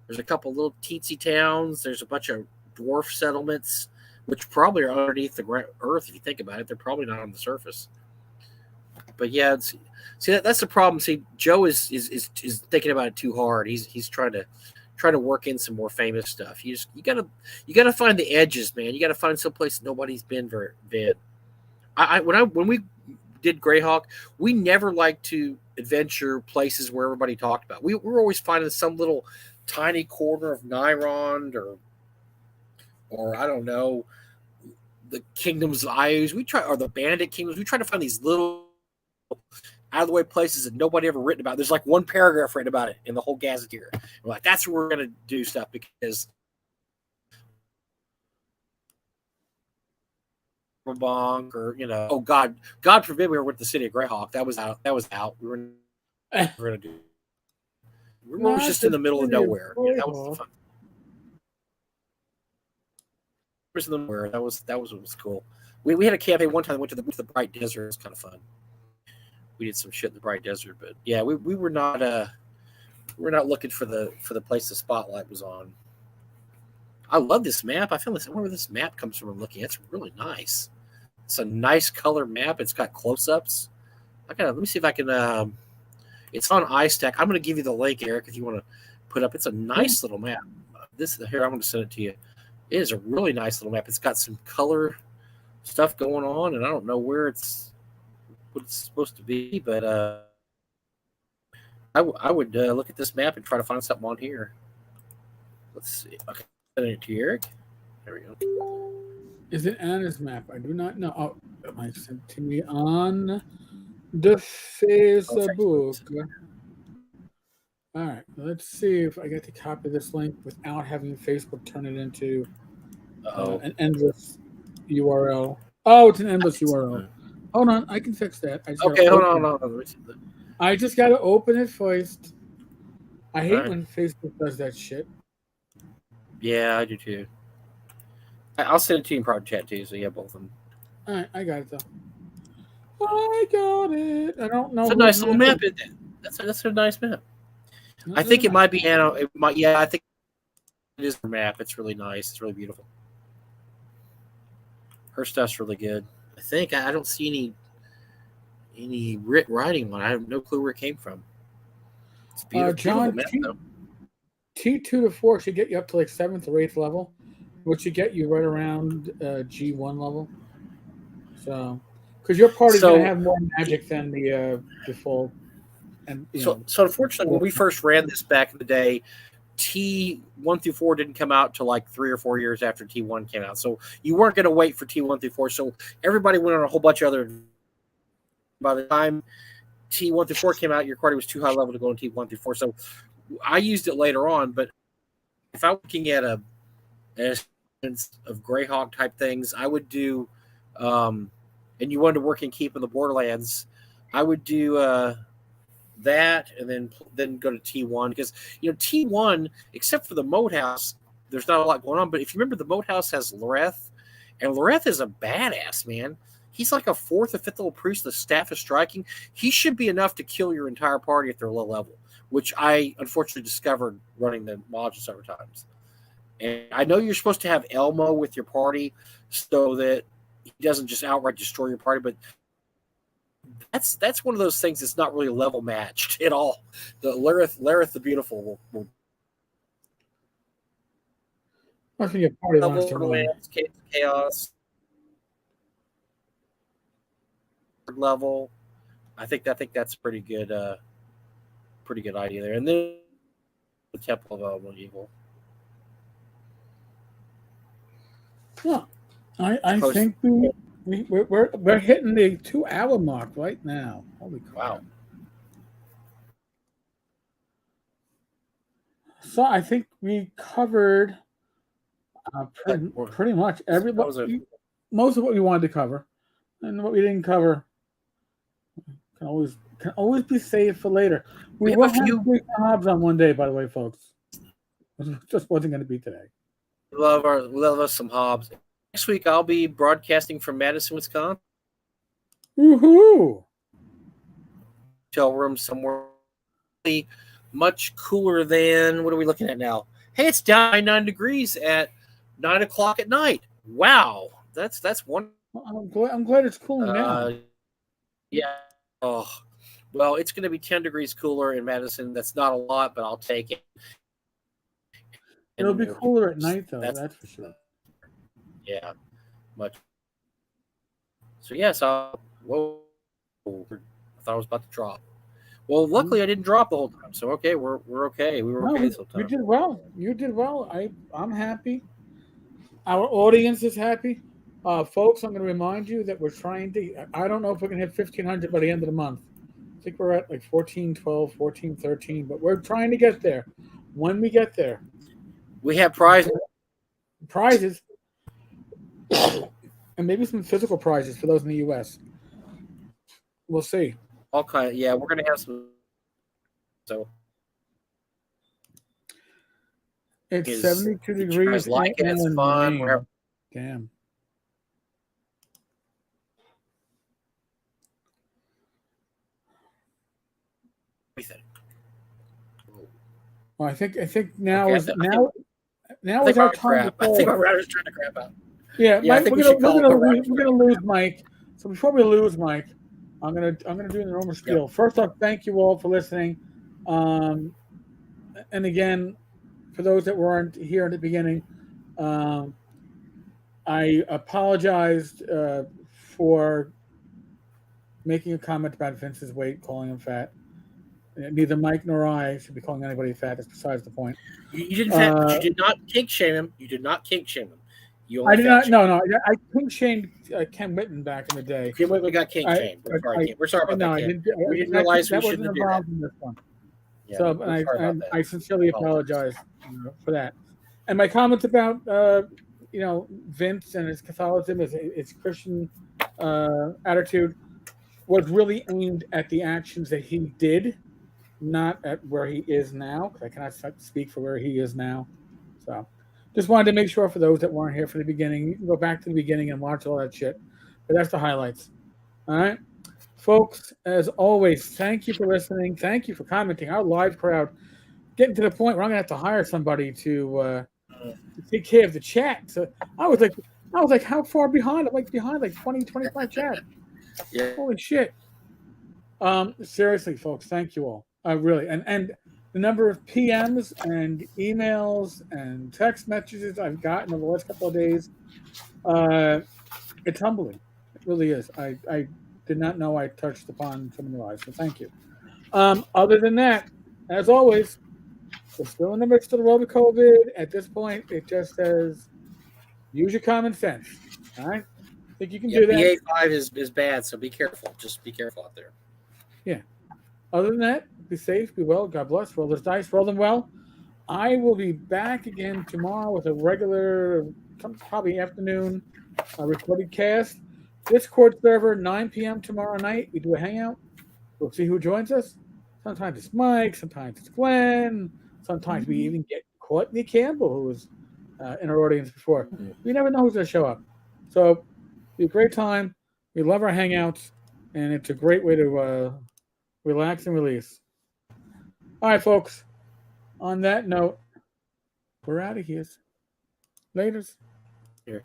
There's a couple little teensy towns. There's a bunch of dwarf settlements, which probably are underneath the earth. If you think about it, they're probably not on the surface. But yeah, that's the problem. See, Joe is thinking about it too hard. He's trying to work in some more famous stuff. You gotta find the edges, man. You gotta find someplace nobody's been. When we did Greyhawk, we never liked to adventure places where everybody talked about. We were always finding some little tiny corner of Nyrond or I don't know, the Kingdoms of Ius. Or the Bandit Kingdoms. We try to find these little out of the way places that nobody ever written about. There's like one paragraph written about it in the whole Gazetteer. We're like, that's where we're gonna do stuff because bonk or oh God forbid we were with the city of Greyhawk. That was out. We were gonna do. We were just in the middle of nowhere. That was the fun. That was what was cool. We had a campaign one time that went to the Bright Desert. It was kind of fun. We did some shit in the Bright Desert, but yeah, we were not looking for the place the spotlight was on. I love this map. I feel like where this map comes from. I'm looking. It's really nice. It's a nice color map. It's got close-ups. Let me see if I can. It's on iStack. I'm going to give you the link, Eric, if you want to put up. It's a nice little map. Here, I'm going to send it to you. It is a really nice little map. It's got some color stuff going on, and I don't know what it's supposed to be, but I would look at this map and try to find something on here. Let's see. Okay, send it to you, Eric. There we go. Is it Anna's map? I do not know. Oh, it might send to me on the Facebook. All right, let's see if I get to copy this link without having Facebook turn it into an endless URL. Oh, it's an endless URL. Hold on, I can fix that. Hold on. I just got to open it first. I hate when Facebook does that shit. Yeah, I do too. I'll send it to you in private chat too, so you have both of them. All right, I got it though. I got it. I don't know. It's a nice little map, isn't it? That's a nice map. I think it might be Anna. I think it is her map. It's really nice. It's really beautiful. Her stuff's really good. I think I don't see any writing on it. I have no clue where it came from. It's beautiful. John, map, T2 to 4 should get you up to like 7th or 8th level, which should get you right around G1 level. So, because your party's going to have more magic than the default. And so unfortunately, when we first ran this back in the day, T1 through 4 didn't come out till like 3 or 4 years after T1 came out. So you weren't going to wait for T1 through 4. So everybody went on a whole bunch of other. By the time T1 through 4 came out, your party was too high level to go in T1 through 4. So I used it later on. But if I'm looking at an instance of Greyhawk type things, I would do, and you wanted to work and keep in the Borderlands, I would do that and then go to T1 because T1, except for the Moat House, there's not a lot going on. But if you remember, the Moat House has Loreth, and Loreth is a badass, man. He's like a fourth or fifth level priest. The staff is striking. He should be enough to kill your entire party if they're low level, which I unfortunately discovered running the module several times. And I know you're supposed to have Elmo with your party so that he doesn't just outright destroy your party, but that's one of those things that's not really level matched at all. The Lareth the Beautiful will I think your party level wants to run. chaos level. I think that's pretty good idea there. And then the Temple of Elmo Evil. Yeah, I think we're hitting the 2-hour mark right now. Holy crap! Wow. So I think we covered pretty much most of what we wanted to cover, and what we didn't cover can always be saved for later. We will have Greek Hobbs on one day, by the way, folks. It just wasn't going to be today. We love us some Hobbs. Next week I'll be broadcasting from Madison, Wisconsin. Woohoo! Hotel room somewhere much cooler than, what are we looking at now? Hey, it's down 9 degrees at 9 o'clock at night. Wow, that's one. I'm glad it's cooling now. Yeah. Oh, well, it's going to be 10 degrees cooler in Madison. That's not a lot, but I'll take it. It'll be cooler at night, though. That's for sure. Yeah, much. So yes, whoa! I thought I was about to drop. Well, luckily I didn't drop the whole time. So okay, we're okay. We were okay this whole time. You did well. You did well. I'm happy. Our audience is happy. Folks, I'm going to remind you that we're trying to. I don't know if we're going to hit 1,500 by the end of the month. I think we're at like 1412, 1413, but we're trying to get there. When we get there, we have prizes. And maybe some physical prizes for those in the U.S. We'll see. All kind. Yeah, we're going to have some. So it's 72 degrees. Like it, it's fun. Damn. Well, I think now is our time. I think my router's trying to crap out. Yeah, Mike, we're gonna lose Mike. So before we lose Mike, I'm gonna do the normal spiel. Yep. First off, thank you all for listening. And again, for those that weren't here at the beginning, I apologized for making a comment about Vince's weight, calling him fat. Neither Mike nor I should be calling anybody fat. That's besides the point. You did not kink shame him. You did not kink shame him. I did not. No. I kink shamed Ken Whitten back in the day. Ken Whitten got kink shamed. We're sorry about that. We didn't realize we shouldn't have done that. In this one. Yeah, so I sincerely apologize for that. And my comments about Vince and his Catholicism, his Christian attitude, was really aimed at the actions that he did, not at where he is now, because I cannot speak for where he is now. So just wanted to make sure for those that weren't here for the beginning, you can go back to the beginning and watch all that shit. But that's the highlights. All right. Folks, as always, thank you for listening. Thank you for commenting. Our live crowd getting to the point where I'm going to have to hire somebody to take care of the chat. So I was like, how far behind? I'm like behind like 20, 25 chat. Yeah. Holy shit. Seriously, folks, thank you all. Really. And the number of PMs and emails and text messages I've gotten over the last couple of days, it's humbling. It really is. I did not know I touched upon some of your lives, so thank you. Other than that, as always, we're still in the midst of the world of COVID. At this point, it just says, use your common sense. All right? I think you can do that. BA5 is bad, so be careful. Just be careful out there. Yeah. Other than that, be safe, be well, God bless, roll those dice, roll them well. I will be back again tomorrow with a regular, probably afternoon recorded cast. Discord server, 9 p.m. tomorrow night. We do a hangout. We'll see who joins us. Sometimes it's Mike, sometimes it's Glenn, sometimes we even get Courtney Campbell, who was in our audience before. We never know who's going to show up. So, it'll be a great time. We love our hangouts, and it's a great way to relax and release. All right, folks. On that note, we're out of here. Laters. Here.